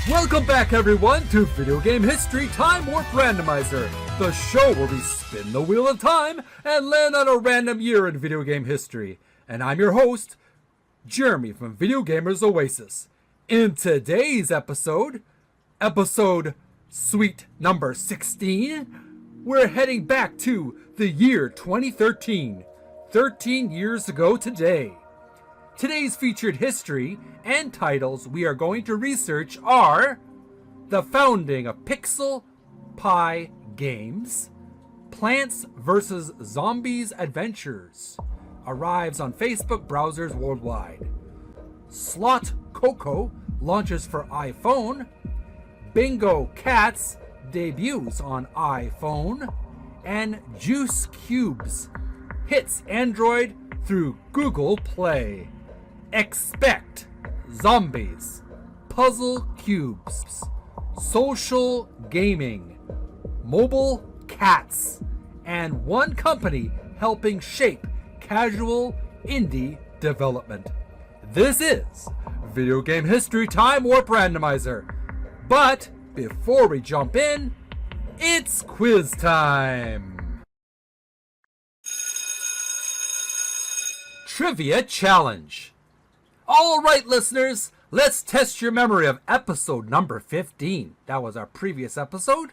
Welcome back everyone to Video Game History Time Warp Randomizer, the show where we spin the wheel of time and land on a random year in video game history. And I'm your host, Jeremy from Video Gamers Oasis. In today's episode suite number 16, we're heading back to the year 2013, 13 years ago today. Today's featured history and titles we are going to research are the founding of Pixel Pie Games, Plants vs. Zombies Adventures, arrives on Facebook browsers worldwide, Slot Coco launches for iPhone, Bingo Cats debuts on iPhone, and Juice Cubes hits Android through Google Play. Expect zombies, puzzle cubes, social gaming, mobile cats, and one company helping shape casual indie development. This is Video Game History Time Warp Randomizer. But before we jump in, it's quiz time. Trivia Challenge. All right, listeners, let's test your memory of episode number 15. That was our previous episode.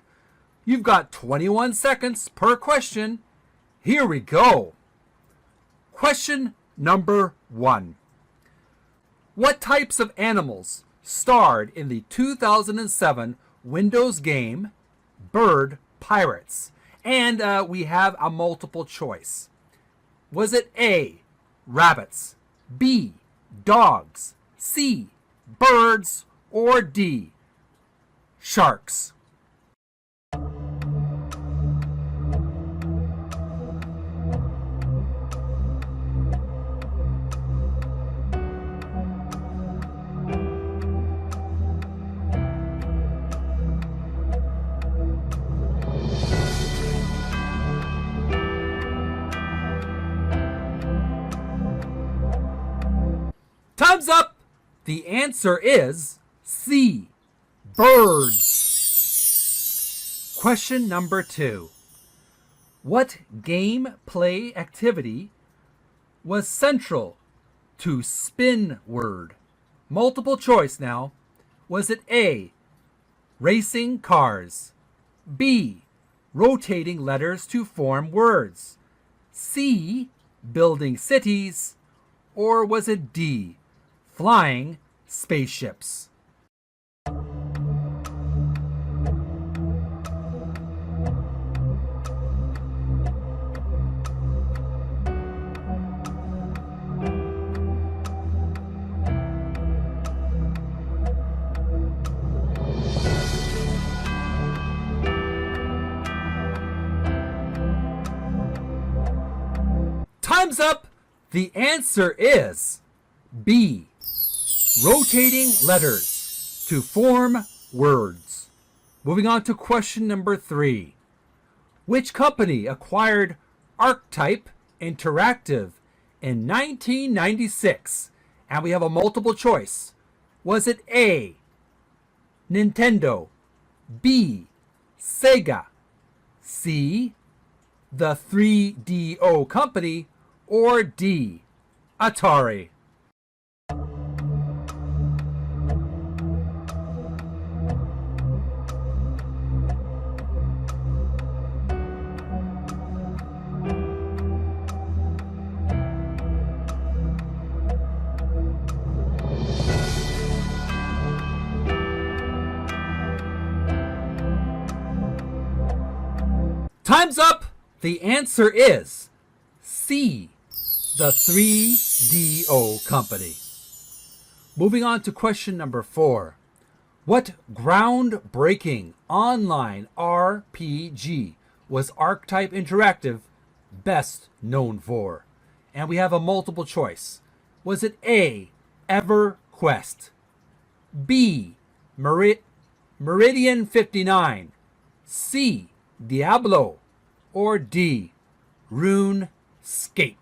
You've got 21 seconds per question. Here we go. Question number 1. What types of animals starred in the 2007 Windows game Bird Pirates? And we have a multiple choice. Was it A, rabbits, B, dogs, C, birds, or D, sharks? Time's up! The answer is C. Birds. Question number 2. What game-play activity was central to spin word? Multiple choice now. Was it A, racing cars, B, rotating letters to form words, C, building cities, or was it D, flying spaceships? Time's up! The answer is B. Rotating letters to form words. Moving on to question number 3. Which company acquired Archetype Interactive in 1996? And we have a multiple choice. Was it A, Nintendo, B, Sega, C, the 3DO company, or D, Atari? Time's up! The answer is C, the 3DO company. Moving on to question number 4. What groundbreaking online RPG was Archetype Interactive best known for? And we have a multiple choice. Was it A, EverQuest, B, Meridian 59, C, Diablo, or D, RuneScape?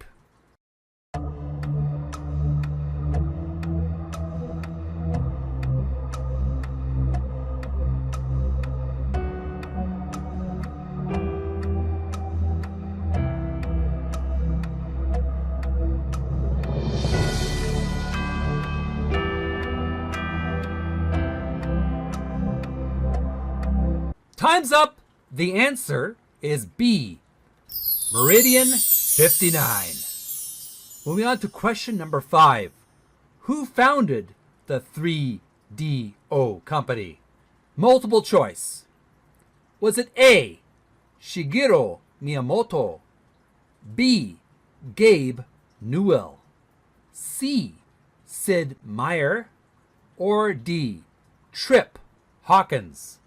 Time's up! The answer is B, Meridian 59. Moving on to question number 5. Who founded the 3DO company? Multiple choice. Was it A, Shigeru Miyamoto, B, Gabe Newell, C, Sid Meier, or D, Trip Hawkins?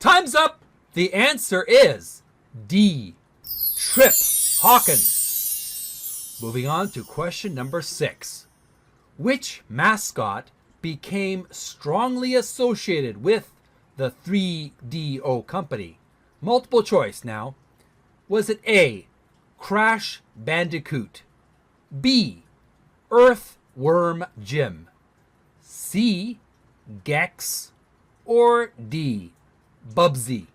Time's up! The answer is D, Trip Hawkins. Moving on to question number 6. Which mascot became strongly associated with the 3DO company? Multiple choice now. Was it A, Crash Bandicoot, B, Earthworm Jim, C, Gex, or D, Bubsy?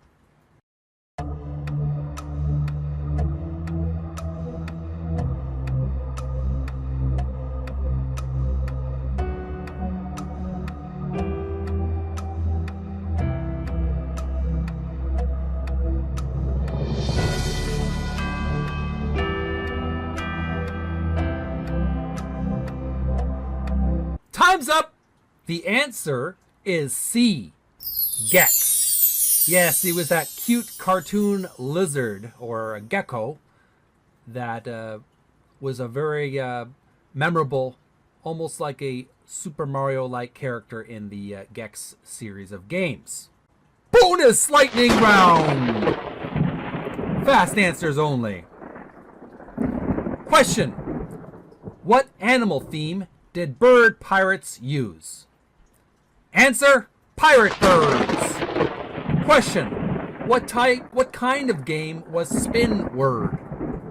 Time's up! The answer is C, Gex. Yes, he was that cute cartoon lizard or a gecko that was a very memorable, almost like a Super Mario-like character in the Gex series of games. bonus lightning round. Fast answers only. Question. What animal theme did bird pirates use? Answer. Pirate birds. Question. What kind of game was spin word?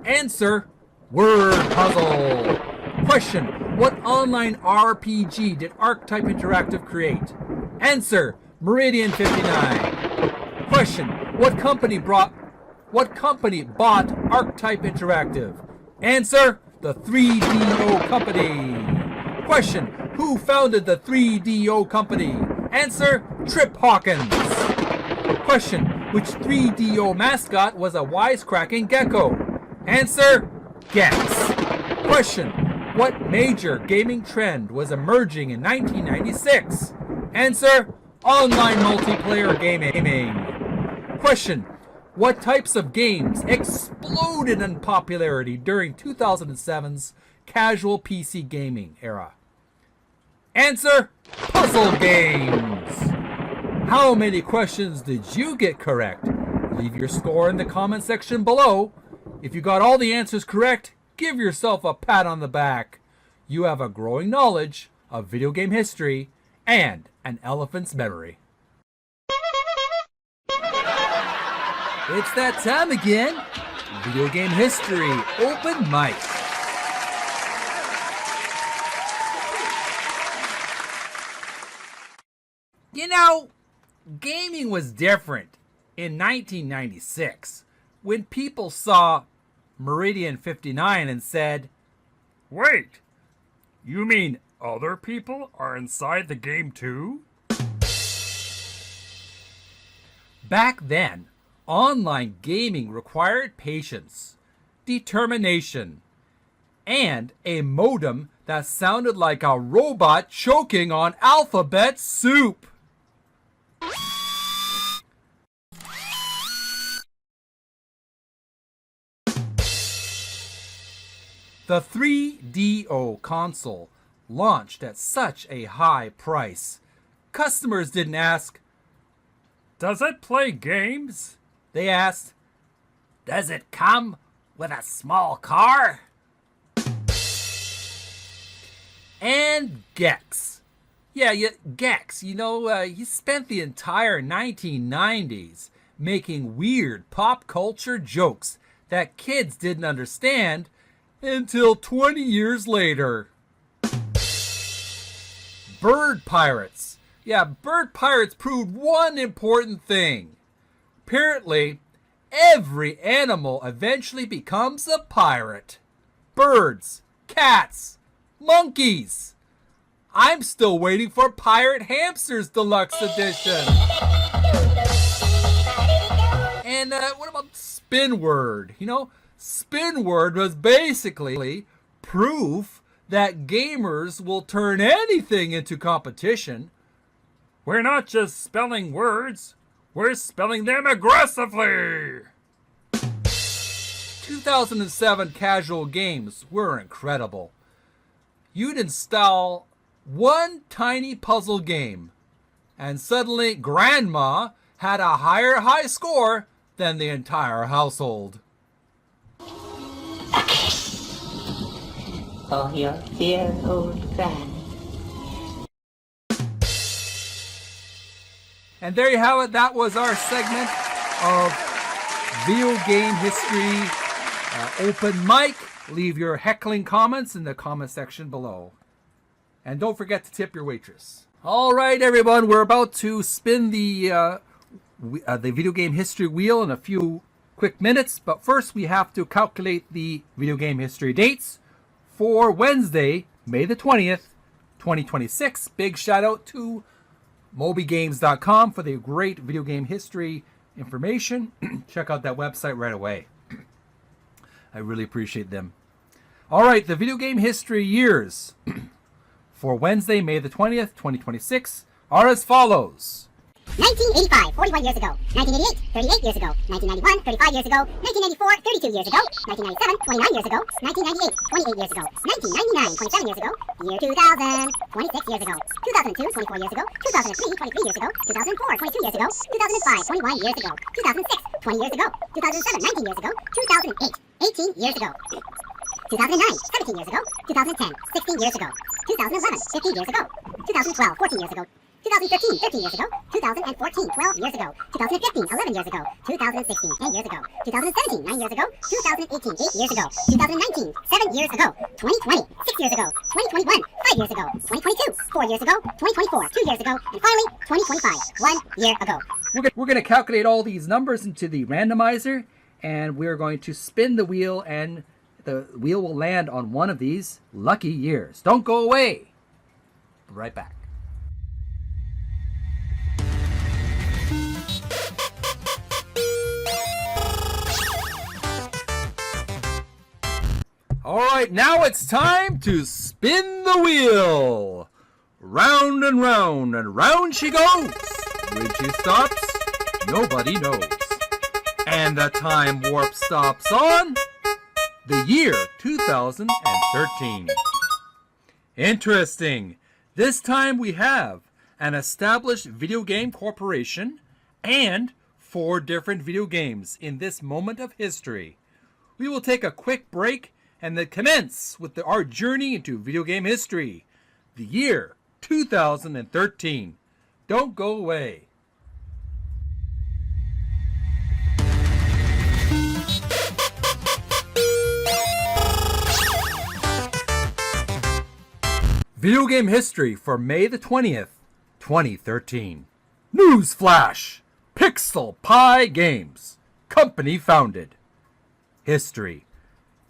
Answer. Word puzzle. Question. What online RPG did Archetype Interactive create? Answer. Meridian 59. Question. What company bought Archetype Interactive? Answer. The 3DO Company. Question. Who founded the 3DO Company? Answer. Trip Hawkins. Question. Which 3DO mascot was a wisecracking gecko? Answer. Gex. Question. What major gaming trend was emerging in 1996? Answer. Online multiplayer gaming. Question. What types of games exploded in popularity during 2007's casual PC gaming era? Answer. Puzzle games. How many questions did you get correct? Leave your score in the comment section below. If you got all the answers correct, give yourself a pat on the back. You have a growing knowledge of video game history and an elephant's memory. It's that time again. Video game history open mic. You know, gaming was different in 1996 when people saw Meridian 59 and said, "Wait, you mean other people are inside the game too?" Back then, online gaming required patience, determination, and a modem that sounded like a robot choking on alphabet soup. The 3DO console launched at such a high price. Customers didn't ask, "Does it play games?" They asked, "Does it come with a small car?" And Gex. Gex, he spent the entire 1990s making weird pop culture jokes that kids didn't understand until 20 years later. Bird pirates. Bird pirates proved one important thing. Apparently, every animal eventually becomes a pirate. Birds, cats, monkeys. I'm still waiting for Pirate Hamsters Deluxe Edition. And what about Spin Word? Spin Word was basically proof that gamers will turn anything into competition. We're not just spelling words, we're spelling them aggressively. 2007 casual games were incredible. You'd install one tiny puzzle game, and suddenly Grandma had a higher high score than the entire household. Oh, your dear old Gran. And there you have it. That was our segment of video game history open mic. Leave your heckling comments in the comment section below. And don't forget to tip your waitress. All right, everyone. We're about to spin the video game history wheel in a few quick minutes. But first, we have to calculate the video game history dates for Wednesday, May the 20th, 2026. Big shout out to MobyGames.com for the great video game history information. Check out that website right away. I really appreciate them. All right, the video game history years for Wednesday, May the 20th, 2026 are as follows. 1985, 41 years ago. 1988, 38 years ago. 1991, 35 years ago. 1994, 32 years ago. 1997, 29 years ago. 1998, 28 years ago. 1999, 27 years ago. Year 2000, 26 years ago. 2002, 24 years ago. 2003, 23 years ago. 2004, 22 years ago. 2005, 21 years ago. 2006, 20 years ago. 2007, 19 years ago. 2008, 18 years ago. 2009, 17 years ago. 2010, 16 years ago. 2011, 15 years ago. 2012, 14 years ago. 2013, 13 years ago. 2014, 12 years ago. 2015, 11 years ago. 2016, 10 years ago. 2017, 9 years ago. 2018, 8 years ago. 2019, 7 years ago. 2020, 6 years ago. 2021, 5 years ago. 2022, 4 years ago. 2024, 2 years ago. And finally, 2025, 1 year ago. We're going to calculate all these numbers into the randomizer, and we're going to spin the wheel, and the wheel will land on one of these lucky years. Don't go away. Be right back. All right, now it's time to spin the wheel. Round and round and round she goes. When she stops, nobody knows. And the time warp stops on the year 2013. Interesting. This time we have an established video game corporation and 4 different video games in this moment of history. We will take a quick break and then commence with our journey into video game history, the year 2013. Don't go away. Video game history for May the 20th, 2013. News flash! Pixel Pie Games. Company founded. History.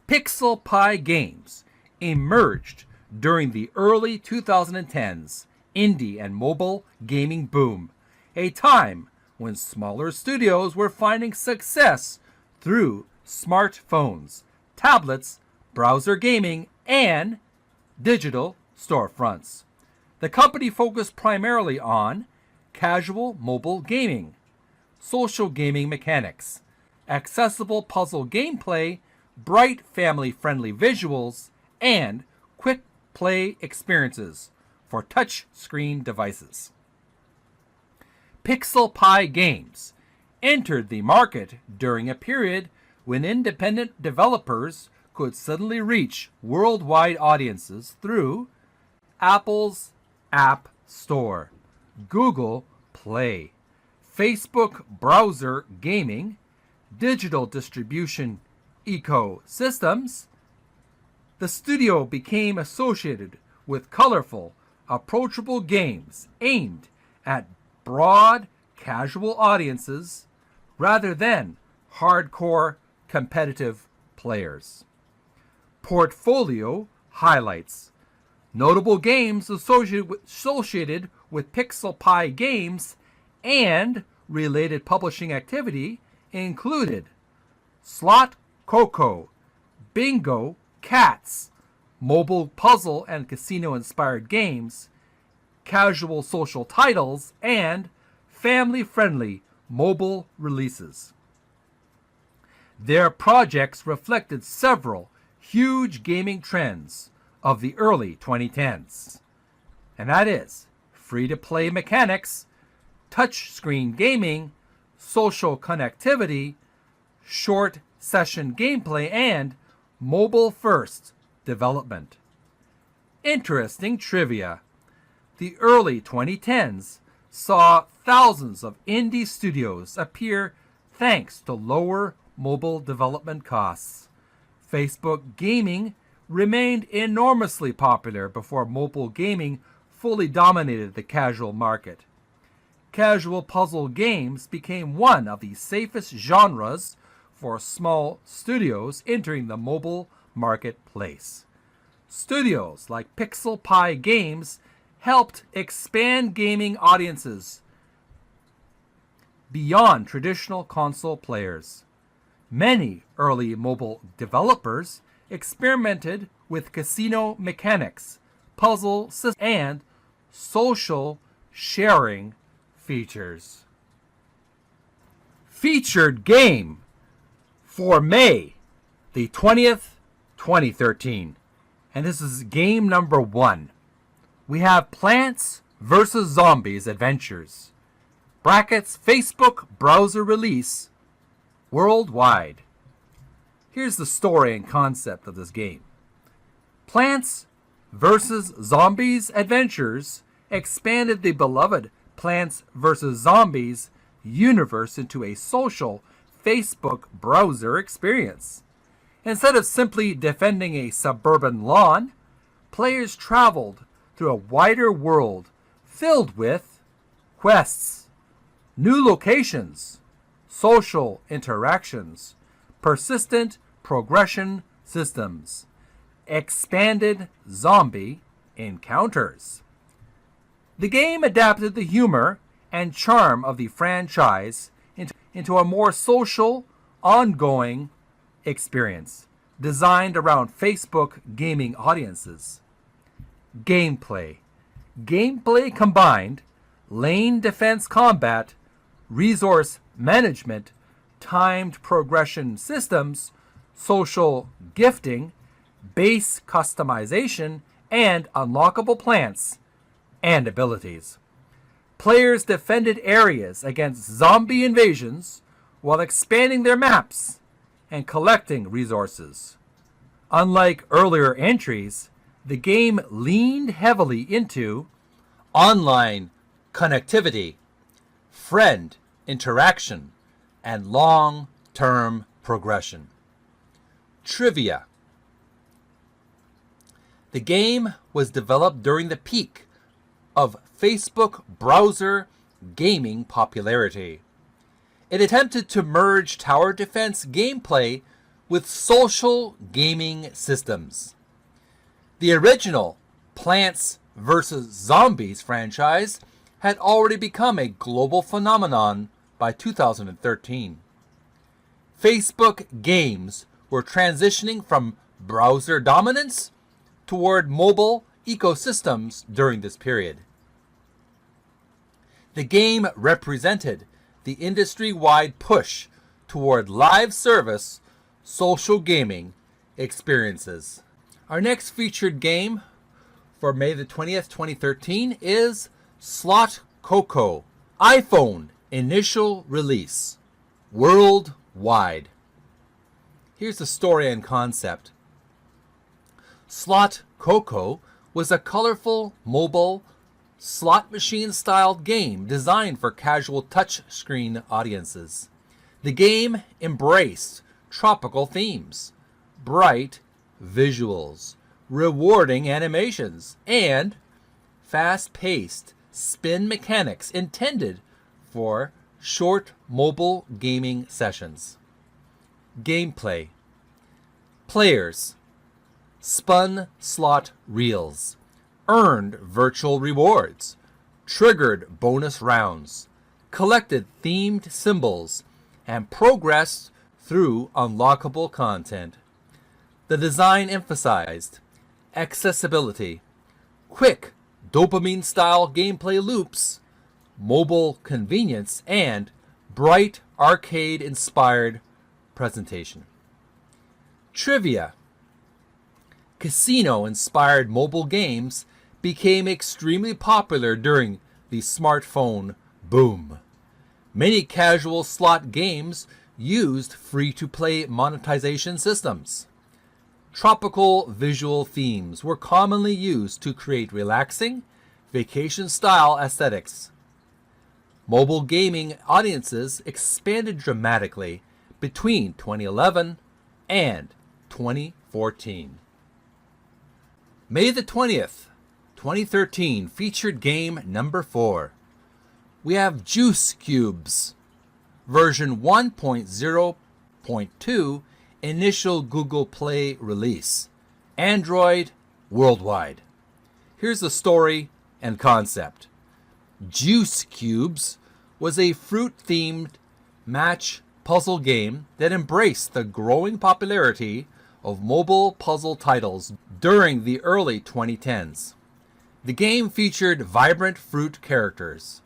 Pixel Pie Games emerged during the early 2010s indie and mobile gaming boom, a time when smaller studios were finding success through smartphones, tablets, browser gaming, and digital storefronts. The company focused primarily on casual mobile gaming, social gaming mechanics, accessible puzzle gameplay, bright family-friendly visuals, and quick play experiences for touch-screen devices. Pixel Pie Games entered the market during a period when independent developers could suddenly reach worldwide audiences through Apple's App Store, Google Play, Facebook browser gaming, digital distribution ecosystems. The studio became associated with colorful, approachable games aimed at broad, casual audiences rather than hardcore, competitive players. Portfolio highlights. Notable games associated with Pixel Pie Games and related publishing activity included Slot Coco, Bingo Cats, mobile puzzle and casino-inspired games, casual social titles, and family-friendly mobile releases. Their projects reflected several huge gaming trends of the early 2010s, and that is free-to-play mechanics, touchscreen gaming, social connectivity, short session gameplay, and mobile-first development. Interesting trivia. The early 2010s saw thousands of indie studios appear thanks to lower mobile development costs. Facebook gaming remained enormously popular before mobile gaming fully dominated the casual market. Casual puzzle games became one of the safest genres for small studios entering the mobile marketplace. Studios like Pixel Pie Games helped expand gaming audiences beyond traditional console players. Many early mobile developers experimented with casino mechanics, puzzle systems, and social sharing features. Featured game for May the 20th, 2013. And this is game number 1. We have Plants vs. Zombies Adventures. Brackets Facebook browser release worldwide. Here's the story and concept of this game. Plants vs. Zombies Adventures expanded the beloved Plants vs. Zombies universe into a social Facebook browser experience. Instead of simply defending a suburban lawn, players traveled through a wider world filled with quests, new locations, social interactions, persistent progression systems, expanded zombie encounters. The game adapted the humor and charm of the franchise into a more social, ongoing experience designed around Facebook gaming audiences. Gameplay. Gameplay combined lane defense combat, resource management, timed progression systems, social gifting, base customization, and unlockable plants and abilities. Players defended areas against zombie invasions while expanding their maps and collecting resources. Unlike earlier entries, the game leaned heavily into online connectivity, friend interaction, and long-term progression. Trivia. The game was developed during the peak of Facebook browser gaming popularity. It attempted to merge tower defense gameplay with social gaming systems. The original Plants vs. Zombies franchise had already become a global phenomenon by 2013. Facebook games were transitioning from browser dominance toward mobile ecosystems during this period. The game represented the industry-wide push toward live service social gaming experiences. Our next featured game for May the 20th, 2013 is Slot Coco. iPhone initial release worldwide. Here's the story and concept. Slot Coco was a colorful mobile slot machine-styled game designed for casual touchscreen audiences. The game embraced tropical themes, bright visuals, rewarding animations, and fast-paced spin mechanics intended for short mobile gaming sessions. Gameplay. Players spun slot reels, earned virtual rewards, triggered bonus rounds, collected themed symbols, and progressed through unlockable content. The design emphasized accessibility, quick dopamine-style gameplay loops, mobile convenience, and bright arcade-inspired presentation. Trivia. Casino-inspired mobile games became extremely popular during the smartphone boom. Many casual slot games used free-to-play monetization systems. Tropical visual themes were commonly used to create relaxing, vacation-style aesthetics. Mobile gaming audiences expanded dramatically between 2011 and 2014. May the 20th, 2013 featured game number 4. We have Juice Cubes, version 1.0.2 initial Google Play release, Android worldwide. Here's the story and concept. Juice Cubes was a fruit-themed match puzzle game that embraced the growing popularity of mobile puzzle titles during the early 2010s. The game featured vibrant fruit characters,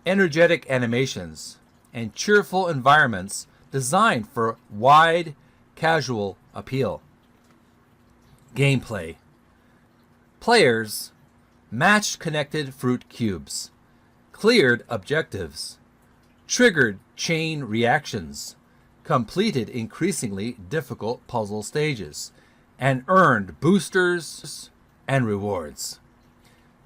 energetic animations, and cheerful environments designed for wide, casual appeal. Gameplay. Players matched connected fruit cubes, cleared objectives, triggered chain reactions, completed increasingly difficult puzzle stages, and earned boosters and rewards.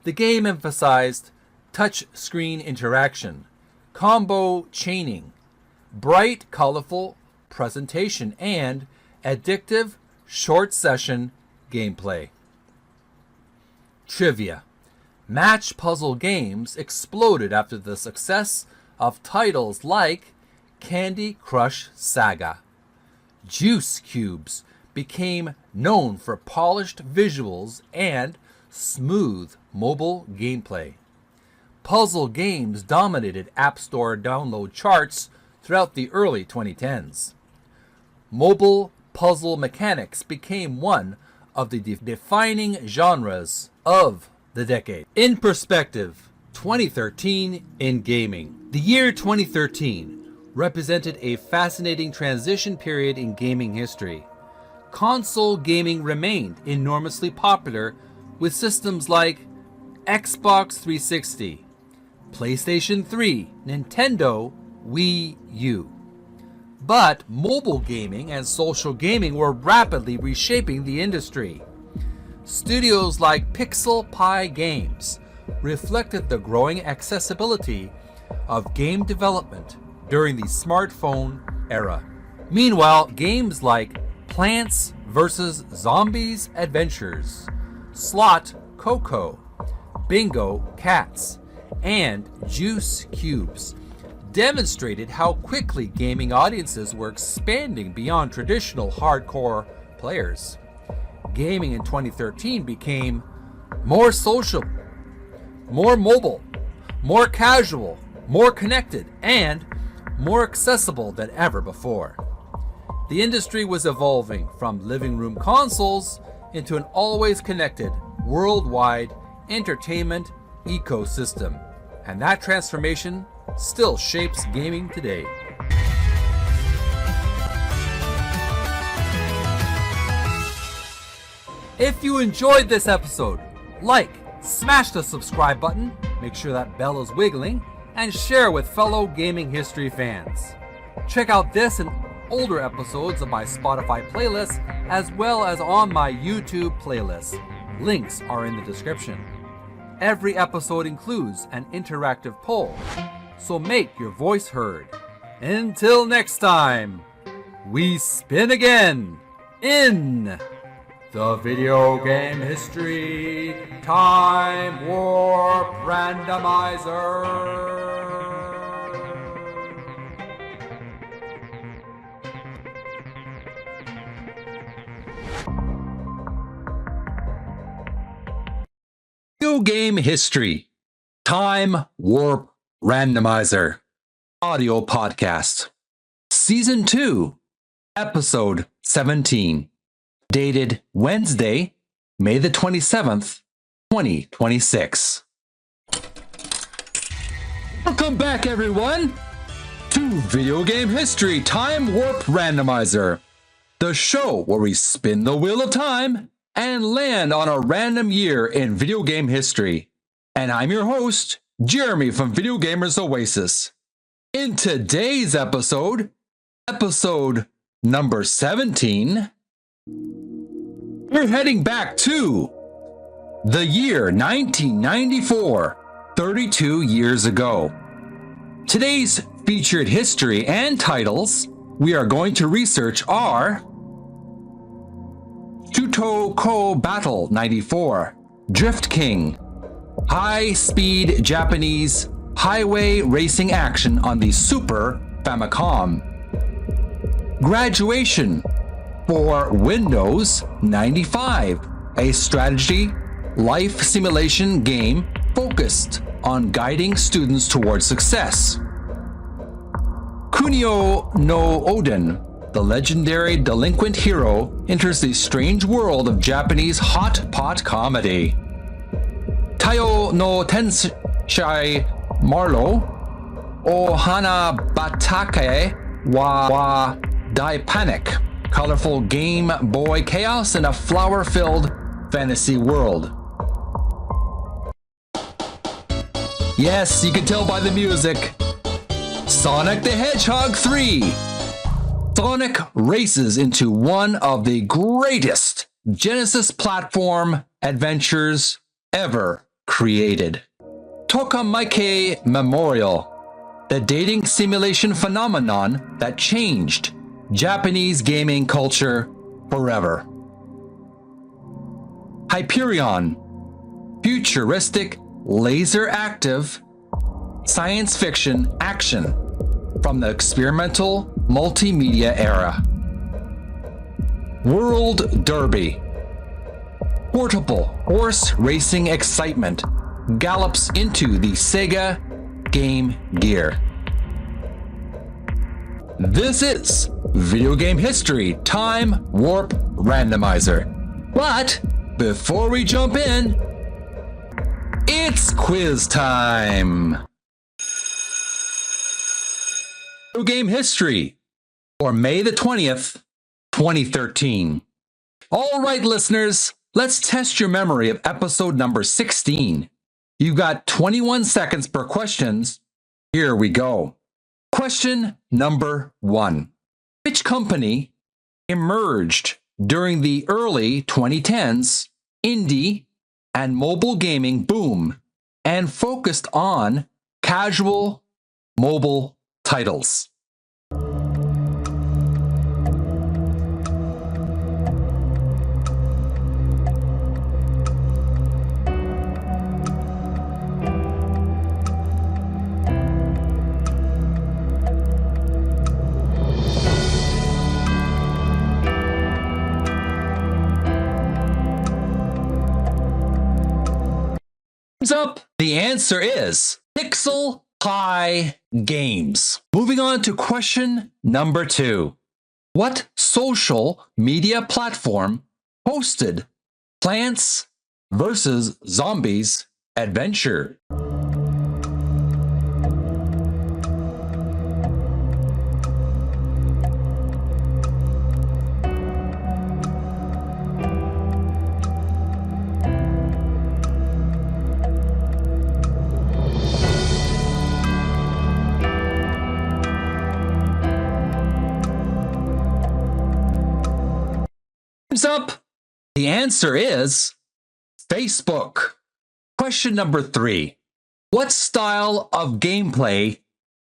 The game emphasized touch screen interaction, combo chaining, bright, colorful presentation, and addictive short session gameplay. Trivia. Match puzzle games exploded after the success of titles like Candy Crush Saga. Juice cubes became known for polished visuals and smooth mobile gameplay. Puzzle games dominated App Store download charts throughout the early 2010s. Mobile puzzle mechanics became one of the defining genres of the decade. In perspective, 2013 in gaming. The year 2013 represented a fascinating transition period in gaming history. Console gaming remained enormously popular with systems like Xbox 360, PlayStation 3, Nintendo, Wii U. But mobile gaming and social gaming were rapidly reshaping the industry. Studios like Pixel Pie Games reflected the growing accessibility of game development during the smartphone era. Meanwhile, games like Plants vs. Zombies Adventures, Slot Coco, Bingo Cats, and Juice Cubes demonstrated how quickly gaming audiences were expanding beyond traditional hardcore players. Gaming in 2013 became more social, more mobile, more casual, more connected, and more accessible than ever before. The industry was evolving from living room consoles into an always connected, worldwide entertainment ecosystem, and that transformation still shapes gaming today. If you enjoyed this episode, smash the subscribe button, make sure that bell is wiggling, and share with fellow gaming history fans. Check out this and older episodes of my Spotify playlist, as well as on my YouTube playlist. Links are in the description. Every episode includes an interactive poll, so make your voice heard. Until next time, we spin again in the video game history time warp randomizer. Video game history time warp randomizer audio podcast, season 2, episode 17, dated Wednesday, May the 27th, 2026. Welcome back, everyone, to Video Game History Time Warp Randomizer, the show where we spin the wheel of time and land on a random year in video game history. And I'm your host, Jeremy from Video Gamers Oasis. In today's episode number 17, we're heading back to the year 1994, 32 years ago. Today's featured history and titles we are going to research are Shutoko Battle 94, Drift King, high-speed Japanese highway racing action on the Super Famicom, Graduation for Windows 95, a strategy life simulation game focused on guiding students towards success, Kunio no Oden, the legendary delinquent hero enters the strange world of Japanese hot pot comedy. Tayo no Tenshai Marlowe, Ohana Batake wa Dai Panic. Colorful Game Boy chaos in a flower-filled fantasy world. Yes, you can tell by the music. Sonic the Hedgehog 3. Sonic races into one of the greatest Genesis platform adventures ever created. Tokamike Memorial, the dating simulation phenomenon that changed Japanese gaming culture forever. Hyperion, futuristic, laser-active, science fiction action from the experimental multimedia era. World Derby, portable horse racing excitement gallops into the Sega Game Gear. This is Video Game History Time Warp Randomizer. But before we jump in, it's quiz time. Video Game History for May the 20th, 2013. All right, listeners, let's test your memory of episode number 16. You've got 21 seconds per questions. Here we go. Question number 1. Which company emerged during the early 2010s indie and mobile gaming boom and focused on casual mobile titles? Up, the answer is Pixel Pie Games. Moving on to question number 2. What social media platform hosted Plants vs. Zombies Adventure? Up, the answer is Facebook. Question number 3. What style of gameplay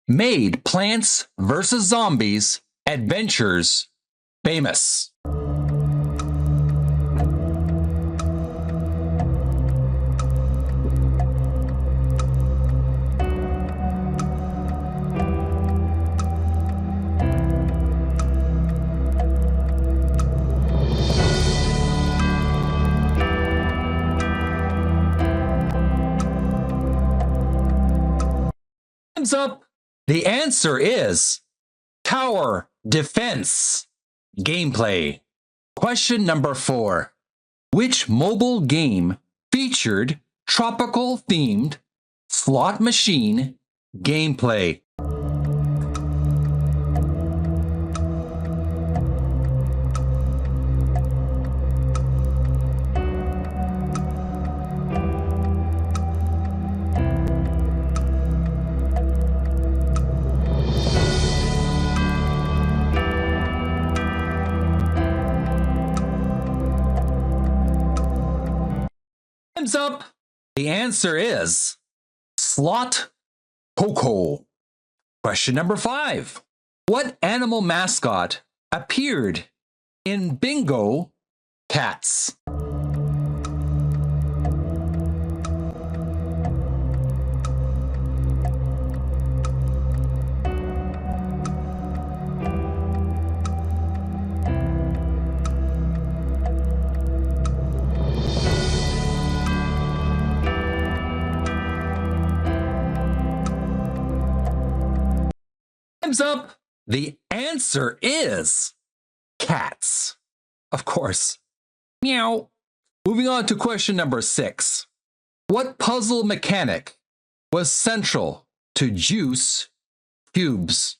made Plants vs. Zombies Adventures famous? Up, the answer is Tower Defense gameplay. Question number 4. Which mobile game featured tropical themed slot machine gameplay? Up, the answer is Slot Coco. Question number 5. What animal mascot appeared in Bingo Cats? Up, the answer is cats. Of course. Meow. Moving on to question number 6. What puzzle mechanic was central to Juice cubes.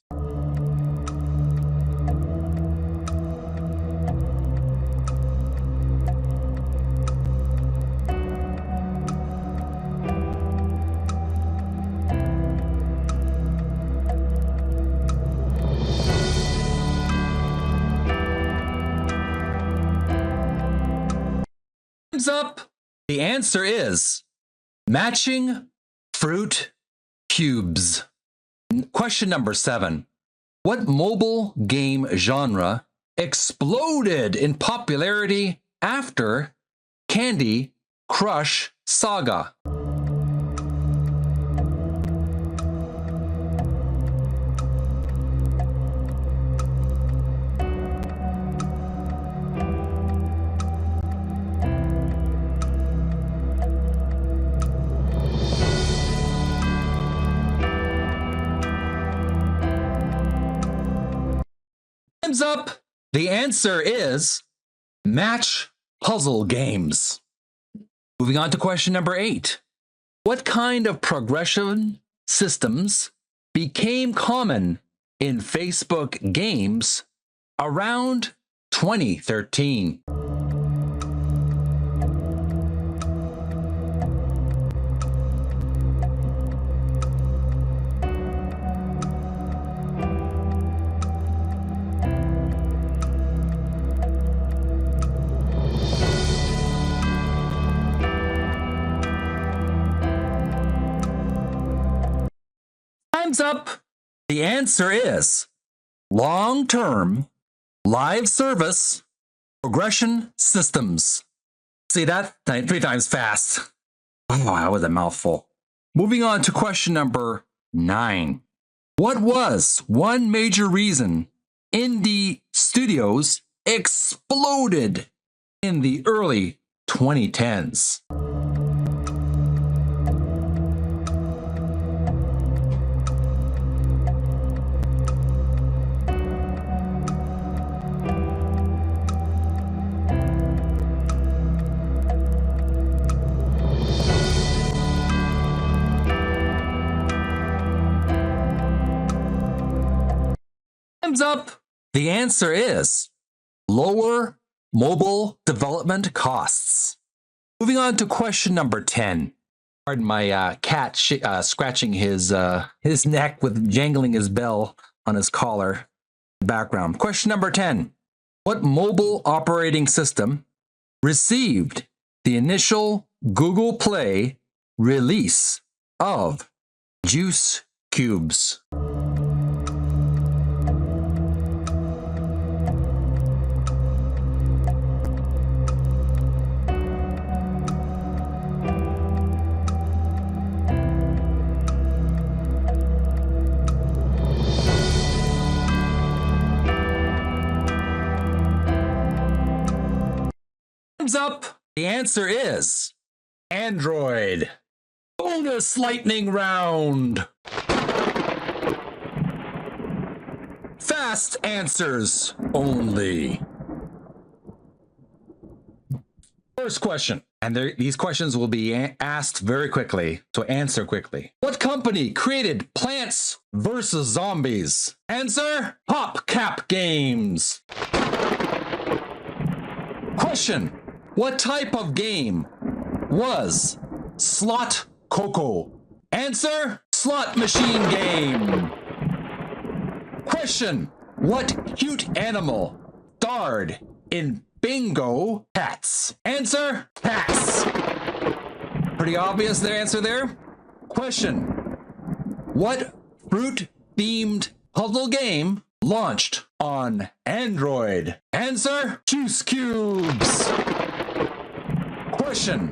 Time's up. The answer is matching fruit cubes. Question number 7. What mobile game genre exploded in popularity after Candy Crush Saga? Time's up. The answer is match puzzle games. Moving on to question number 8. What kind of progression systems became common in Facebook games around 2013? Time's up. The answer is long-term live service progression systems. See that? 3 times fast. Oh, that was a mouthful. Moving on to question number 9. What was one major reason indie studios exploded in the early 2010s? Time's up. The answer is lower mobile development costs. Moving on to question number 10. Pardon my cat scratching his neck with jangling his bell on his collar background. Question number 10. What mobile operating system received the initial Google Play release of Juice Cubes? Time's up. The answer is Android. Bonus lightning round. Fast answers only. First question, and these questions will be asked very quickly, so answer quickly. What company created Plants vs. Zombies? Answer, PopCap Games. Question, what type of game was Slot Coco? Answer, slot machine game. Question, what cute animal starred in Bingo Cats? Answer, cats. Pretty obvious the answer there. Question, what fruit-themed puzzle game launched on Android? Answer, Juice Cubes. Question,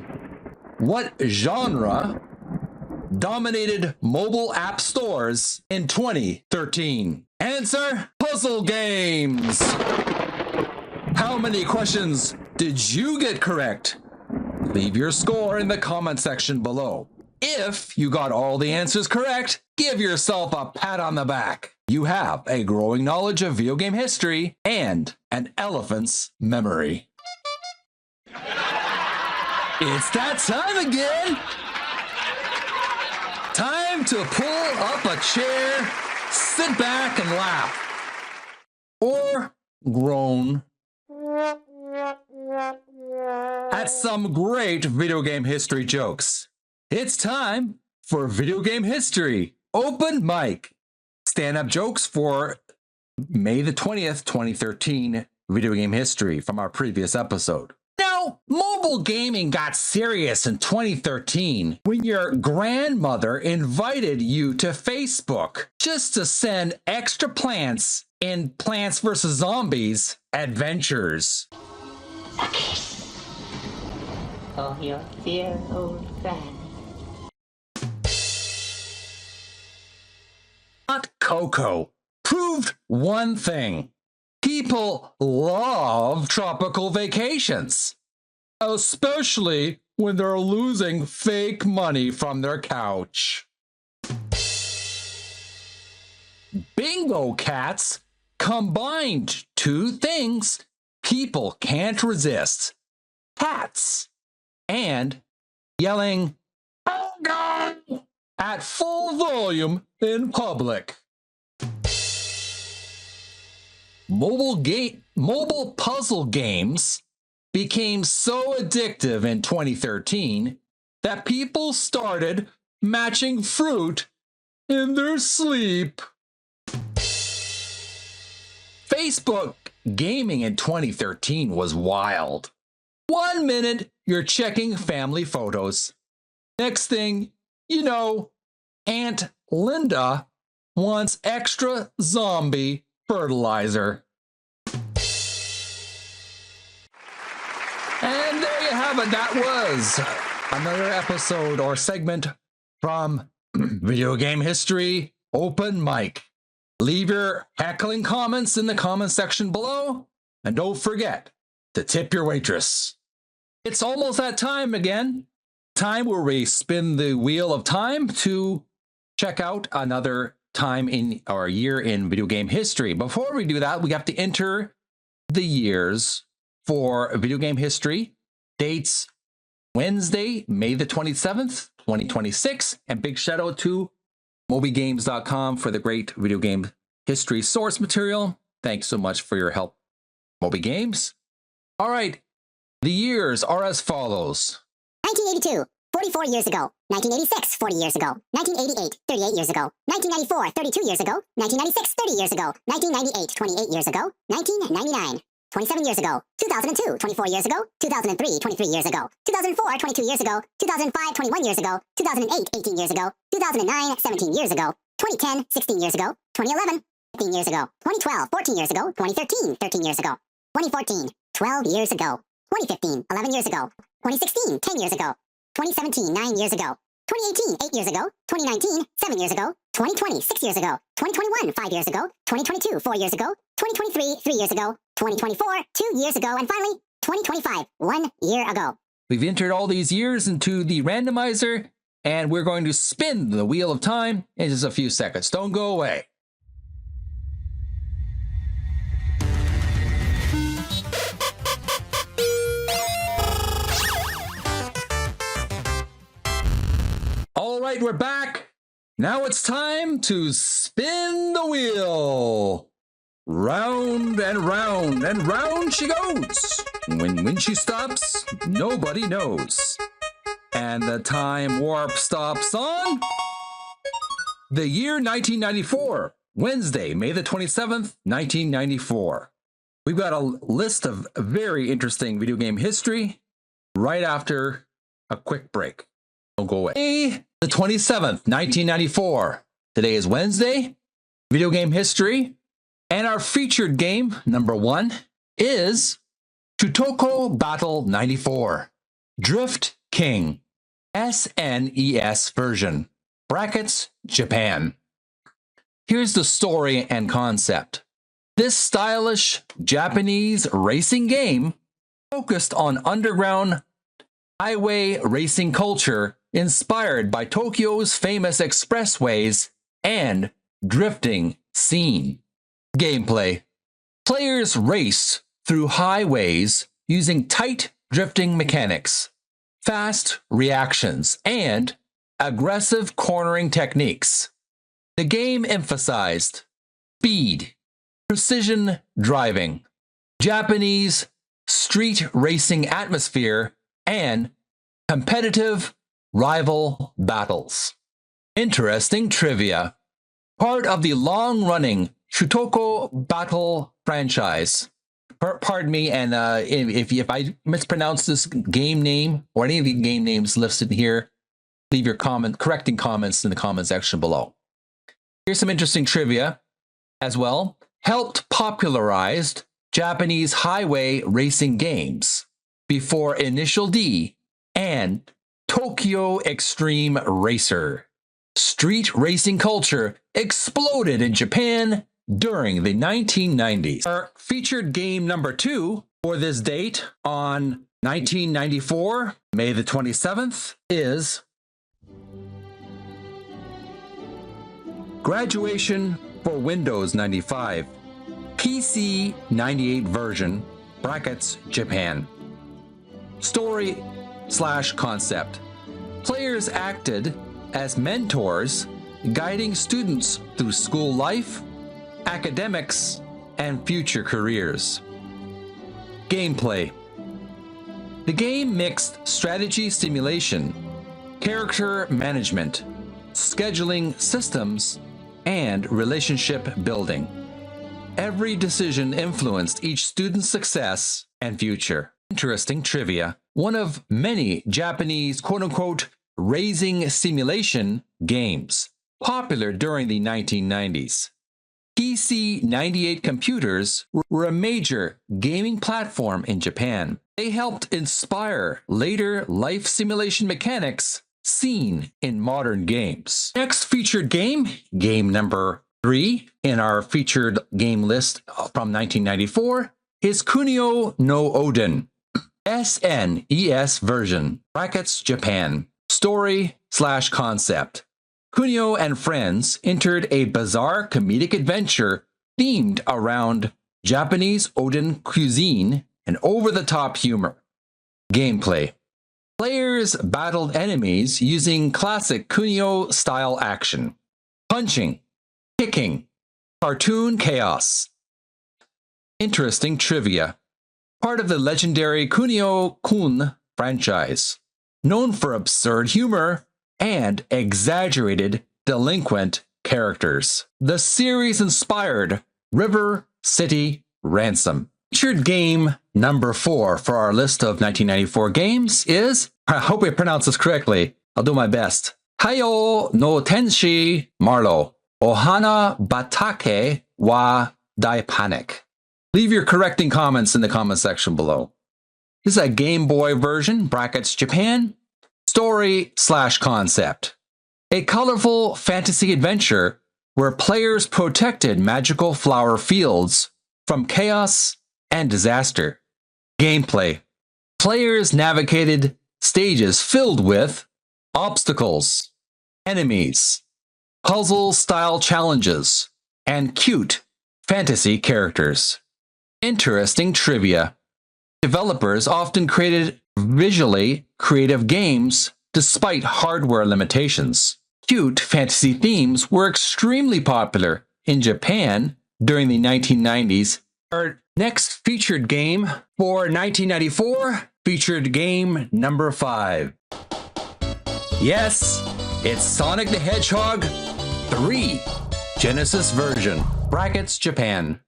what genre dominated mobile app stores in 2013? Answer, puzzle games. How many questions did you get correct? Leave your score in the comment section below. If you got all the answers correct, give yourself a pat on the back. You have a growing knowledge of video game history and an elephant's memory. It's that time again. Time to pull up a chair, sit back and laugh. Or groan at some great video game history jokes. It's time for Video Game History Open Mic. Stand-up jokes for May the 20th, 2013 video game history from our previous episode. Now, mobile gaming got serious in 2013 when your grandmother invited you to Facebook just to send extra plants in Plants vs. Zombies Adventures. A kiss for your dear old friend. Hot cocoa proved one thing. People love tropical vacations, especially when they're losing fake money from their couch. Bingo cats combined two things people can't resist: hats and yelling "Oh God!" at full volume in public. Mobile puzzle games became so addictive in 2013 that people started matching fruit in their sleep. Facebook gaming in 2013 was wild. 1 minute, you're checking family photos. Next thing you know, Aunt Linda wants extra zombie fertilizer. And there you have it. That was another episode or segment from Video Game History Open Mic. Leave your heckling comments in the comment section below, and don't forget to tip your waitress. It's almost that time again. Time where we spin the wheel of time to check out another time in our year in video game history. Before we do that, we have to enter the years for video game history. Dates: Wednesday, May the 27th, 2026. And big shout out to mobygames.com for the great video game history source material. Thanks so much for your help, Moby Games. All right, the years are as follows. 1982, 44 years ago. 1986, 40 years ago. 1988, 38 years ago. 1994, 32 years ago. 1996, 30 years ago. 1998, 28 years ago. 1999, 27 years ago. 2002, 24 years ago. 2003, 23 years ago. 2004, 22 years ago. 2005, 21 years ago. 2008, 18 years ago. 2009, 17 years ago. 2010, 16 years ago. 2011, 15 years ago. 2012, 14 years ago. 2013, 13 years ago. 2014, 12 years ago. 2015, 11 years ago. 2016, 10 years ago. 2017, 9 years ago. 2018, 8 years ago. 2019, 7 years ago. 2020, 6 years ago. 2021, 5 years ago. 2022, 4 years ago. 2023, 3 years ago. 2024, 2 years ago. And finally, 2025, 1 year ago. We've entered all these years into the randomizer, and we're going to spin the wheel of time in just a few seconds. Don't go away. All right, we're back. Now it's time to spin the wheel. Round and round and round she goes. When she stops, nobody knows. And the time warp stops on the year 1994, Wednesday, May the 27th, 1994. We've got a list of very interesting video game history right after a quick break. Don't go away. May the 27th, 1994. Today is Wednesday, video game history. And our featured game, number 1, is Chutoko Battle 94. Drift King. SNES version. Brackets, Japan. Here's the story and concept. This stylish Japanese racing game focused on underground highway racing culture inspired by Tokyo's famous expressways and drifting scene. Gameplay. Players race through highways using tight drifting mechanics, fast reactions, and aggressive cornering techniques. The game emphasized speed, precision driving, Japanese street racing atmosphere, and competitive rival battles. Interesting trivia. Part of the long-running Shutoko Battle franchise. Pardon me, and if I mispronounce this game name or any of the game names listed here, leave your correcting comments in the comment section below. Here's some interesting trivia as well. Helped popularize Japanese highway racing games before Initial D and Tokyo Extreme Racer. Street racing culture exploded in Japan during the 1990s. Our featured game number 2 for this date on 1994, May the 27th, is Graduation for Windows 95, PC 98 version, brackets, Japan. Story/concept. Players acted as mentors, guiding students through school life, academics, and future careers. Gameplay. The game mixed strategy simulation, character management, scheduling systems, and relationship building. Every decision influenced each student's success and future. Interesting trivia. One of many Japanese quote-unquote racing simulation games popular during the 1990s. PC 98 computers were a major gaming platform in Japan. They helped inspire later life simulation mechanics seen in modern games. Next featured game, game number 3 in our featured game list from 1994, is Kunio no Oden, SNES version, brackets, Japan. Story/concept. Kunio and friends entered a bizarre comedic adventure themed around Japanese Oden cuisine and over-the-top humor. Gameplay. Players battled enemies using classic Kunio-style action. Punching, kicking, cartoon chaos. Interesting trivia. Part of the legendary Kunio-kun franchise, known for absurd humor and exaggerated delinquent characters. The series inspired River City Ransom. Featured game number 4 for our list of 1994 games is, I hope I pronounce this correctly, I'll do my best, Hayo no Tenshi Marlo, Ohana Batake wa Daipanic. Leave your correcting comments in the comment section below. This is a Game Boy version, brackets, Japan. Story/concept. A colorful fantasy adventure where players protected magical flower fields from chaos and disaster. Gameplay. Players navigated stages filled with obstacles, enemies, puzzle-style challenges, and cute fantasy characters. Interesting trivia. Developers often created visually creative games despite hardware limitations. Cute fantasy themes were extremely popular in Japan during the 1990s. Our next featured game for 1994, featured game number 5. Yes, it's Sonic the Hedgehog 3, Genesis version, brackets, Japan.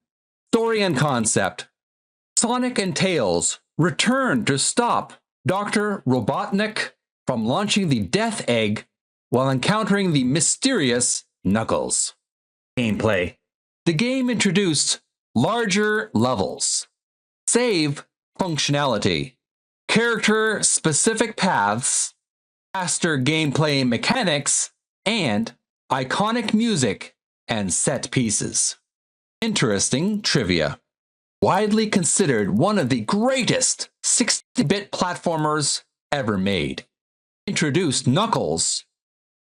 Story and concept. Sonic and Tails return to stop Dr. Robotnik from launching the Death Egg while encountering the mysterious Knuckles. Gameplay. The game introduced larger levels, save functionality, character-specific paths, faster gameplay mechanics, and iconic music and set pieces. Interesting trivia. Widely considered one of the greatest 60-bit platformers ever made. Introduced Knuckles,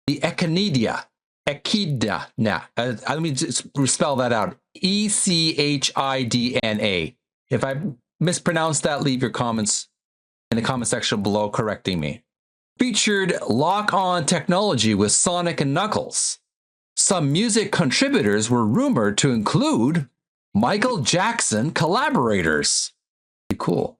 the Echidna. Let me just spell that out. Echidna. If I mispronounced that, leave your comments in the comment section below correcting me. Featured lock-on technology with Sonic and Knuckles. Some music contributors were rumored to include Michael Jackson collaborators. Pretty cool.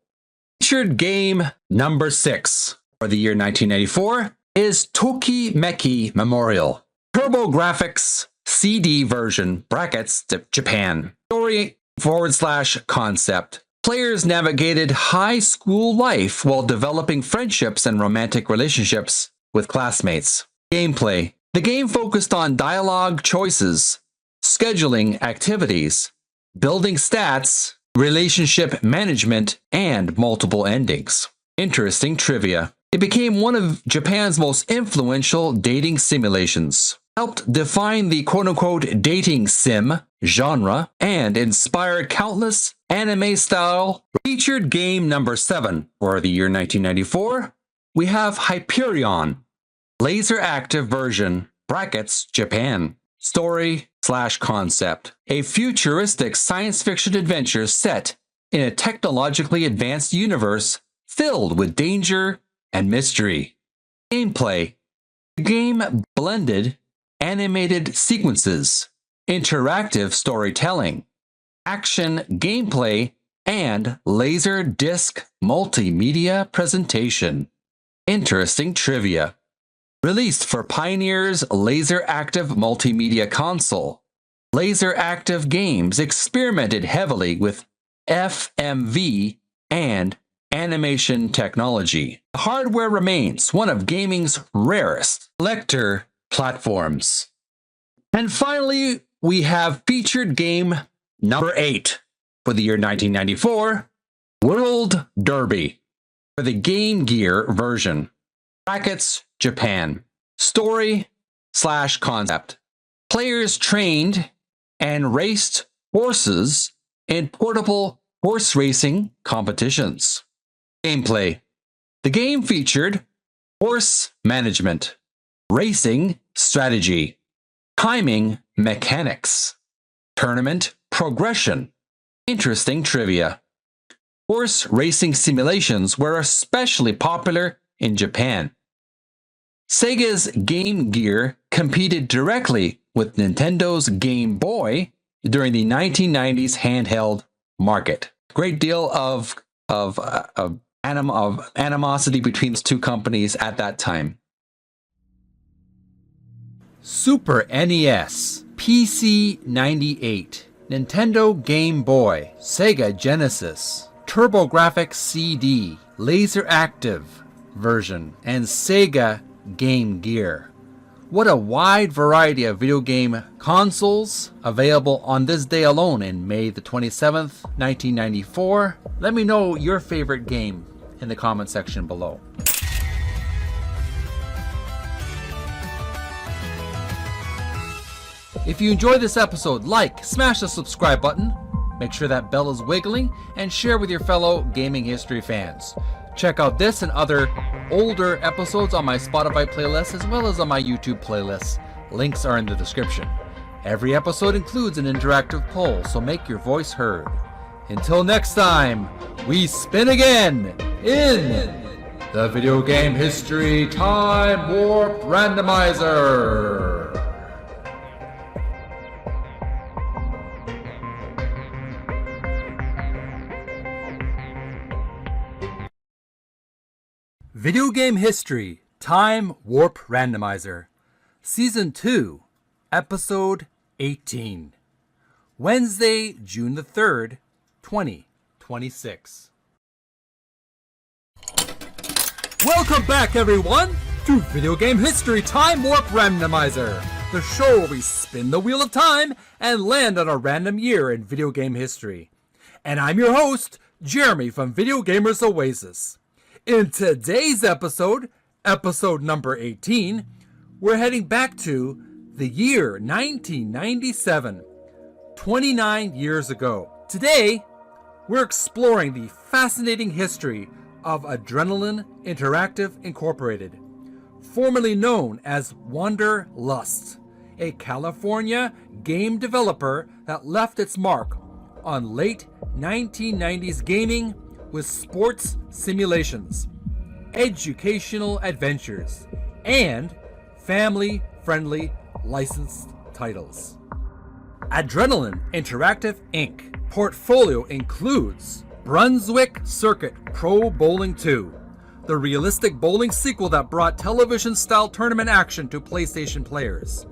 Featured game number 6 for the year 1994 is Tokimeki Memorial. TurboGrafx CD version, brackets, Japan. Story / concept. Players navigated high school life while developing friendships and romantic relationships with classmates. Gameplay. The game focused on dialogue choices, scheduling activities, building stats, relationship management, and multiple endings. Interesting trivia. It became one of Japan's most influential dating simulations, helped define the quote-unquote dating sim genre, and inspired countless anime-style. Featured game number 7 for the year 1994, we have Hyperion, laser active version, brackets, Japan. Story / concept. A futuristic science fiction adventure set in a technologically advanced universe filled with danger and mystery. Gameplay. The game blended animated sequences, interactive storytelling, action gameplay, and laser disc multimedia presentation. Interesting trivia. Released for Pioneer's Laser Active Multimedia Console. Laser Active Games experimented heavily with FMV and animation technology. The hardware remains one of gaming's rarest collector platforms. And finally, we have featured game number 8 for the year 1994, World Derby, for the Game Gear version, brackets, Japan. Story / concept. Players trained and raced horses in portable horse racing competitions. Gameplay. The game featured horse management, racing strategy, timing mechanics, tournament progression. Interesting trivia. Horse racing simulations were especially popular in Japan. Sega's Game Gear competed directly with Nintendo's Game Boy during the 1990s handheld market. Great deal of animosity between these two companies at that time. Super NES, PC 98, Nintendo Game Boy, Sega Genesis, TurboGrafx CD, Laser Active version, and Sega Game Gear. What a wide variety of video game consoles available on this day alone in May the 27th, 1994. Let me know your favorite game in the comment section below. If you enjoyed this episode, smash the subscribe button, make sure that bell is wiggling, and share with your fellow gaming history fans. Check out this and other older episodes on my Spotify playlist as well as on my YouTube playlist. Links are in the description. Every episode includes an interactive poll, so make your voice heard. Until next time, we spin again in the Video Game History Time Warp Randomizer. Video Game History Time Warp Randomizer, Season 2, Episode 18, Wednesday, June the 3rd, 2026. Welcome back, everyone, to Video Game History Time Warp Randomizer, the show where we spin the wheel of time and land on a random year in video game history. And I'm your host, Jeremy from Video Gamers Oasis. In today's episode, episode number 18, we're heading back to the year 1997, 29 years ago. Today, we're exploring the fascinating history of Adrenaline Interactive Incorporated, formerly known as Wanderlust, a California game developer that left its mark on late 1990s gaming with sports simulations, educational adventures, and family-friendly licensed titles. Adrenaline Interactive Inc. portfolio includes Brunswick Circuit Pro Bowling 2, the realistic bowling sequel that brought television-style tournament action to PlayStation players.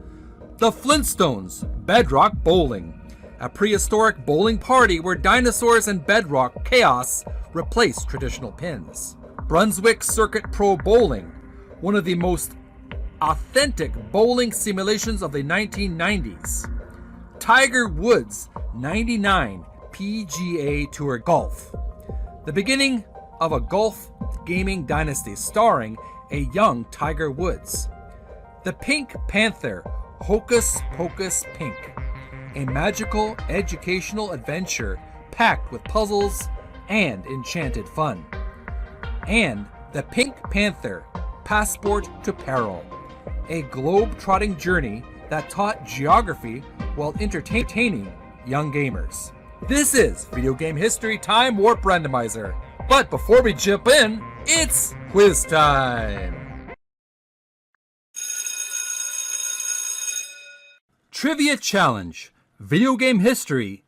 The Flintstones Bedrock Bowling, a prehistoric bowling party where dinosaurs and bedrock chaos replace traditional pins. Brunswick Circuit Pro Bowling, one of the most authentic bowling simulations of the 1990s. Tiger Woods 99 PGA Tour Golf, the beginning of a golf gaming dynasty starring a young Tiger Woods. The Pink Panther Hocus Pocus Pink, a magical educational adventure packed with puzzles and enchanted fun. And the Pink Panther Passport to Peril, a globe-trotting journey that taught geography while entertaining young gamers. This is Video Game History Time Warp Randomizer. But before we jump in, it's quiz time! Trivia Challenge, Video Game History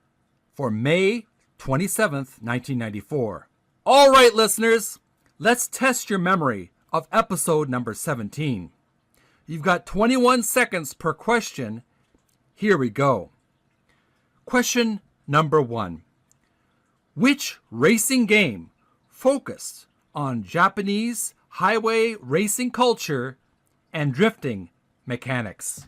for May 27th, 1994. All right, listeners, let's test your memory of episode number 17. You've got 21 seconds per question. Here we go. Question number 1. Which racing game focused on Japanese highway racing culture and drifting mechanics?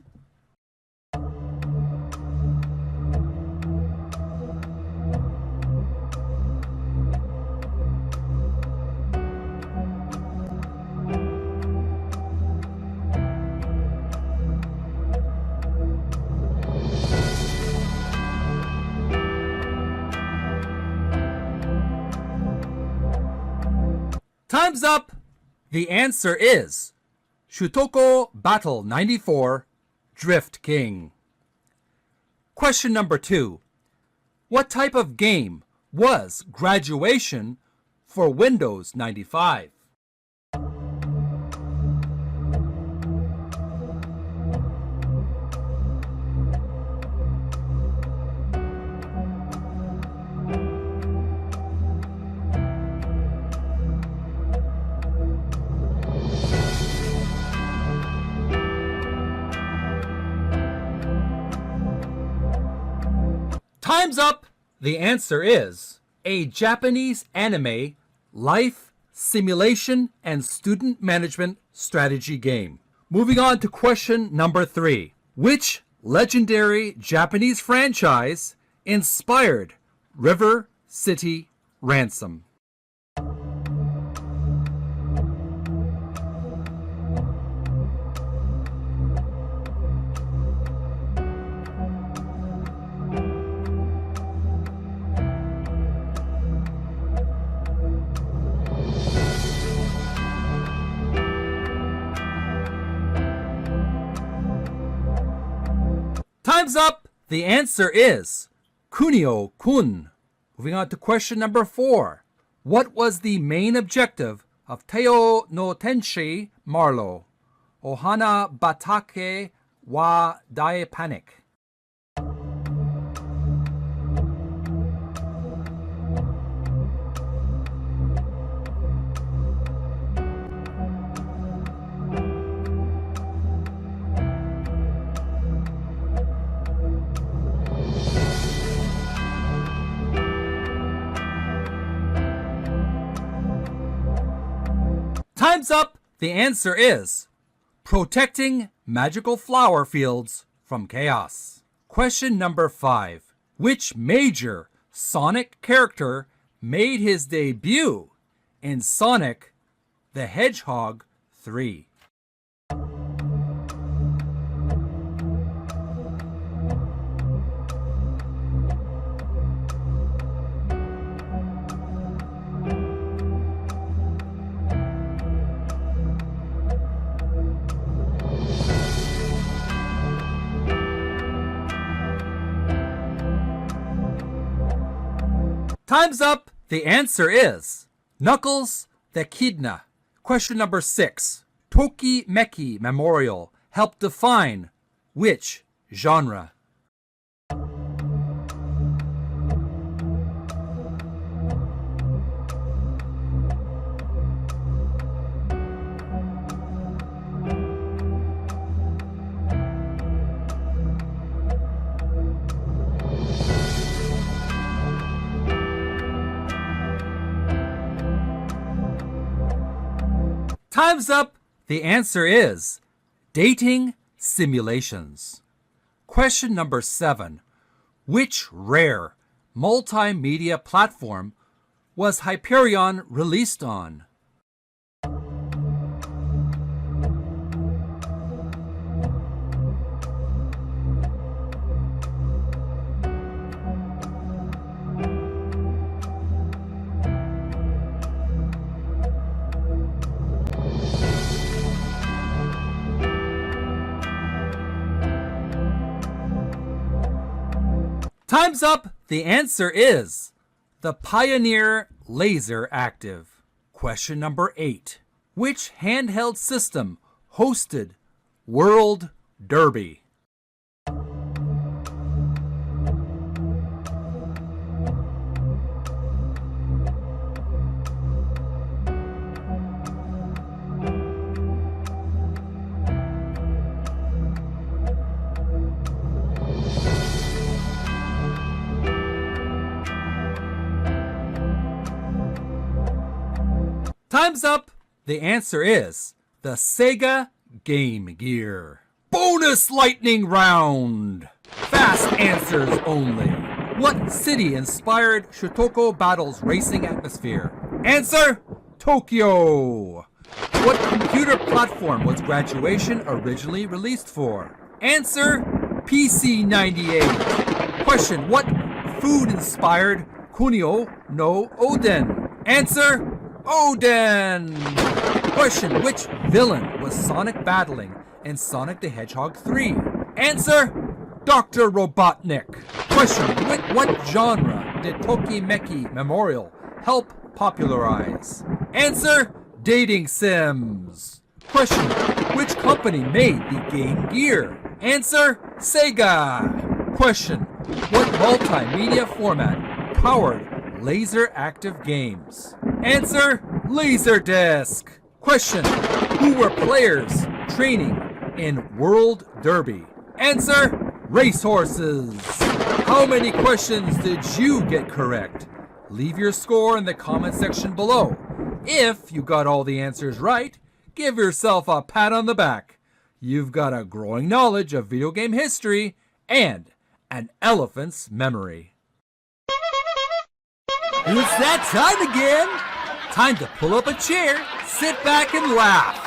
Time's up! The answer is Shutoko Battle 94 Drift King. Question number 2. What type of game was Graduation for Windows 95? Time's up! The answer is a Japanese anime, life, simulation, and student management strategy game. Moving on to question number 3. Which legendary Japanese franchise inspired River City Ransom? Time's up! The answer is Kunio-kun. Moving on to question number 4. What was the main objective of Teo no Tenshi Marlo, Ohana Batake wa Dai Panic? Time's up! The answer is protecting magical flower fields from chaos. Question number 5. Which major Sonic character made his debut in Sonic the Hedgehog 3? Time's up! The answer is Knuckles the Echidna. Question number 6. Toki Meki Memorial helped define which genre. Time's up. The answer is dating simulations. Question number 7. Which rare multimedia platform was Hyperion released on? Time's up. The answer is the Pioneer Laser Active. Question number 8. Which handheld system hosted World Derby? Time's up. The answer is the Sega Game Gear. Bonus lightning round. Fast answers only. What city inspired Shotoko Battle's racing atmosphere? Answer: Tokyo. What computer platform was Graduation originally released for? Answer: PC-98. Question: what food inspired Kunio no Oden? Answer: Oden! Question: which villain was Sonic battling in Sonic the Hedgehog 3? Answer: Dr. Robotnik. Question: what genre did Tokimeki Memorial help popularize? Answer: dating sims. Question: which company made the Game Gear? Answer: Sega. Question: what multimedia format powered laser active games? Answer: Laserdisc. Question: who were players training in World Derby? Answer: racehorses. How many questions did you get correct? Leave your score in the comment section below. If you got all the answers right, give yourself a pat on the back. You've got a growing knowledge of video game history and an elephant's memory. It's that time again! Time to pull up a chair, sit back and laugh.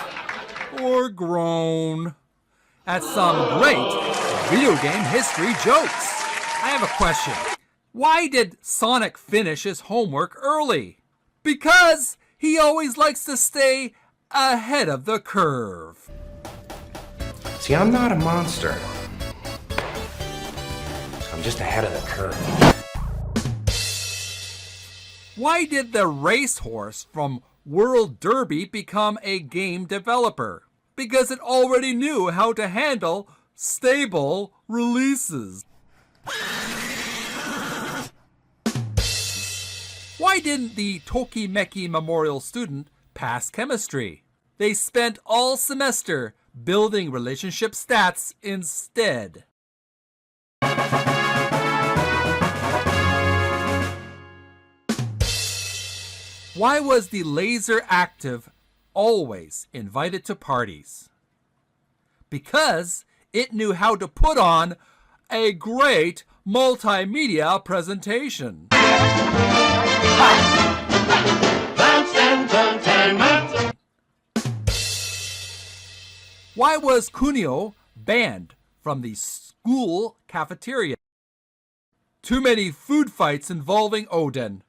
Or groan at some great video game history jokes. I have a question. Why did Sonic finish his homework early? Because he always likes to stay ahead of the curve. See, I'm not a monster. I'm just ahead of the curve. Why did the racehorse from World Derby become a game developer? Because it already knew how to handle stable releases. Why didn't the Tokimeki Memorial student pass chemistry? They spent all semester building relationship stats instead. Why was the laser active always invited to parties? Because it knew how to put on a great multimedia presentation. That's entertainment. Why was Kunio banned from the school cafeteria? Too many food fights involving Oden.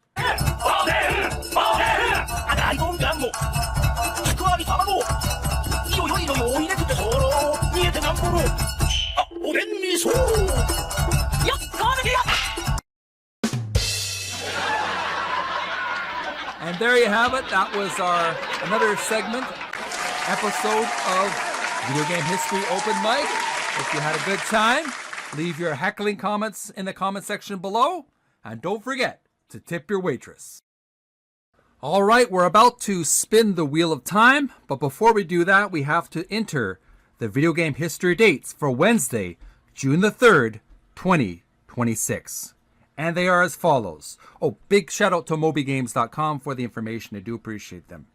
And there you have it. That was our another segment, episode of Video Game History Open Mic. Hope you had a good time. Leave your heckling comments in the comment section below, and don't forget to tip your waitress. All right, we're about to spin the wheel of time, but before we do that, we have to enter the video game history dates for Wednesday, June the 3rd, 2026. And they are as follows. Oh, big shout out to mobygames.com for the information. I do appreciate them.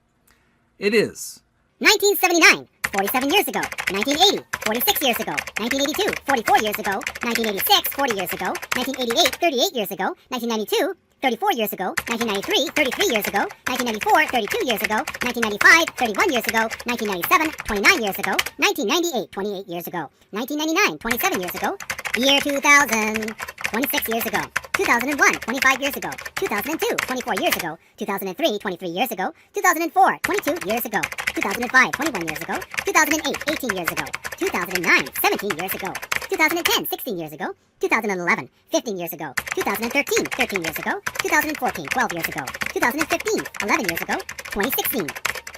It is 1979, 47 years ago. 1980, 46 years ago. 1982, 44 years ago. 1986, 40 years ago. 1988, 38 years ago. 1992, 34 years ago. 1993, 33 years ago. 1994, 32 years ago. 1995, 31 years ago. 1997, 29 years ago. 1998, 28 years ago. 1999, 27 years ago. Year 2000, 26 years ago. 2001, 25 years ago. 2002, 24 years ago. 2003, 23 years ago. 2004, 22 years ago. 2005, 21 years ago. 2008, 18 years ago. 2009, 17 years ago. 2010, 16 years ago. 2011, 15 years ago. 2013, 13 years ago. 2014, 12 years ago. 2015, 11 years ago. 2016,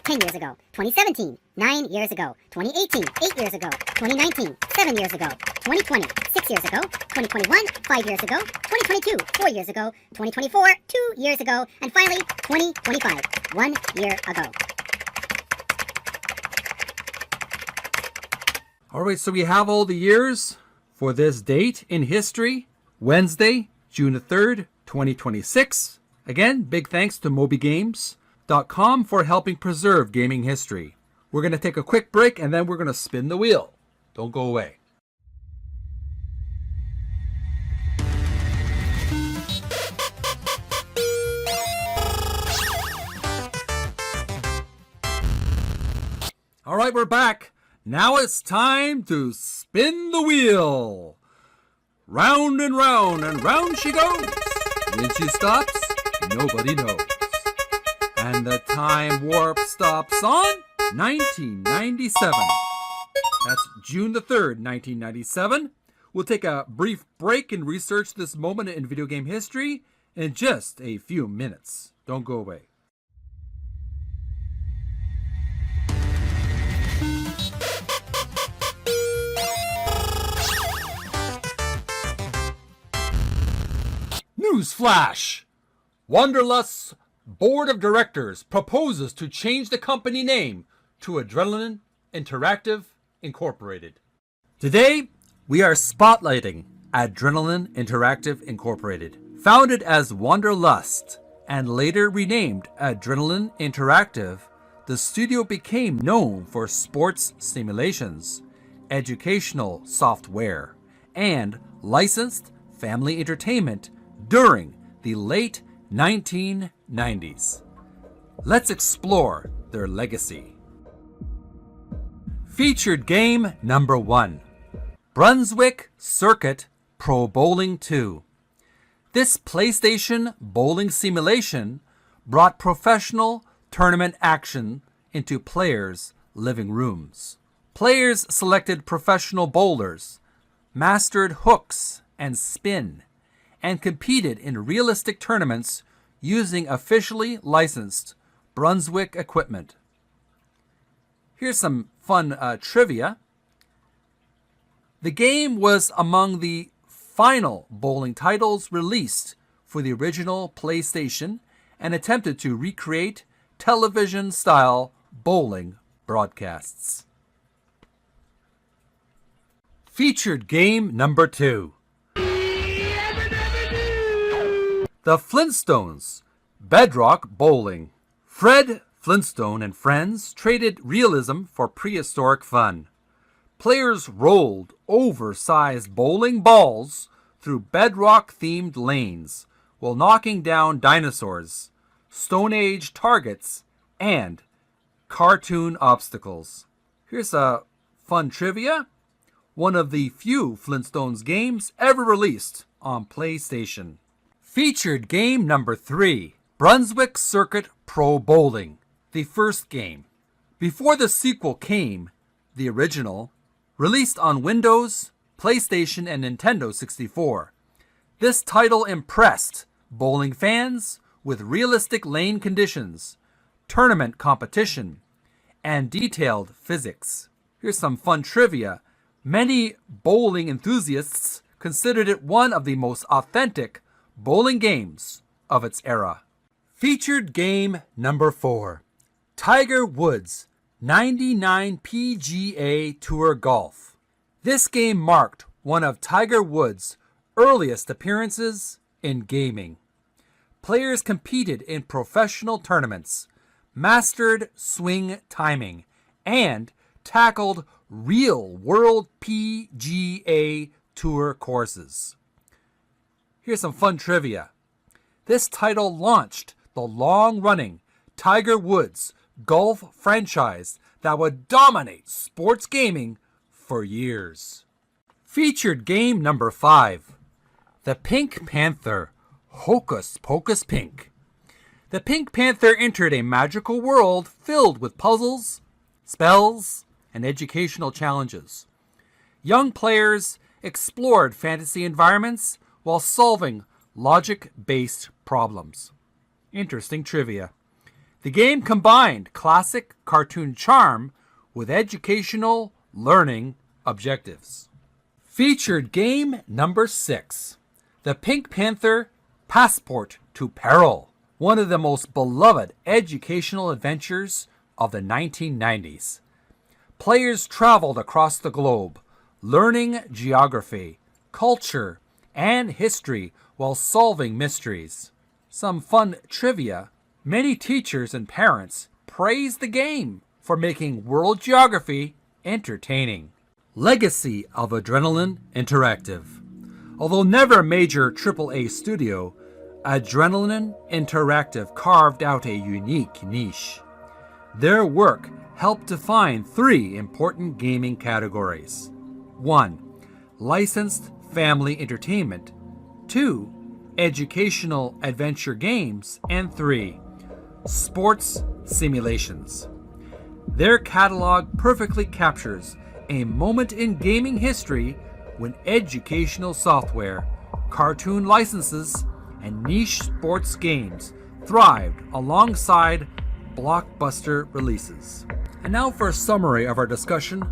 10 years ago. 2017, 9 years ago. 2018, 8 years ago. 2019, 7 years ago. 2020, 6 years ago. 2021, 5 years ago. 2022, 4 years ago. 2024, 2 years ago. And finally, 2025, 1 year ago. All right, so we have all the years for this date in history, Wednesday, June the 3rd, 2026. Again, big thanks to mobygames.com for helping preserve gaming history. We're going to take a quick break and then we're going to spin the wheel. Don't go away. All right, we're back. Now it's time to spin the wheel. Round and round she goes. When she stops, nobody knows. And the time warp stops on 1997. That's June the 3rd, 1997. We'll take a brief break and research this moment in video game history in just a few minutes. Don't go away. Newsflash! Wanderlust's Board of Directors proposes to change the company name to Adrenaline Interactive Incorporated. Today, we are spotlighting Adrenaline Interactive Incorporated. Founded as Wanderlust and later renamed Adrenaline Interactive, the studio became known for sports simulations, educational software, and licensed family entertainment during the late 1990s. Let's explore their legacy. Featured game number 1, Brunswick Circuit Pro Bowling 2. This PlayStation bowling simulation brought professional tournament action into players' living rooms. Players selected professional bowlers, mastered hooks and spin, and competed in realistic tournaments using officially licensed Brunswick equipment. Here's some fun trivia. The game was among the final bowling titles released for the original PlayStation and attempted to recreate television-style bowling broadcasts. Featured game number 2. The Flintstones Bedrock Bowling. Fred Flintstone and friends traded realism for prehistoric fun. Players rolled oversized bowling balls through bedrock-themed lanes while knocking down dinosaurs, Stone Age targets, and cartoon obstacles. Here's a fun trivia. One of the few Flintstones games ever released on PlayStation. Featured game number 3, Brunswick Circuit Pro Bowling, the first game. Before the sequel came, the original, released on Windows, PlayStation, and Nintendo 64. This title impressed bowling fans with realistic lane conditions, tournament competition, and detailed physics. Here's some fun trivia. Many bowling enthusiasts considered it one of the most authentic bowling games of its era. Featured game number 4, Tiger Woods 99 PGA Tour Golf. This game marked one of Tiger Woods' earliest appearances in gaming. Players competed in professional tournaments, mastered swing timing, and tackled real-world PGA Tour courses. Here's some fun trivia. This title launched the long-running Tiger Woods golf franchise that would dominate sports gaming for years. Featured game number 5, the Pink Panther Hocus Pocus Pink. The Pink Panther entered a magical world filled with puzzles, spells, and educational challenges. Young players explored fantasy environments while solving logic-based problems. Interesting trivia. The game combined classic cartoon charm with educational learning objectives. Featured game number 6, the Pink Panther Passport to Peril, one of the most beloved educational adventures of the 1990s. Players traveled across the globe, learning geography, culture, and history while solving mysteries. Some fun trivia. Many teachers and parents praise the game for making world geography entertaining. Legacy of Adrenaline Interactive. Although never a major AAA studio, Adrenaline Interactive carved out a unique niche. Their work helped define 3 important gaming categories. 1. Licensed family entertainment. 2. Educational adventure games. And 3. Sports simulations. Their catalog perfectly captures a moment in gaming history when educational software, cartoon licenses, and niche sports games thrived alongside blockbuster releases. And now for a summary of our discussion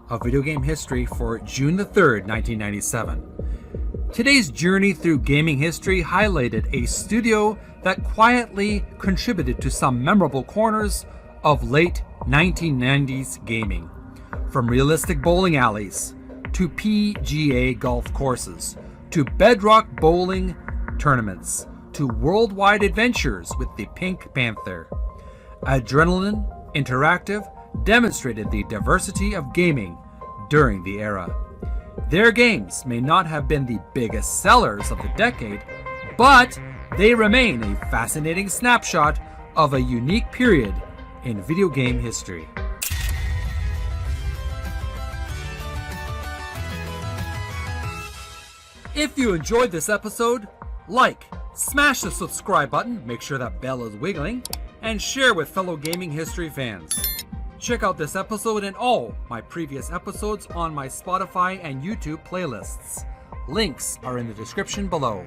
of video game history for June the 3rd, 1997. Today's journey through gaming history highlighted a studio that quietly contributed to some memorable corners of late 1990s gaming. From realistic bowling alleys, to PGA golf courses, to bedrock bowling tournaments, to worldwide adventures with the Pink Panther. Adrenaline Interactive demonstrated the diversity of gaming during the era. Their games may not have been the biggest sellers of the decade, but they remain a fascinating snapshot of a unique period in video game history. If you enjoyed this episode, smash the subscribe button, make sure that bell is wiggling, and share with fellow gaming history fans. Check out this episode and all my previous episodes on my Spotify and YouTube playlists. Links are in the description below.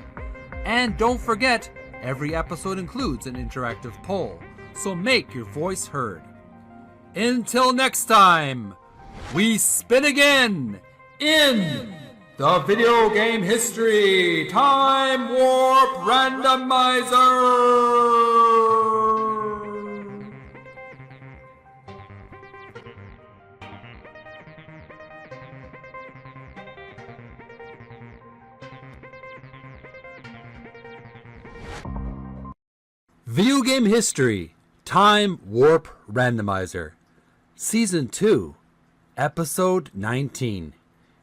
And don't forget, every episode includes an interactive poll, so make your voice heard. Until next time, we spin again in the Video Game History Time Warp Randomizer! Video Game History Time Warp Randomizer Season 2 Episode 19,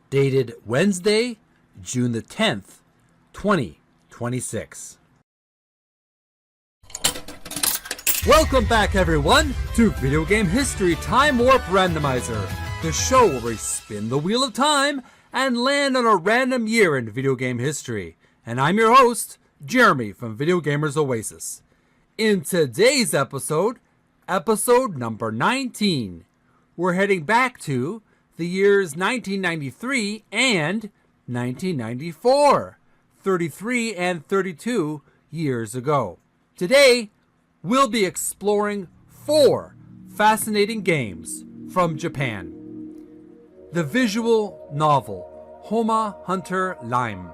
dated Wednesday, June the 10th, 2026. Welcome back, everyone, to Video Game History Time Warp Randomizer, the show where we spin the wheel of time and land on a random year in video game history. And I'm your host, Jeremy from Video Gamers Oasis. In today's episode, episode number 19, we're heading back to the years 1993 and 1994, 33 and 32 years ago. Today, we'll be exploring 4 fascinating games from Japan. The visual novel Homa Hunter Lime,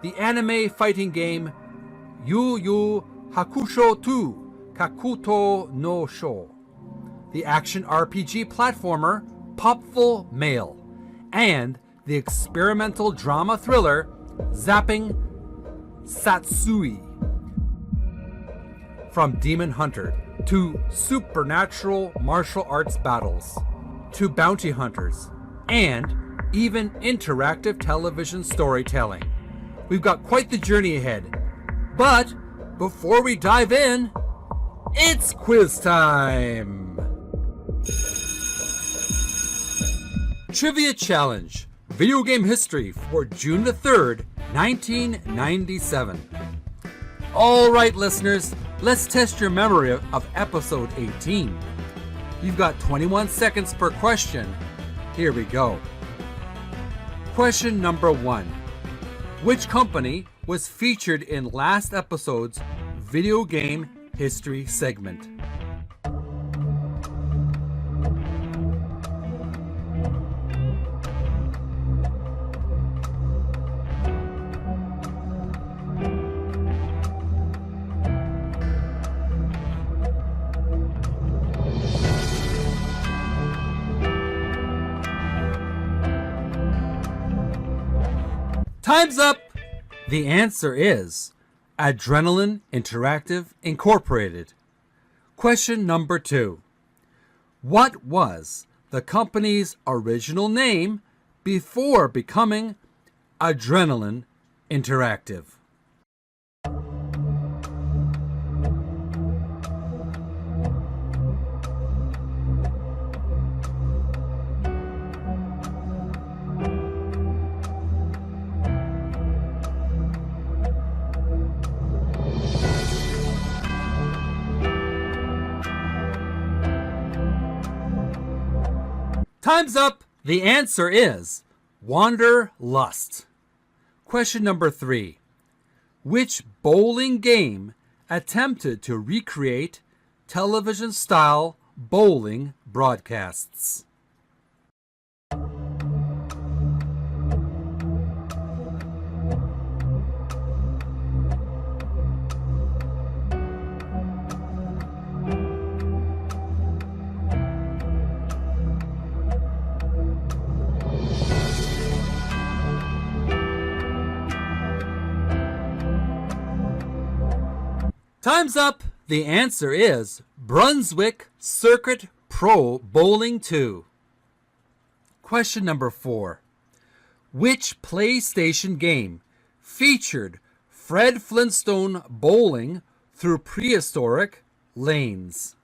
the anime fighting game Yu Yu Hakusho 2 Kakuto no Sho, the action RPG platformer Popful Mail, and the experimental drama thriller Zapping Satsui. From Demon Hunter to supernatural martial arts battles to bounty hunters and even interactive television storytelling. We've got quite the journey ahead. But before we dive in, it's quiz time! Trivia Challenge, Video Game History for June the 3rd, 1997. Alright listeners, let's test your memory of episode 18. You've got 21 seconds per question. Here we go. Question number 1. Which company was featured in last episode's Video Game History segment? Time's up! The answer is Adrenaline Interactive Incorporated. Question number 2. What was the company's original name before becoming Adrenaline Interactive? Time's up! The answer is Wanderlust. Question number 3. Which bowling game attempted to recreate television-style bowling broadcasts? Time's up! The answer is Brunswick Circuit Pro Bowling 2. Question number 4. Which PlayStation game featured Fred Flintstone bowling through prehistoric lanes?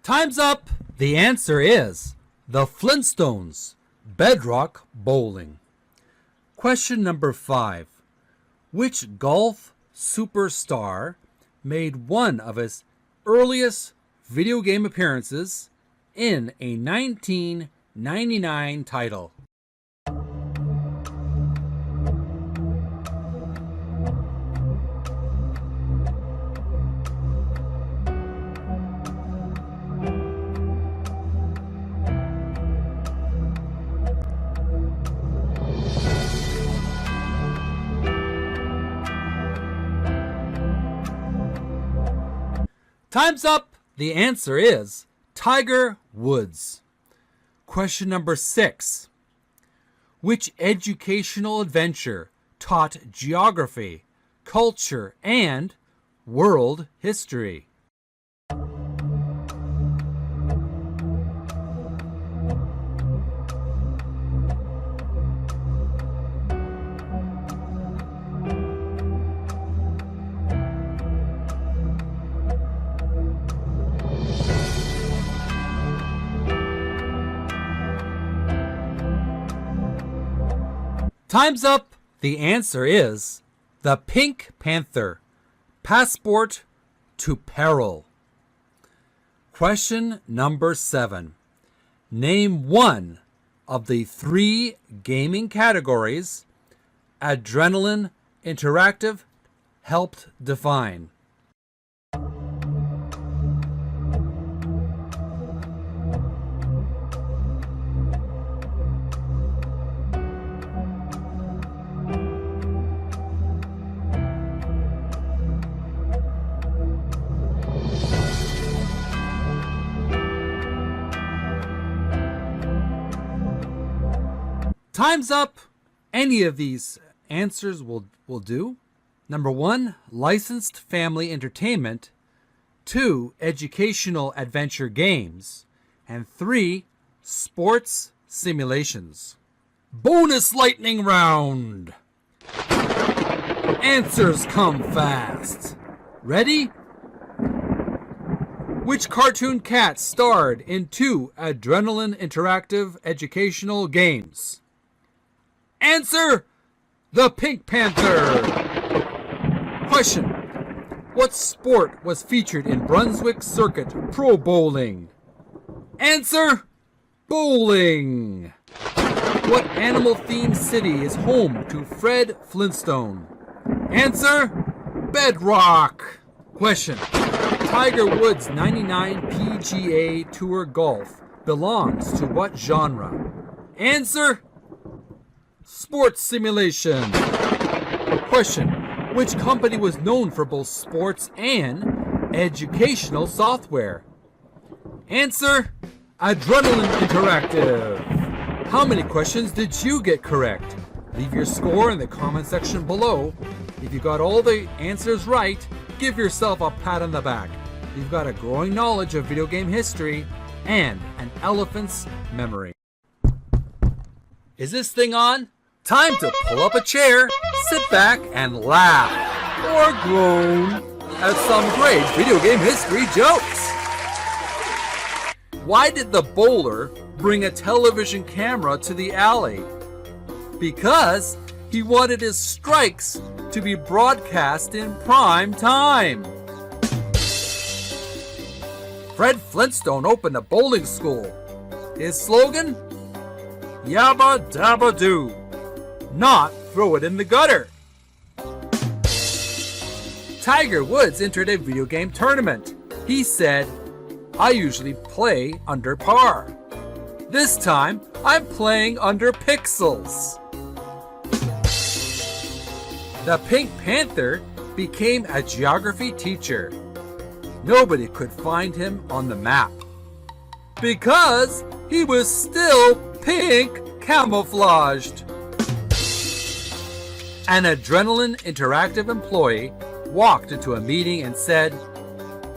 Time's up! The answer is The Flintstones Bedrock Bowling. Question number 5. Which golf superstar made one of his earliest video game appearances in a 1999 title? Time's up! The answer is Tiger Woods. Question number 6. Which educational adventure taught geography, culture, and world history? Time's up! The answer is The Pink Panther, Passport to peril. Question number 7. Name one of the 3 gaming categories Adrenaline Interactive helped define. Time's up. Any of these answers will do. Number 1, licensed family entertainment. 2, educational adventure games. And 3, sports simulations. Bonus lightning round. Answers come fast. Ready? Which cartoon cat starred in 2 Adrenaline Interactive educational games? Answer: the Pink Panther. Question: what sport was featured in Brunswick Circuit Pro Bowling? Answer: bowling. What animal-themed city is home to Fred Flintstone? Answer: Bedrock. Question: Tiger Woods 99 PGA Tour Golf belongs to what genre? Answer: sports simulation. Question: which company was known for both sports and educational software? Answer: Adrenaline Interactive. How many questions did you get correct? Leave your score in the comment section below. If you got all the answers right, give yourself a pat on the back. You've got a growing knowledge of video game history and an elephant's memory. Is this thing on? Time to pull up a chair, sit back, and laugh or groan at some great video game history jokes. Why did the bowler bring a television camera to the alley? Because he wanted his strikes to be broadcast in prime time. Fred Flintstone opened a bowling school. His slogan? Yabba dabba doo. Not throw it in the gutter. Tiger Woods entered a video game tournament. He said, I usually play under par. This time, I'm playing under pixels. The Pink Panther became a geography teacher. Nobody could find him on the map because he was still pink camouflaged. An Adrenaline Interactive employee walked into a meeting and said,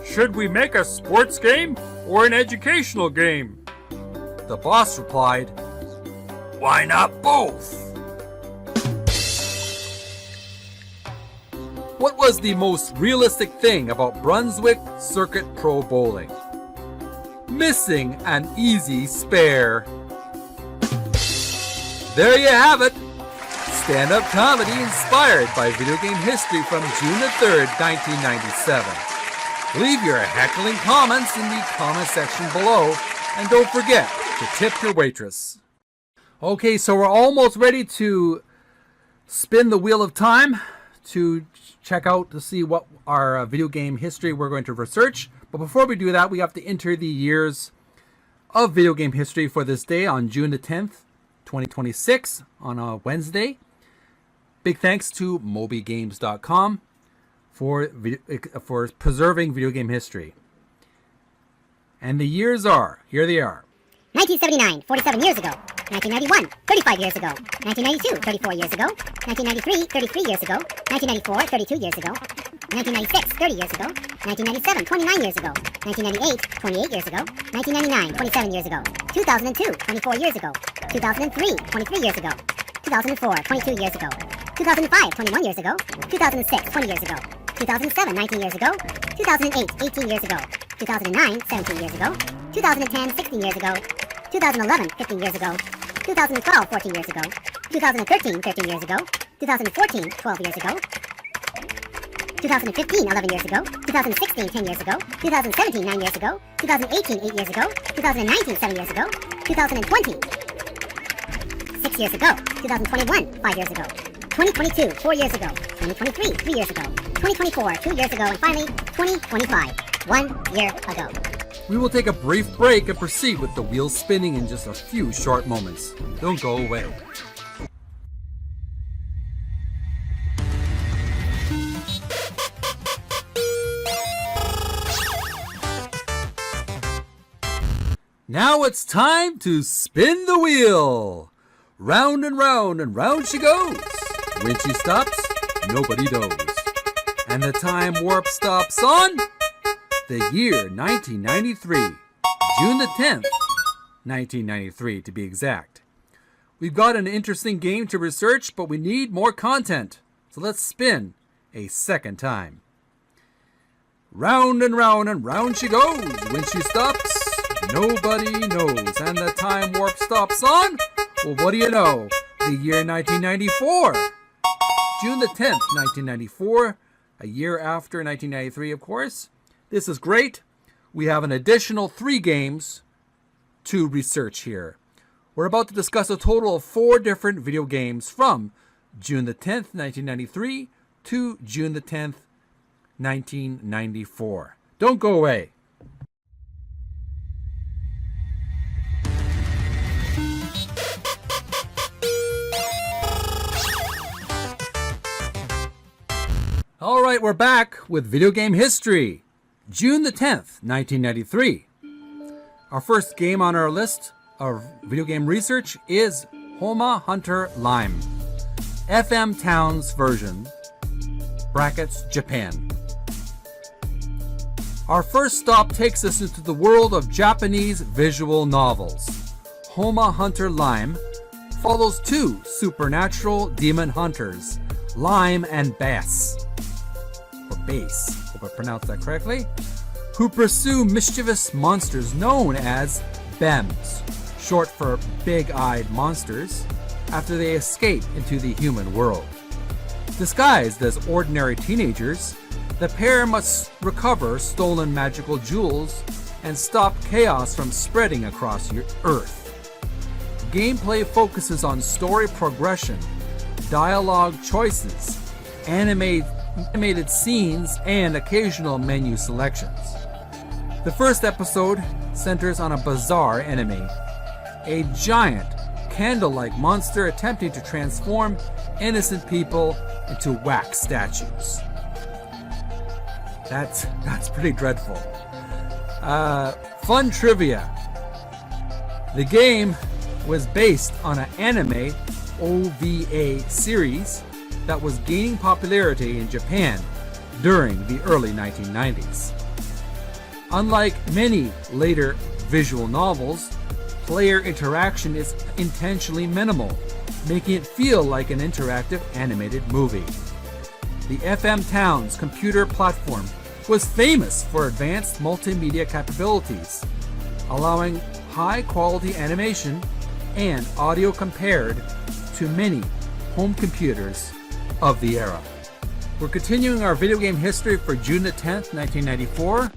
"Should we make a sports game or an educational game?" The boss replied, "Why not both?" What was the most realistic thing about Brunswick Circuit Pro Bowling? Missing an easy spare. There you have it. Stand-up comedy inspired by video game history from June the 3rd, 1997. Leave your heckling comments in the comment section below, and don't forget to tip your waitress. Okay, so we're almost ready to spin the wheel of time to check out to see what our video game history we're going to research. But before we do that, we have to enter the years of video game history for this day on June the 10th, 2026 on a Wednesday. Big thanks to mobygames.com for preserving video game history. And the years are, here they are. 1979, 47 years ago. 1991, 35 years ago. 1992, 34 years ago. 1993, 33 years ago. 1994, 32 years ago. 1996, 30 years ago. 1997, 29 years ago. 1998, 28 years ago. 1999, 27 years ago. 2002, 24 years ago. 2003, 23 years ago. 2004, 22 years ago. 2005, 21 years ago. 2006, 20 years ago. 2007, 19 years ago. 2008, 18 years ago. 2009, 17 years ago. 2010, 16 years ago. 2011, 15 years ago. 2012, 14 years ago. 2013, 13 years ago. 2014, 12 years ago. 2015, 11 years ago. 2016, 10 years ago. 2017, 9 years ago. 2018, 8 years ago. 2019, 7 years ago. 2020, 6 years ago. 2021, 5 years ago. 2022, 4 years ago. 2023, 3 years ago. 2024, 2 years ago. And finally, 2025, 1 year ago. We will take a brief break and proceed with the wheel spinning in just a few short moments. Don't go away. Now it's time to spin the wheel. Round and round she goes. When she stops, nobody knows. And the time warp stops on the year 1993, June the 10th, 1993 to be exact. We've got an interesting game to research, but we need more content. So let's spin a second time. Round and round she goes. When she stops, nobody knows. And the time warp stops on, well, what do you know? The year 1994. June the 10th, 1994, a year after 1993, of course. This is great. We have an additional 3 games to research here. We're about to discuss a total of 4 different video games from June the 10th, 1993 to June the 10th, 1994. Don't go away. All right, we're back with video game history. June the 10th, 1993. Our first game on our list of video game research is Homa Hunter Lime, FM Towns version, brackets, Japan. Our first stop takes us into the world of Japanese visual novels. Homa Hunter Lime follows 2 supernatural demon hunters, Lime and Bass, or Bass, hope I pronounced that correctly, who pursue mischievous monsters known as Bems, short for big-eyed monsters, after they escape into the human world. Disguised as ordinary teenagers, the pair must recover stolen magical jewels and stop chaos from spreading across Earth. Gameplay focuses on story progression, dialogue choices, animated scenes, and occasional menu selections. The first episode centers on a bizarre enemy, a giant candle-like monster attempting to transform innocent people into wax statues. That's pretty dreadful. Fun trivia. The game was based on an anime OVA series that was gaining popularity in Japan during the early 1990s. Unlike many later visual novels, player interaction is intentionally minimal, making it feel like an interactive animated movie. The FM Towns computer platform was famous for advanced multimedia capabilities, allowing high-quality animation and audio compared to many home computers of the era. We're continuing our video game history for June the 10th, 1994,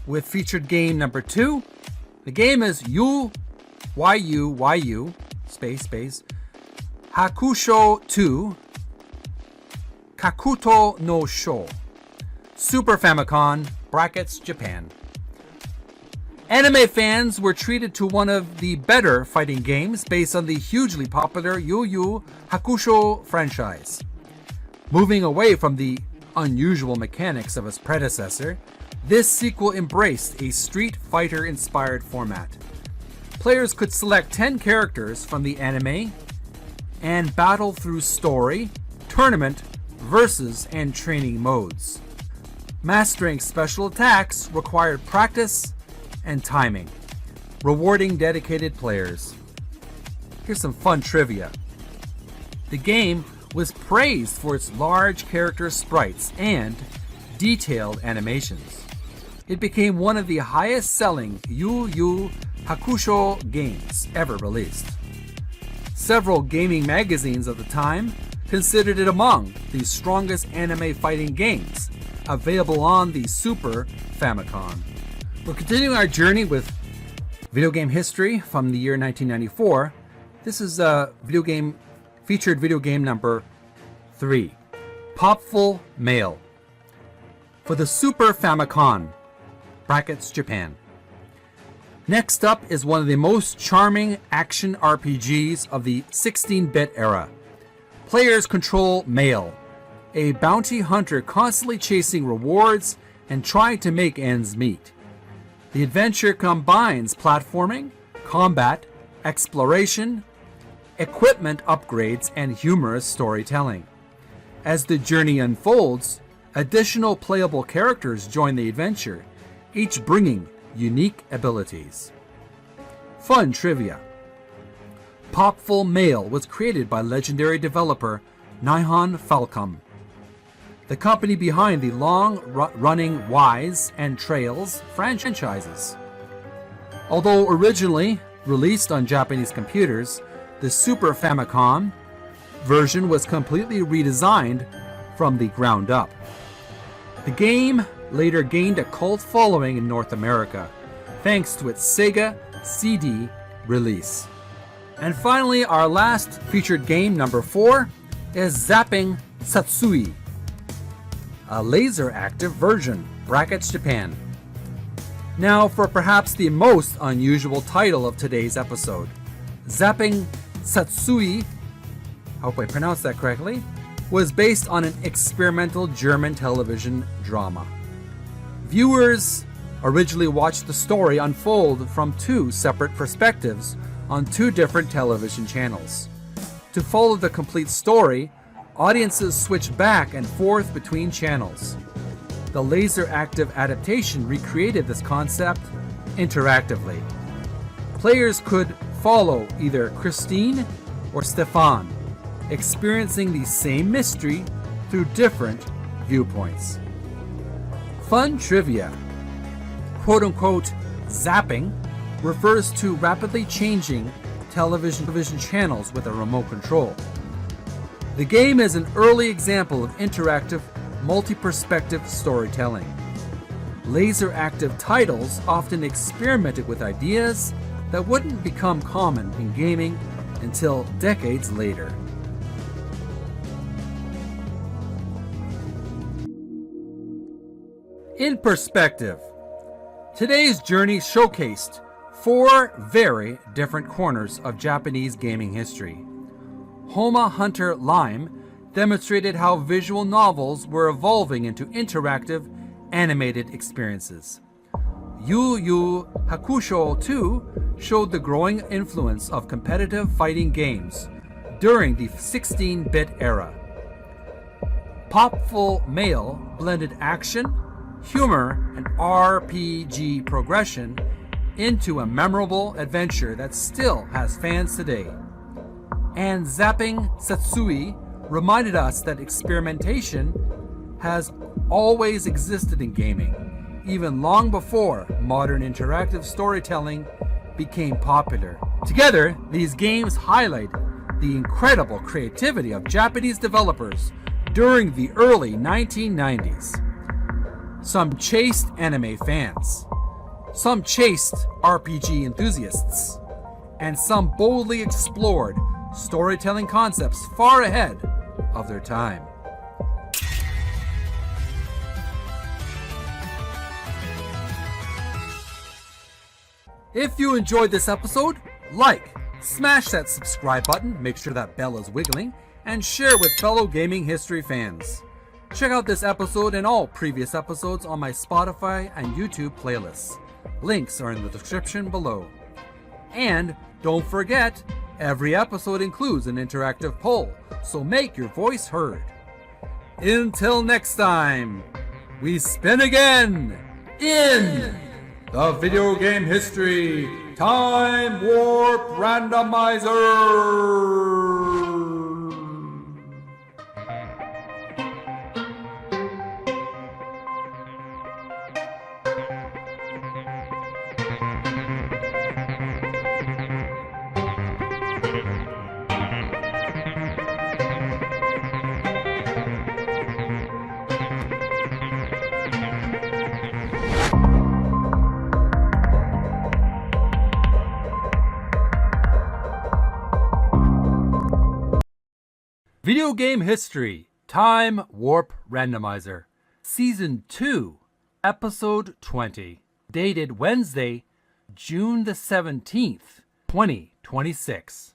with featured game number 2. The game is YU space Hakusho 2 Kakuto no Sho, Super Famicom, brackets, Japan. Anime fans were treated to one of the better fighting games based on the hugely popular Yu Yu Hakusho franchise. Moving away from the unusual mechanics of its predecessor, this sequel embraced a Street Fighter-inspired format. Players could select 10 characters from the anime and battle through story, tournament, versus, and training modes. Mastering special attacks required practice and timing, rewarding dedicated players. Here's some fun trivia. The game was praised for its large character sprites and detailed animations. It became one of the highest-selling Yu Yu Hakusho games ever released. Several gaming magazines of the time considered it among the strongest anime fighting games available on the Super Famicom. We're continuing our journey with video game history from the year 1994. This is featured video game number 3, Popful Mail, for the Super Famicom, brackets Japan. Next up is one of the most charming action RPGs of the 16-bit era. Players control Mail, a bounty hunter constantly chasing rewards and trying to make ends meet. The adventure combines platforming, combat, exploration, equipment upgrades, and humorous storytelling. As the journey unfolds, additional playable characters join the adventure, each bringing unique abilities. Fun trivia. Popful Mail was created by legendary developer Nihon Falcom, the company behind the long-running Wise and Trails franchises. Although originally released on Japanese computers, the Super Famicom version was completely redesigned from the ground up. The game later gained a cult following in North America, thanks to its Sega CD release. And finally, our last featured game, number 4, is Zapping Satsui, a laser-active version, brackets Japan. Now for perhaps the most unusual title of today's episode. Zapping Satsui, I hope I pronounced that correctly, was based on an experimental German television drama. Viewers originally watched the story unfold from 2 separate perspectives on 2 different television channels. To follow the complete story, audiences switched back and forth between channels. The laser-active adaptation recreated this concept interactively. Players could follow either Christine or Stefan, experiencing the same mystery through different viewpoints. Fun trivia. Quote-unquote zapping refers to rapidly changing television channels with a remote control. The game is an early example of interactive, multi-perspective storytelling. Laser-active titles often experimented with ideas that wouldn't become common in gaming until decades later. In perspective, today's journey showcased 4 very different corners of Japanese gaming history. Homa Hunter Lime demonstrated how visual novels were evolving into interactive, animated experiences. Yu Yu Hakusho 2 showed the growing influence of competitive fighting games during the 16-bit era. Popful Mail blended action, humor, and RPG progression into a memorable adventure that still has fans today. And Zapping Satsui reminded us that experimentation has always existed in gaming, even long before modern interactive storytelling became popular. Together, these games highlight the incredible creativity of Japanese developers during the early 1990s. Some chased anime fans, some chased RPG enthusiasts, and some boldly explored storytelling concepts far ahead of their time. If you enjoyed this episode, smash that subscribe button, make sure that bell is wiggling, and share with fellow gaming history fans. Check out this episode and all previous episodes on my Spotify and YouTube playlists. Links are in the description below. And don't forget, every episode includes an interactive poll, so make your voice heard. Until next time, we spin again in the video game history time warp randomizer. Video Game History Time Warp Randomizer, Season 2, Episode 20, dated Wednesday, June the 17th, 2026.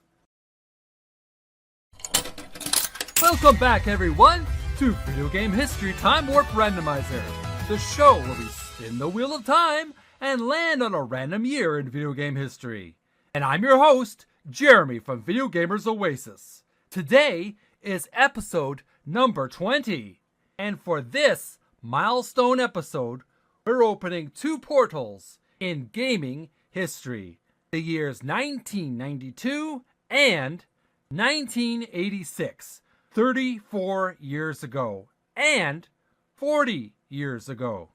Welcome back, everyone, to Video Game History Time Warp Randomizer, the show where we spin the wheel of time and land on a random year in video game history. And I'm your host, Jeremy from Video Gamers Oasis. Today is episode number 20. And for this milestone episode, we're opening two portals in gaming history. The years 1992 and 1986, 34 years ago, and 40 years ago.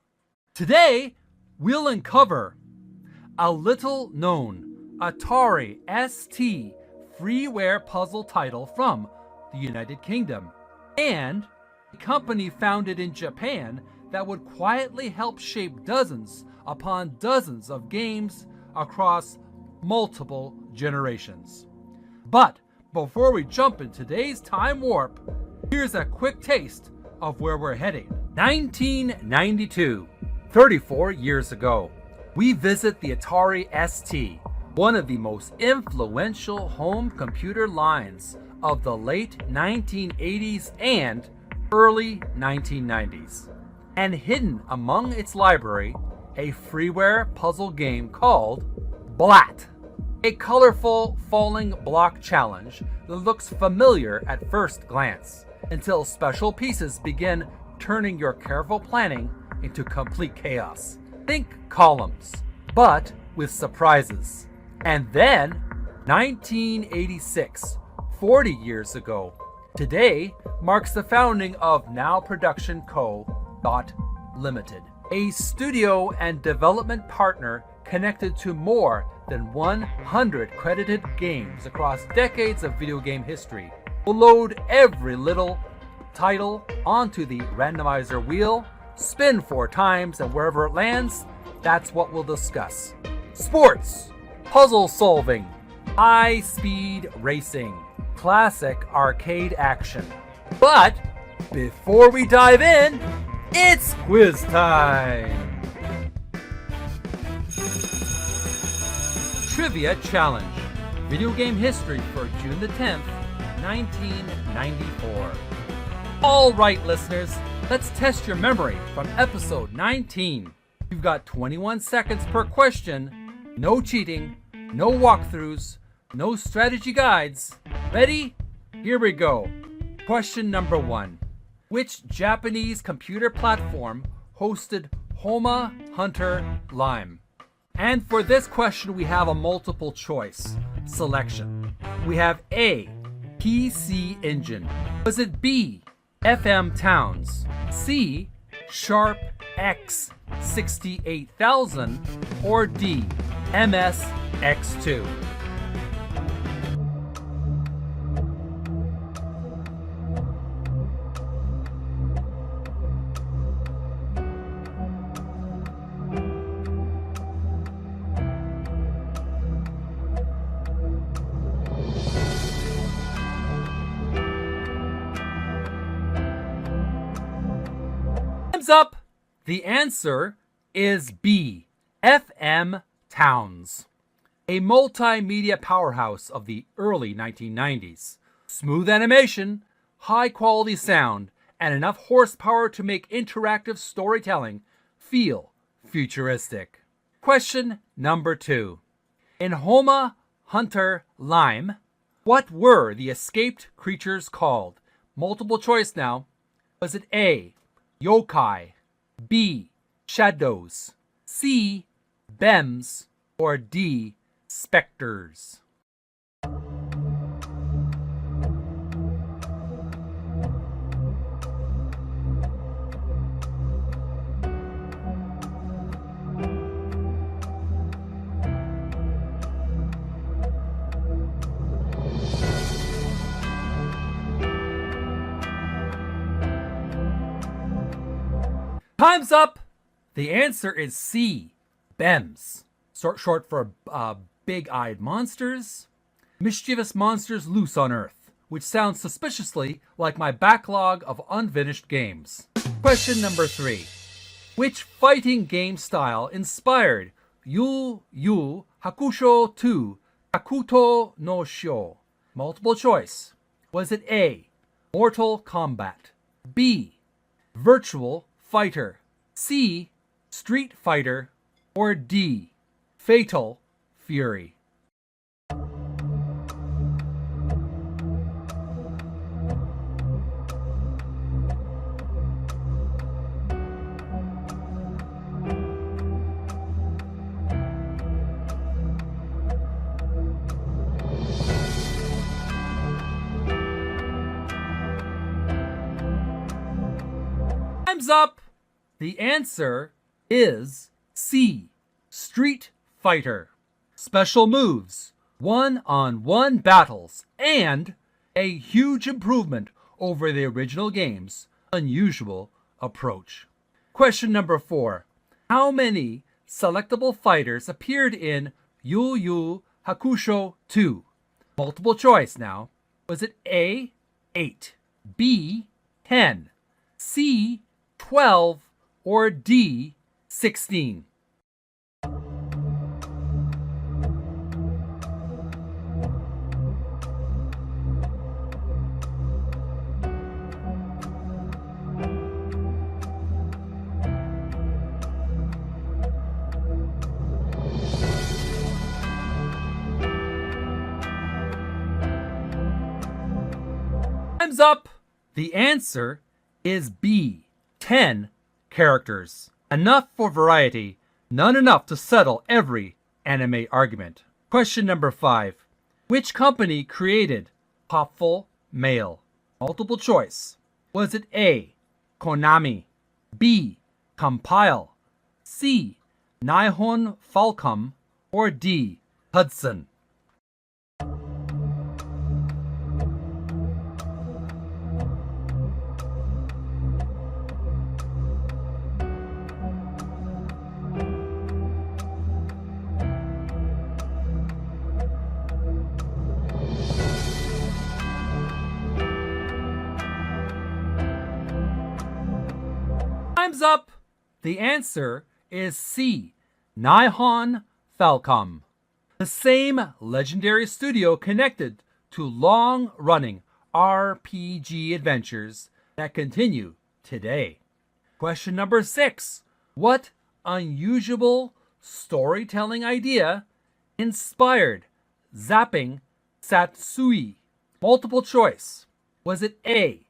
Today, we'll uncover a little known Atari ST freeware puzzle title from the United Kingdom, and a company founded in Japan that would quietly help shape dozens upon dozens of games across multiple generations. But before we jump in today's time warp, here's a quick taste of where we're heading. 1992, 34 years ago, we visit the Atari ST, one of the most influential home computer lines of the late 1980s and early 1990s. And hidden among its library, a freeware puzzle game called Blat. A colorful falling block challenge that looks familiar at first glance, until special pieces begin turning your careful planning into complete chaos. Think columns, but with surprises. And then, 1986, 40 years ago, today marks the founding of Now Production Co. Limited, a studio and development partner connected to more than 100 credited games across decades of video game history. We'll load every little title onto the randomizer wheel, spin 4 times, and wherever it lands, that's what we'll discuss. Sports, puzzle solving, high-speed racing, classic arcade action. But before we dive in, it's quiz time! Trivia Challenge. Video game history for June the 10th, 1994. All right, listeners, let's test your memory from episode 19. You've got 21 seconds per question, no cheating, no walkthroughs, no strategy guides. Ready? Here we go. Question number 1. Which Japanese computer platform hosted Homa Hunter Lime? And for this question, we have a multiple choice selection. We have A, PC Engine. Was it B, FM Towns, C, Sharp X 68000, or D, MS X2? Up. The answer is B, FM Towns, a multimedia powerhouse of the early 1990s. Smooth animation, high quality sound, and enough horsepower to make interactive storytelling feel futuristic. Question number 2. In Homa Hunter Lime, what were the escaped creatures called? Multiple choice now. Was it A, yokai, B, shadows, C, bems, or D, specters? Time's up! The answer is C, BEMS. Short for big-eyed monsters. Mischievous monsters loose on Earth, which sounds suspiciously like my backlog of unfinished games. Question number 3. Which fighting game style inspired Yu Yu Hakusho 2 Kakuto no Sho? Multiple choice. Was it A, Mortal Kombat, B, Virtual Fighter, C, Street Fighter, or D, Fatal Fury? Time's up! The answer is C, Street Fighter. Special moves, one-on-one battles, and a huge improvement over the original game's unusual approach. Question number 4. How many selectable fighters appeared in Yu Yu Hakusho 2? Multiple choice now. Was it A, 8, B, 10, C, 12, or D, 16? Time's up! The answer is B, 10 characters. Enough for variety, none enough to settle every anime argument. Question number 5. Which company created Popful Mail? Multiple choice. Was it A, Konami, B, Compile, C, Nihon Falcom, or D, Hudson? Time's up! The answer is C, Nihon Falcom. The same legendary studio connected to long-running RPG adventures that continue today. Question number 6. What unusual storytelling idea inspired Zapping Satsui? Multiple choice. Was it A,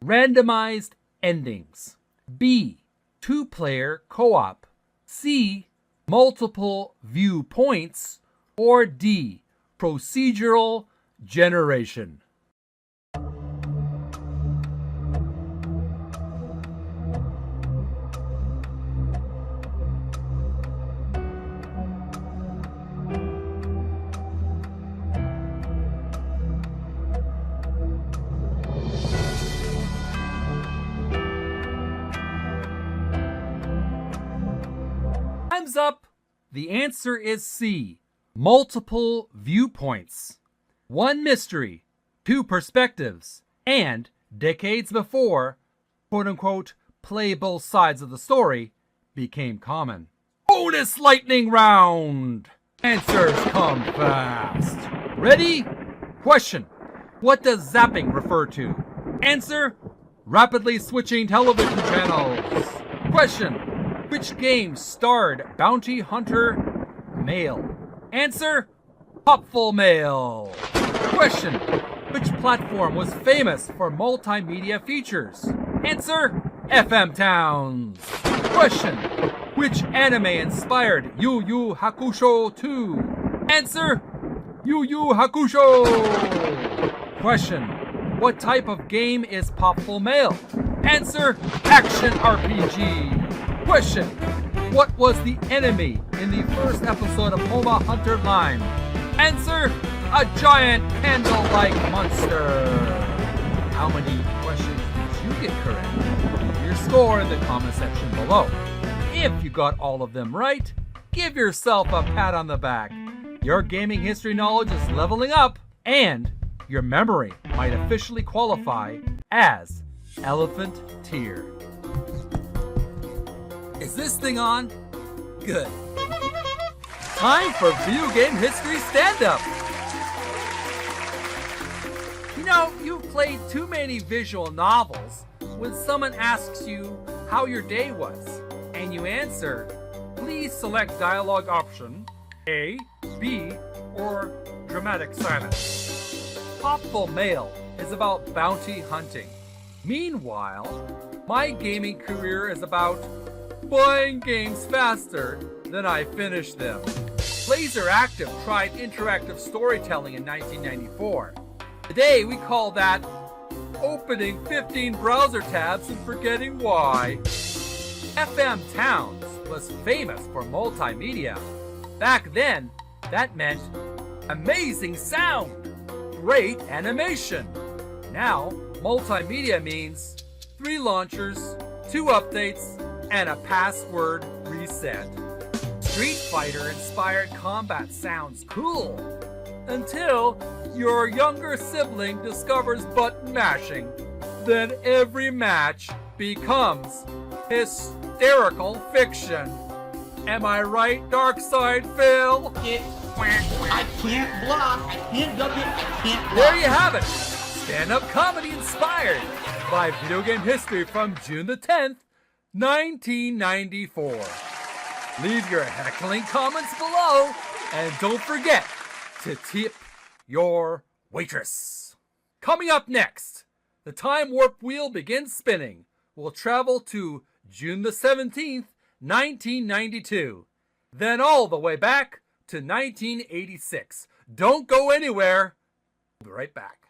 randomized endings, B, two-player co-op, C, multiple viewpoints, or D, procedural generation? Time's up! The answer is C, multiple viewpoints. One mystery, two perspectives, and decades before, quote-unquote, play both sides of the story became common. Bonus lightning round! Answers come fast. Ready? Question. What does zapping refer to? Answer. Rapidly switching television channels. Question. Which game starred bounty hunter Mail? Answer. Popful Mail. Question. Which platform was famous for multimedia features? Answer. FM Towns. Question. Which anime inspired Yu Yu Hakusho 2? Answer. Yu Yu Hakusho. Question. What type of game is Popful Mail? Answer. Action RPG. Question. What was the enemy in the first episode of Homa Hunter Line? Answer. A giant candle-like monster. How many questions did you get correct? Leave your score in the comment section below. If you got all of them right, give yourself a pat on the back. Your gaming history knowledge is leveling up, and your memory might officially qualify as elephant tier. Is this thing on? Good. Time for video game history stand-up. You know, you've played too many visual novels when someone asks you how your day was, and you answer, please select dialogue option A, B, or dramatic silence. Popful Mail is about bounty hunting. Meanwhile, my gaming career is about buying games faster than I finish them. Laser Active tried interactive storytelling in 1994. Today we call that opening 15 browser tabs and forgetting why. FM Towns was famous for multimedia. Back then, that meant amazing sound, great animation. Now, multimedia means 3 launchers, 2 updates, and a password reset. Street Fighter inspired combat sounds cool until your younger sibling discovers button mashing. Then every match becomes hysterical fiction. Am I right, Darkside Phil? I can't block. I can't W. I can't block. There you have it. Stand-up comedy inspired by video game history from June the 10th, 1994. Leave your heckling comments below, and don't forget to tip your waitress. Coming up next, the time warp wheel begins spinning. We'll travel to June the 17th, 1992. Then all the way back to 1986. Don't go anywhere. We'll be right back.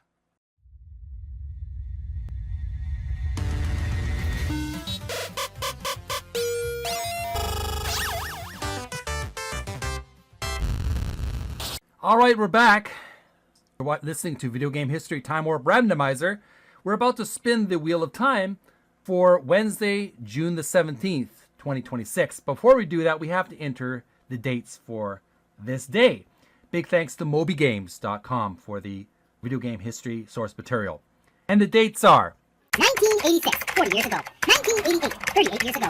All right, we're back. You're listening to Video Game History Time Warp Randomizer. We're about to spin the Wheel of Time for Wednesday, June the 17th, 2026. Before we do that, we have to enter the dates for this day. Big thanks to mobygames.com for the video game history source material. And the dates are 1986, 40 years ago. 1988, 38 years ago.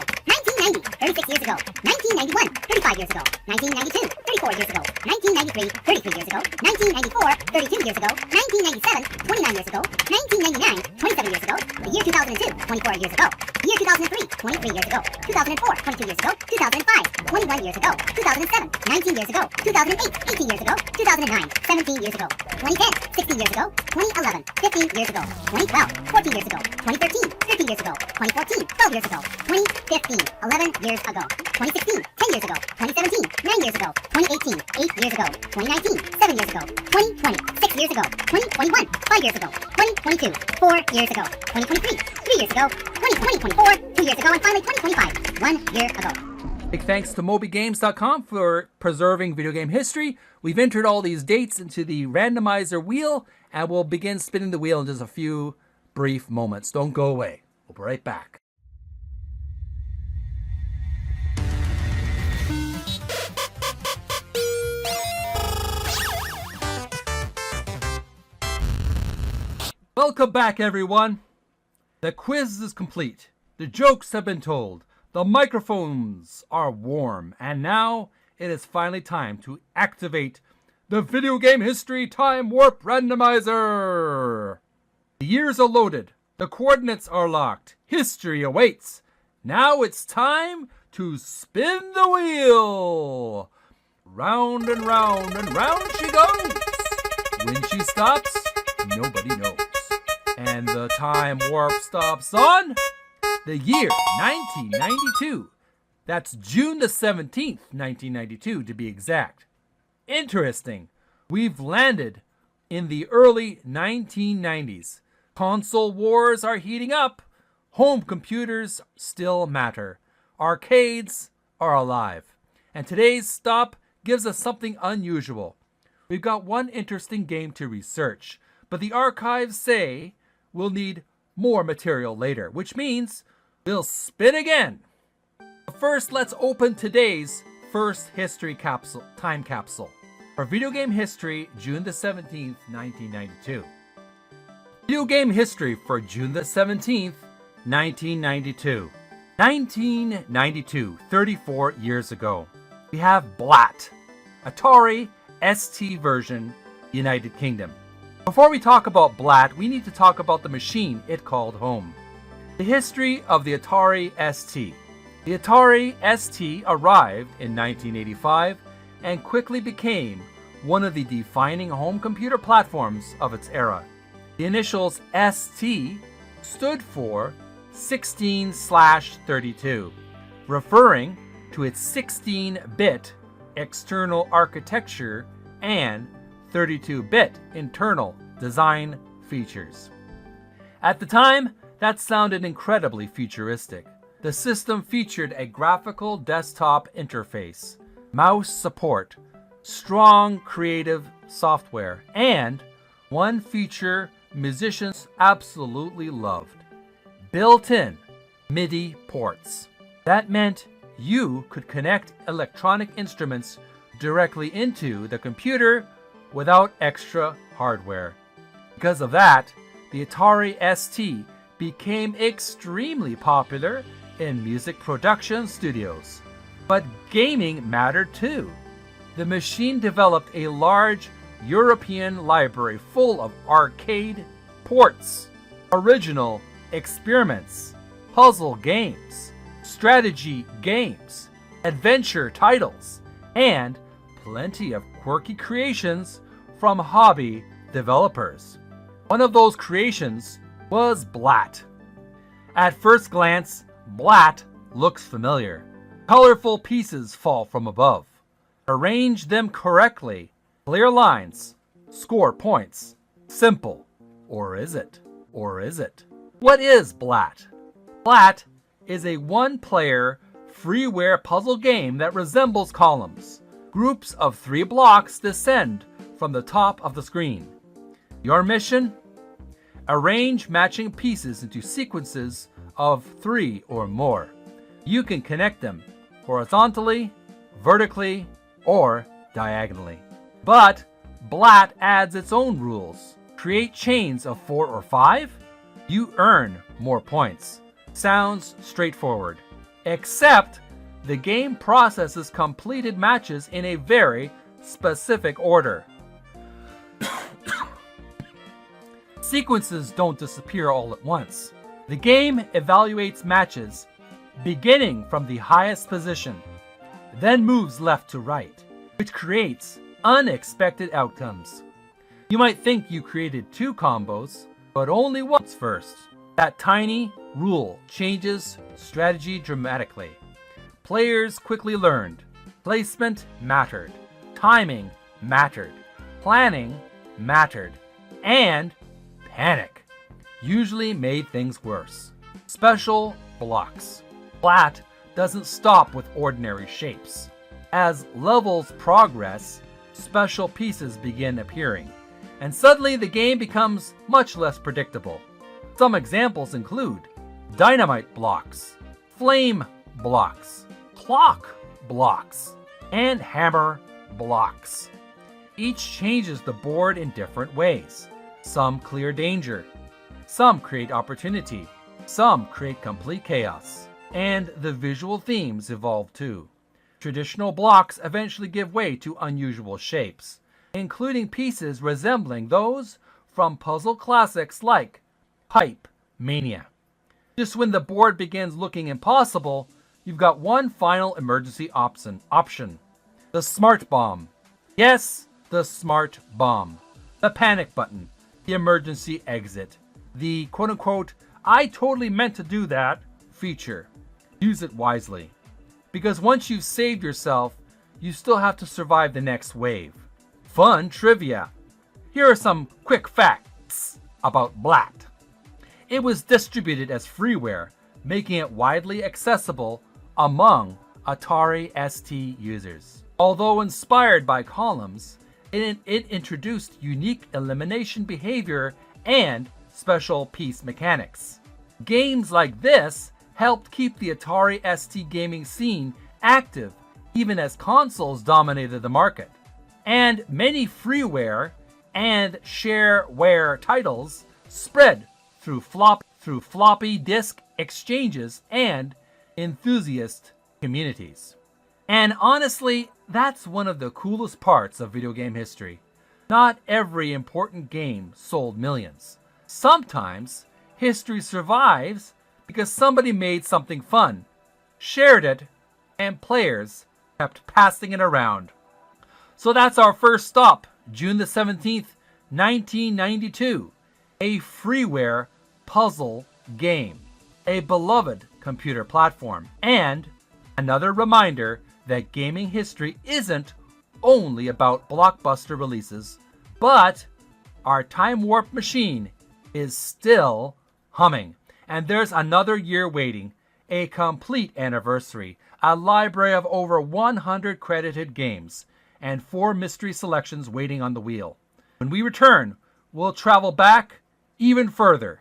1990, 36 years ago. 1991, 35 years ago. 1992, 34 years ago. 1993, 33 years ago. 1994, 32 years ago. 1997, 29 years ago. 1999, 27 years ago. The year 2002, 24 years ago. The year 2003, 23 years ago. 2004, 22 years ago. 2005, 21 years ago. 2007, 19 years ago. 2008, 18 years ago. 2009, 17 years ago. 2010, 16 years ago. 2011, 15 years ago. 2012, 14 years ago. 2013, 13 years ago. 2014, 12 years ago. 2015, 11 years ago. 2016, 10 years ago. 2017, 9 years ago. 2018, 8 years ago. 2019, 7 years ago. 2020, 6 years ago. 2021, 5 years ago. 2022, 4 years ago. 2023, 3 years ago. 2024, 2 years ago. And finally 2025, 1 year ago. big thanks to mobygames.com for preserving video game history. We've entered all these dates into the randomizer wheel, and we'll begin spinning the wheel in just a few brief moments. Don't go away. We'll be right back. Welcome back, everyone. The quiz is complete. The jokes have been told. The microphones are warm. And now it is finally time to activate the Video Game History Time Warp Randomizer. The years are loaded. The coordinates are locked. History awaits. Now it's time to spin the wheel. Round and round and round she goes. When she stops, nobody knows. And the time warp stops on the year 1992. That's June the 17th, 1992 to be exact. Interesting. We've landed in the early 1990s. Console wars are heating up. Home computers still matter. Arcades are alive. And today's stop gives us something unusual. We've got one interesting game to research, but the archives say we'll need more material later, which means we'll spin again. First, let's open today's first history time capsule for video game history, June the 17th, 1992. Video game history for June the 17th, 1992. 1992, 34 years ago. We have Blat, Atari ST version, United Kingdom. Before we talk about Blat, we need to talk about the machine it called home. The history of the Atari ST. The Atari ST arrived in 1985 and quickly became one of the defining home computer platforms of its era. The initials ST stood for 16/32, referring to its 16-bit external architecture and 32-bit internal design features. At the time, that sounded incredibly futuristic. The system featured a graphical desktop interface, mouse support, strong creative software, and one feature musicians absolutely loved: built-in MIDI ports. That meant you could connect electronic instruments directly into the computer without extra hardware. Because of that, the Atari ST became extremely popular in music production studios. But gaming mattered too. The machine developed a large European library full of arcade ports, original experiments, puzzle games, strategy games, adventure titles, and plenty of quirky creations from hobby developers. One of those creations was Blat. At first glance, Blat looks familiar. Colorful pieces fall from above. Arrange them correctly. Clear lines. Score points. Simple. Or is it? Or is it? What is Blat? Blat is a one-player freeware puzzle game that resembles columns. Groups of 3 blocks descend from the top of the screen. Your mission? Arrange matching pieces into sequences of 3 or more. You can connect them horizontally, vertically, or diagonally. But Blat adds its own rules. Create chains of 4 or 5. You earn more points. Sounds straightforward. Except the game processes completed matches in a very specific order. Sequences don't disappear all at once. The game evaluates matches beginning from the highest position, then moves left to right, which creates unexpected outcomes. You might think you created 2 combos, but only once first. That tiny rule changes strategy dramatically. Players quickly learned. Placement mattered. Timing mattered. Planning mattered. And panic usually made things worse. Special blocks. Blat doesn't stop with ordinary shapes. As levels progress, special pieces begin appearing, and suddenly the game becomes much less predictable. Some examples include dynamite blocks, flame blocks, clock blocks, and hammer blocks. Each changes the board in different ways. Some clear danger, some create opportunity, some create complete chaos, and the visual themes evolve too. Traditional blocks eventually give way to unusual shapes, including pieces resembling those from puzzle classics like Pipe Mania. Just when the board begins looking impossible, you've got one final emergency option. The smart bomb. Yes, the smart bomb. The panic button. The emergency exit. The quote-unquote, I totally meant to do that feature. Use it wisely. Because once you've saved yourself, you still have to survive the next wave. Fun trivia. Here are some quick facts about Blat. It was distributed as freeware, making it widely accessible among Atari ST users. Although inspired by columns, it introduced unique elimination behavior and special piece mechanics. Games like this helped keep the Atari ST gaming scene active even as consoles dominated the market. And many freeware and shareware titles spread through floppy disk exchanges and enthusiast communities. And honestly, that's one of the coolest parts of video game history. Not every important game sold millions. Sometimes history survives because somebody made something fun, shared it, and players kept passing it around. So that's our first stop, June the 17th, 1992. A freeware puzzle game, a beloved computer platform, and another reminder that gaming history isn't only about blockbuster releases, but our time warp machine is still humming. And there's another year waiting, a complete anniversary, a library of over 100 credited games, and 4 mystery selections waiting on the wheel. When we return, we'll travel back even further.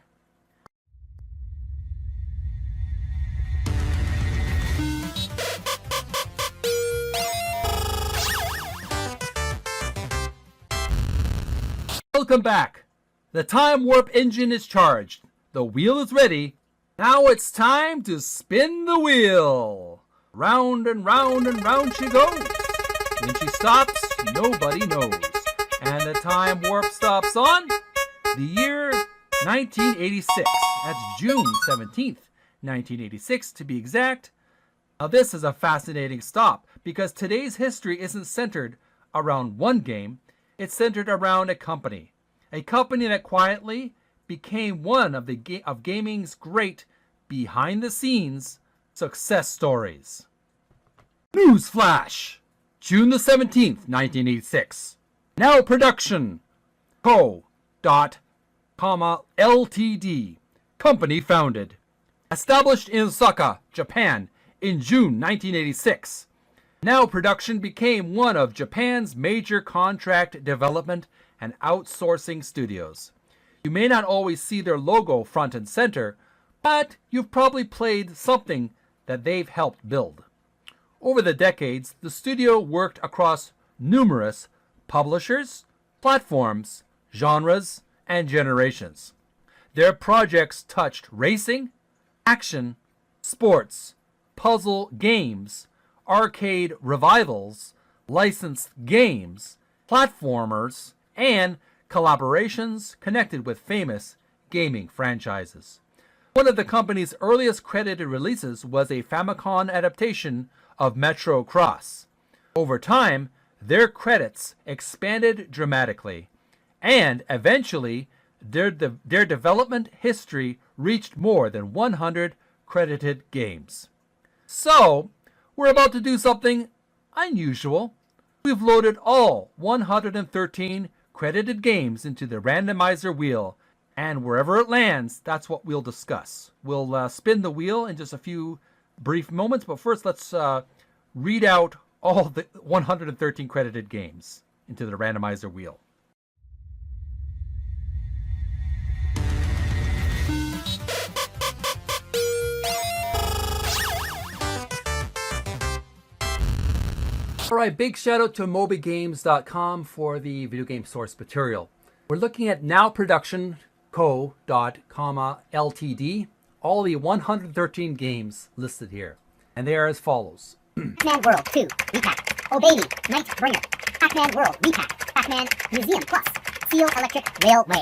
Welcome back. The time warp engine is charged. The wheel is ready. Now it's time to spin the wheel. Round and round and round she goes. When she stops, nobody knows. And the time warp stops on the year 1986. That's June 17th, 1986 to be exact. Now this is a fascinating stop because today's history isn't centered around one game. It's centered around a company that quietly became one of gaming's great behind-the-scenes success stories. Newsflash! June the 17th, 1986. Now Production Co. Ltd. Company founded. Established in Osaka, Japan in June 1986. Now Production became one of Japan's major contract development and outsourcing studios. You may not always see their logo front and center, but you've probably played something that they've helped build. Over the decades, the studio worked across numerous publishers, platforms, genres, and generations. Their projects touched racing, action, sports, puzzle games, arcade revivals, licensed games, platformers, and collaborations connected with famous gaming franchises. One of the company's earliest credited releases was a Famicom adaptation of Metro Cross. Over time, their credits expanded dramatically, and eventually their development history reached more than 100 credited games. So, we're about to do something unusual. We've loaded all 113 credited games into the randomizer wheel, and wherever it lands, that's what we'll discuss. We'll spin the wheel in just a few brief moments, but first let's read out all the 113 credited games into the randomizer wheel. Alright, big shout out to mobygames.com for the video game source material. We're looking at Now Production Co. Ltd. All the 113 games listed here. And they are as follows. Pac-Man World 2 Recap. Oh Baby, Nightbringer. Pac-Man World Recap. Pac-Man Museum Plus. Seal Electric Railway.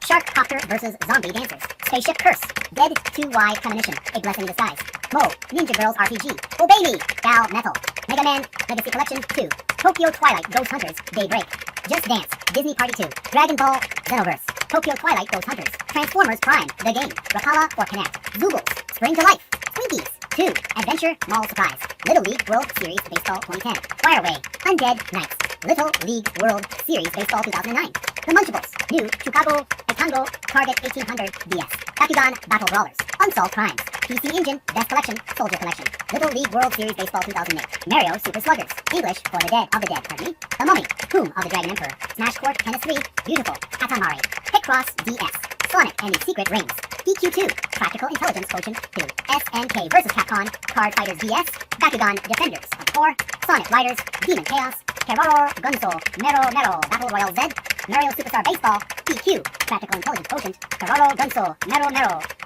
Shark Copter vs. Zombie Dancers. Spaceship Curse. Dead 2Y Premonition. A Blessing in Disguise. Mo. Ninja Girls RPG. Obey Me. Gal Metal. Mega Man Legacy Collection 2. Tokyo Twilight Ghost Hunters Daybreak. Just Dance Disney Party 2. Dragon Ball Xenoverse. Tokyo Twilight Ghost Hunters. Transformers Prime The Game. Rapala or Connect. Zoogles. Spring to Life. Twinkies 2. Adventure Mall Surprise. Little League World Series Baseball 2010. Fireway. Undead Knights. Little League World Series Baseball 2009. The Munchables. New Chicago Tango Target 1800 DS. Bakugan Battle Brawlers. Unsolved Crimes. PC Engine Best Collection Soldier Collection. Little League World Series Baseball 2008. Mario Super Sluggers. English for the Dead of the Dead, pardon me. The Mummy. Tomb of the Dragon Emperor. Smash Court Tennis 3. Beautiful. Katamari. Hitcross DS. Sonic and the Secret Rings. DQ2. Practical Intelligence Potion 2. SNK vs. Capcom. Card Fighters DS. Bakugan Defenders of Core. Sonic Riders. Demon Chaos. Terror Gunso. Mero Battle Royale Z. Mario Superstar Baseball. vidIQ, Practical Intelligence Quotient, Carraro Gunso, Mero,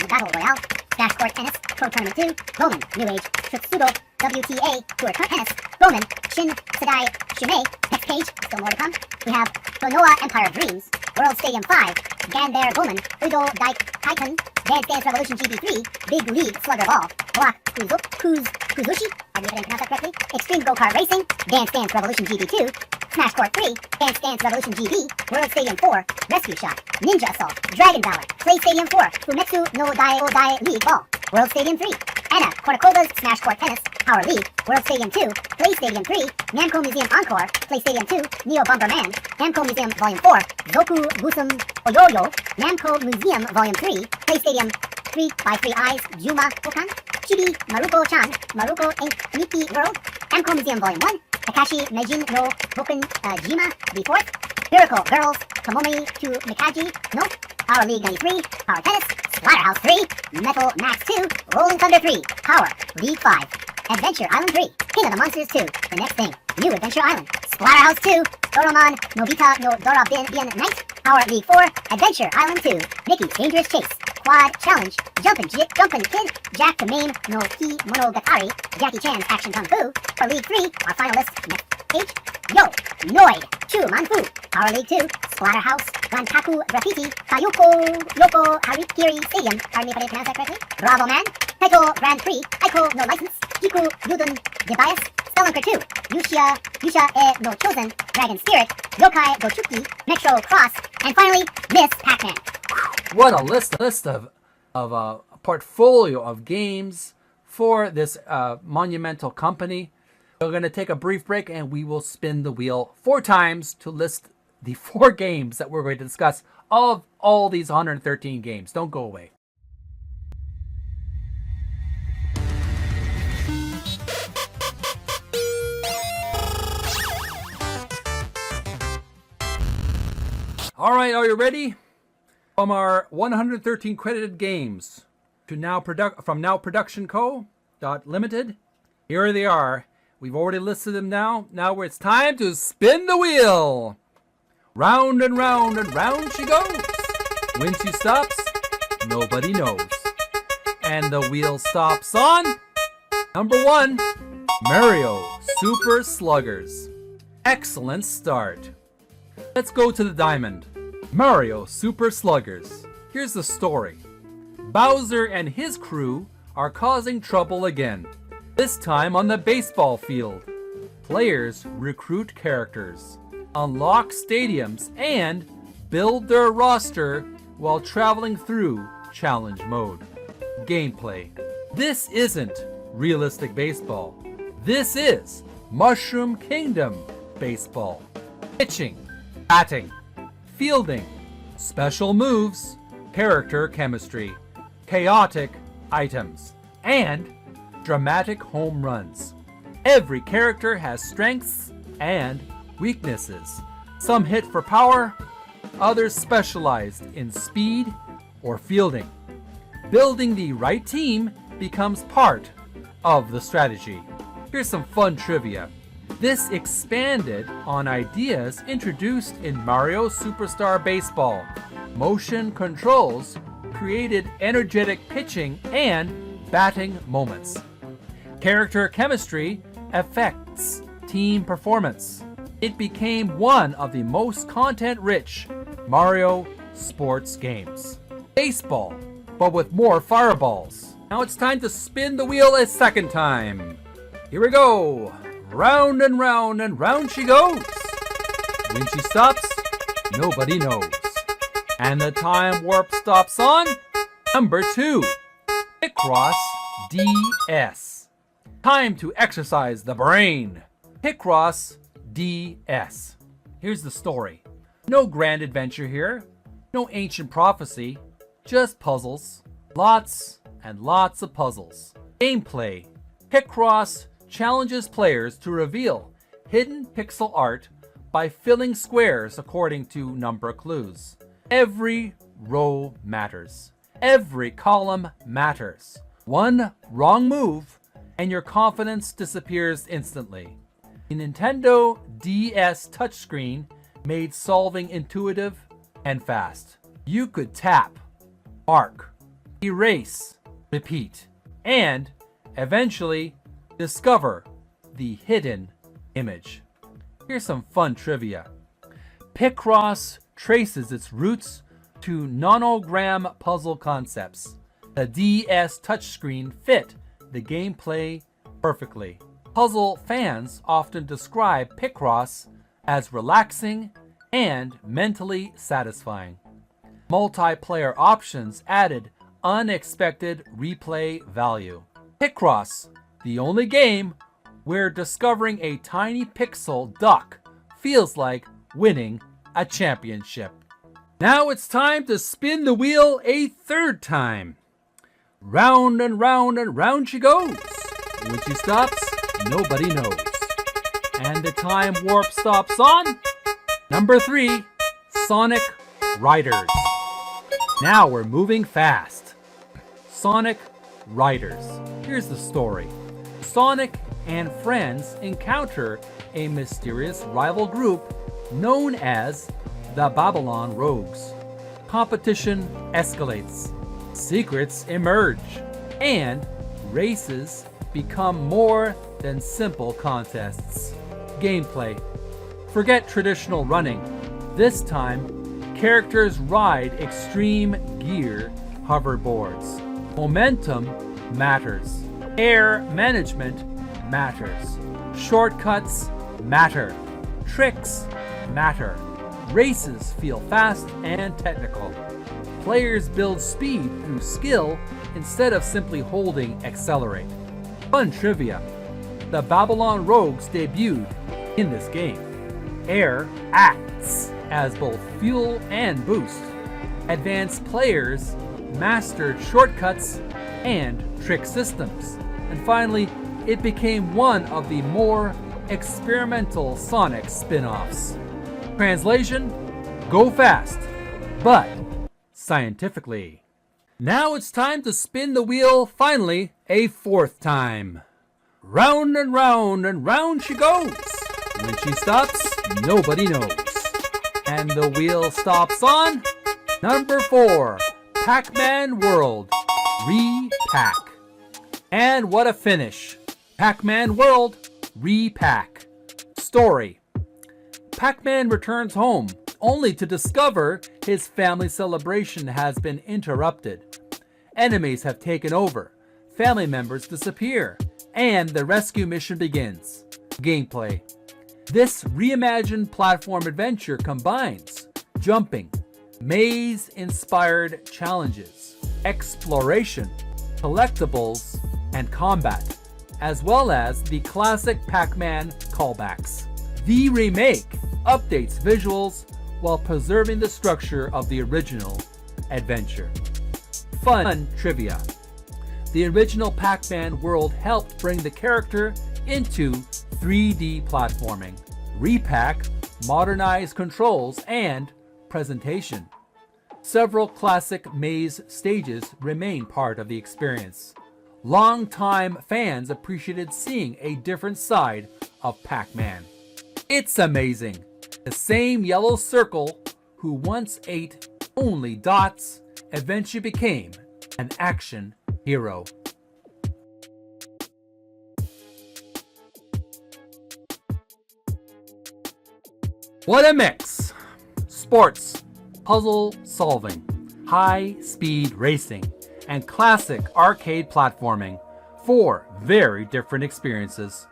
Battle Royale, Dash Court Tennis, Pro Tournament 2, Roman, New Age, Trutsudo, WTA, Tour Tennis, Roman, Shin, Sedai, Shumei, next page, still more to come. We have Bonoa Empire Dreams, World Stadium 5, Ganbare Goman, Udo Dike Titan, Dance Dance Revolution GB3, Big League Slugger Ball, Block Kuzushi, I didn't pronounce that correctly, Extreme Go-Kart Racing, Dance Dance Revolution GB2, Smash Court 3, Dance Dance Revolution GB, World Stadium 4, Rescue Shot, Ninja Assault, Dragon Valor, Play Stadium 4, Fumetsu no Dai League Ball, World Stadium 3, Anna Kournikovas Smash Court Tennis, Power League, World Stadium 2, Play Stadium 3, Namco Museum Encore, Play Stadium 2, Neo Bomberman, Namco Museum Volume 4, Zoku Busum Oyoyo, Namco Museum Volume 3, Play Stadium 3 by 3 Eyes, Juma Hokan, Chibi Maruko-chan, Maruko Inc. Nikki World, Namco Museum Volume 1, Takashi Meijin no Boken Jima V4th, Miracle Girls, Tomomi to Mikaji, no, Power League 93, Power Tennis, Slaughterhouse 3, Metal Max 2, Rolling Thunder 3, Power League 5, Adventure Island 3, King of the Monsters 2, The Next Thing, New Adventure Island, Slaughterhouse 2, Doromon Nobita no Dora Bien Night, Power League 4, Adventure Island 2, Mickey's Dangerous Chase, Quad Challenge, Jumpin' Kid, Jack the Mame no Ki Monogatari, Jackie Chan's Action Kung Fu, for League 3, our finalists, next page, Yo, Noid, Chu Manfu, Power League 2, Splatterhouse, Rankaku Graffiti, Yoko Harikiri Stadium, pardon me if I didn't pronounce that correctly, Bravo Man, Taito Grand Prix, Aiko no License, Kiku Yudun Debias, Spelunker 2, Yusha E no Chosen, Dragon Spirit, Yokai Gochuki, Metro Cross, and finally, Miss Pac-Man. What a list of a portfolio of games for this monumental company. We're going to take a brief break and we will spin the wheel 4 times to list the 4 games that we're going to discuss of all these 113 games. Don't go away. All right, are you ready? From our 113 credited games to from Now Production Co. Limited, here they are. We've already listed them now. Now it's time to spin the wheel. Round and round and round she goes. When she stops, nobody knows. And the wheel stops on number 1, Mario Super Sluggers. Excellent start. Let's go to the diamond. Mario Super Sluggers. Here's the story. Bowser and his crew are causing trouble again. This time on the baseball field. Players recruit characters, unlock stadiums, and build their roster while traveling through challenge mode. Gameplay. This isn't realistic baseball. This is Mushroom Kingdom baseball. Pitching, batting, fielding, special moves, character chemistry, chaotic items, and dramatic home runs. Every character has strengths and weaknesses. Some hit for power, others specialized in speed or fielding. Building the right team becomes part of the strategy. Here's some fun trivia. This expanded on ideas introduced in Mario Superstar Baseball. Motion controls created energetic pitching and batting moments. Character chemistry affects team performance. It became one of the most content-rich Mario sports games. Baseball, but with more fireballs. Now it's time to spin the wheel a second time. Here we go. Round and round and round she goes. When she stops, nobody knows. And the time warp stops on number 2, Picross DS. Time to exercise the brain. Picross DS. Here's the story. No grand adventure here. No ancient prophecy. Just puzzles. Lots and lots of puzzles. Gameplay. Picross challenges players to reveal hidden pixel art by filling squares according to number clues. Every row matters. Every column matters. One wrong move and your confidence disappears instantly. The Nintendo DS touchscreen made solving intuitive, and fast. You could tap, mark, erase, repeat, and eventually discover the hidden image. Here's some fun trivia. Picross traces its roots to nonogram puzzle concepts. The DS touchscreen fit the gameplay perfectly. Puzzle fans often describe Picross as relaxing and mentally satisfying. Multiplayer options added unexpected replay value. Picross, the only game where discovering a tiny pixel duck feels like winning a championship. Now it's time to spin the wheel a third time. Round and round and round she goes. When she stops, nobody knows. And the time warp stops on number 3, Sonic Riders. Now we're moving fast. Sonic Riders. Here's the story. Sonic and friends encounter a mysterious rival group known as the Babylon Rogues. Competition escalates, secrets emerge, and races become more than simple contests. Gameplay. Forget traditional running. This time, characters ride extreme gear hoverboards. Momentum matters. Air management matters. Shortcuts matter. Tricks matter. Races feel fast and technical. Players build speed through skill instead of simply holding accelerate. Fun trivia. The Babylon Rogues debuted in this game. Air acts as both fuel and boost. Advanced players mastered shortcuts and trick systems. And finally, it became one of the more experimental Sonic spin-offs. Translation: go fast, but scientifically. Now it's time to spin the wheel finally a fourth time. Round and round and round she goes. When she stops, nobody knows. And the wheel stops on number 4, Pac-Man World Repack. And what a finish. Pac-Man World Repack. Story. Pac-Man returns home only to discover his family celebration has been interrupted. Enemies have taken over, family members disappear, and the rescue mission begins. Gameplay. This reimagined platform adventure combines jumping, maze-inspired challenges, exploration, collectibles, and combat, as well as the classic Pac-Man callbacks. The remake updates visuals while preserving the structure of the original adventure. Fun trivia. The original Pac-Man world helped bring the character into 3D platforming. Repack modernized controls and presentation. Several classic maze stages remain part of the experience. Longtime fans appreciated seeing a different side of Pac-Man. It's amazing. The same yellow circle who once ate only dots eventually became an action hero. What a mix! Sports, puzzle solving, high-speed racing, and classic arcade platforming. 4 very different experiences,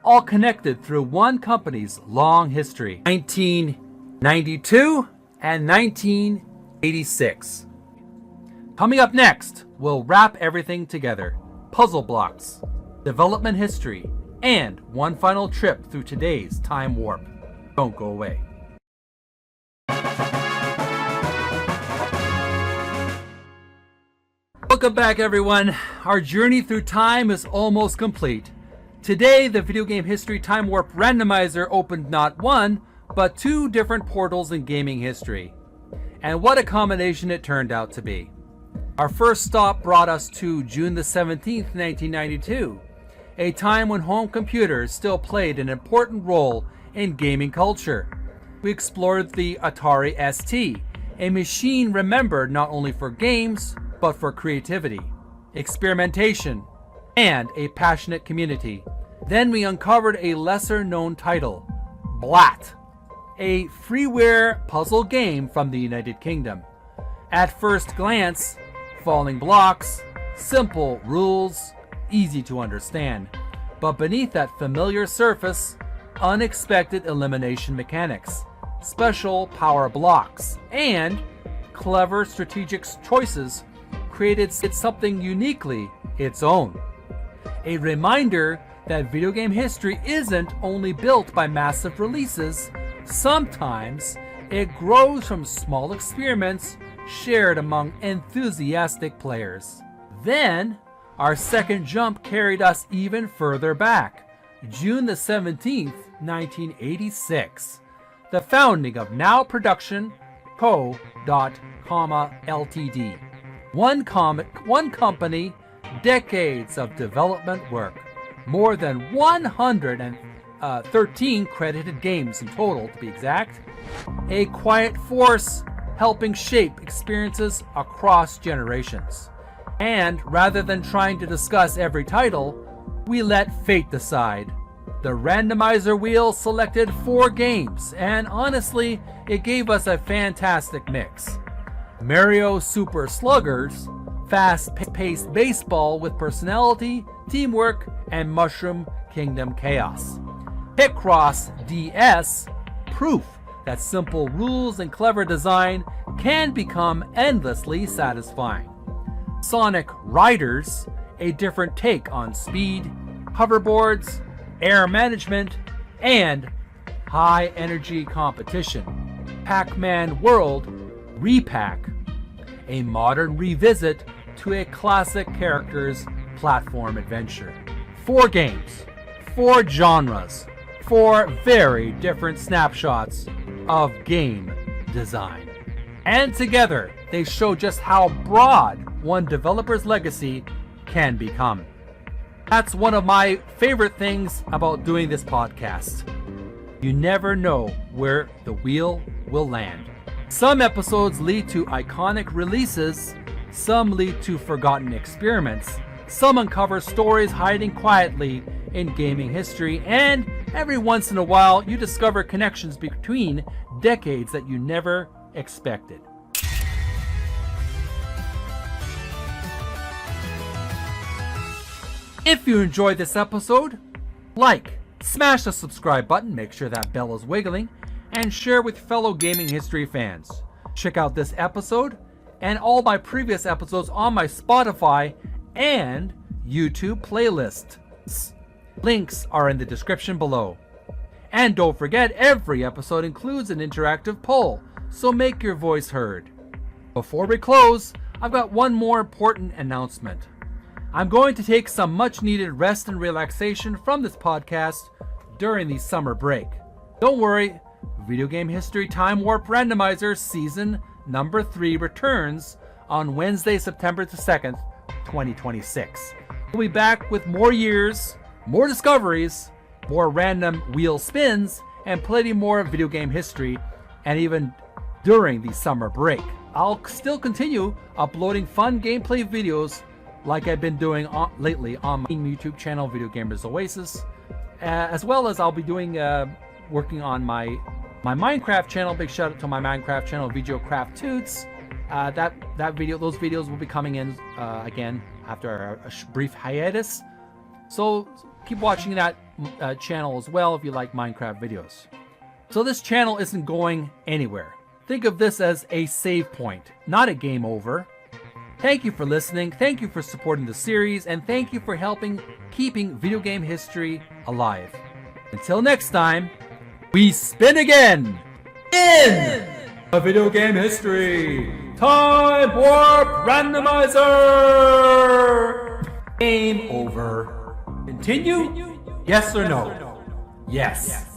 all connected through one company's long history. 1992 and 1986. Coming up next, we'll wrap everything together. Puzzle blocks, development history, and one final trip through today's time warp. Don't go away. Welcome back, everyone. Our journey through time is almost complete. Today, the Video Game History Time Warp Randomizer opened not one, but 2 different portals in gaming history. And what a combination it turned out to be. Our first stop brought us to June the 17th, 1992, a time when home computers still played an important role in gaming culture. We explored the Atari ST, A machine remembered not only for games, but for creativity, experimentation, and a passionate community. Then we uncovered a lesser-known title, Blat, a freeware puzzle game from the United Kingdom. At first glance, falling blocks, simple rules, easy to understand. But beneath that familiar surface, unexpected elimination mechanics, special power blocks, and clever strategic choices created something uniquely its own. A reminder that video game history isn't only built by massive releases. Sometimes it grows from small experiments shared among enthusiastic players. Then, our second jump carried us even further back. June the 17th, 1986. The founding of Now Production Co. Ltd. One company, decades of development work. More than 113 credited games in total, to be exact. A quiet force helping shape experiences across generations. And rather than trying to discuss every title, we let fate decide. The randomizer wheel selected 4 games, and honestly, it gave us a fantastic mix. Mario Super Sluggers, fast-paced baseball with personality, teamwork, and Mushroom Kingdom chaos. Picross DS, proof that simple rules and clever design can become endlessly satisfying. Sonic Riders, a different take on speed, hoverboards, air management, and high-energy competition. Pac-Man World Repack, a modern revisit to a classic character's platform adventure. 4 games, 4 genres, 4 very different snapshots of game design. And together, they show just how broad one developer's legacy can become. That's one of my favorite things about doing this podcast. You never know where the wheel will land. Some episodes lead to iconic releases, some lead to forgotten experiments, some uncover stories hiding quietly in gaming history, and every once in a while you discover connections between decades that you never expected. If you enjoyed this episode, smash the subscribe button, make sure that bell is wiggling, and share with fellow gaming history fans. Check out this episode and all my previous episodes on my Spotify and YouTube playlists. Links are in the description below. And don't forget, every episode includes an interactive poll, so make your voice heard. Before we close, I've got one more important announcement. I'm going to take some much needed rest and relaxation from this podcast during the summer break. Don't worry, Video Game History Time Warp Randomizer Season number 3 returns on Wednesday, September the 2nd, 2026. We'll be back with more years, more discoveries, more random wheel spins, and plenty more video game history, and even during the summer break. I'll still continue uploading fun gameplay videos like I've been doing lately on my YouTube channel, Video Gamers Oasis, as well as I'll be doing working on my Minecraft channel. Big shout out to my Minecraft channel, VideoCraft Toots. Those videos will be coming in again after a brief hiatus. So keep watching that channel as well if you like Minecraft videos. So this channel isn't going anywhere. Think of this as a save point, not a game over. Thank you for listening, thank you for supporting the series, and thank you for helping keeping video game history alive. Until next time, we spin again in a video game history time warp randomizer. Game over. Continue? Yes or no? Yes.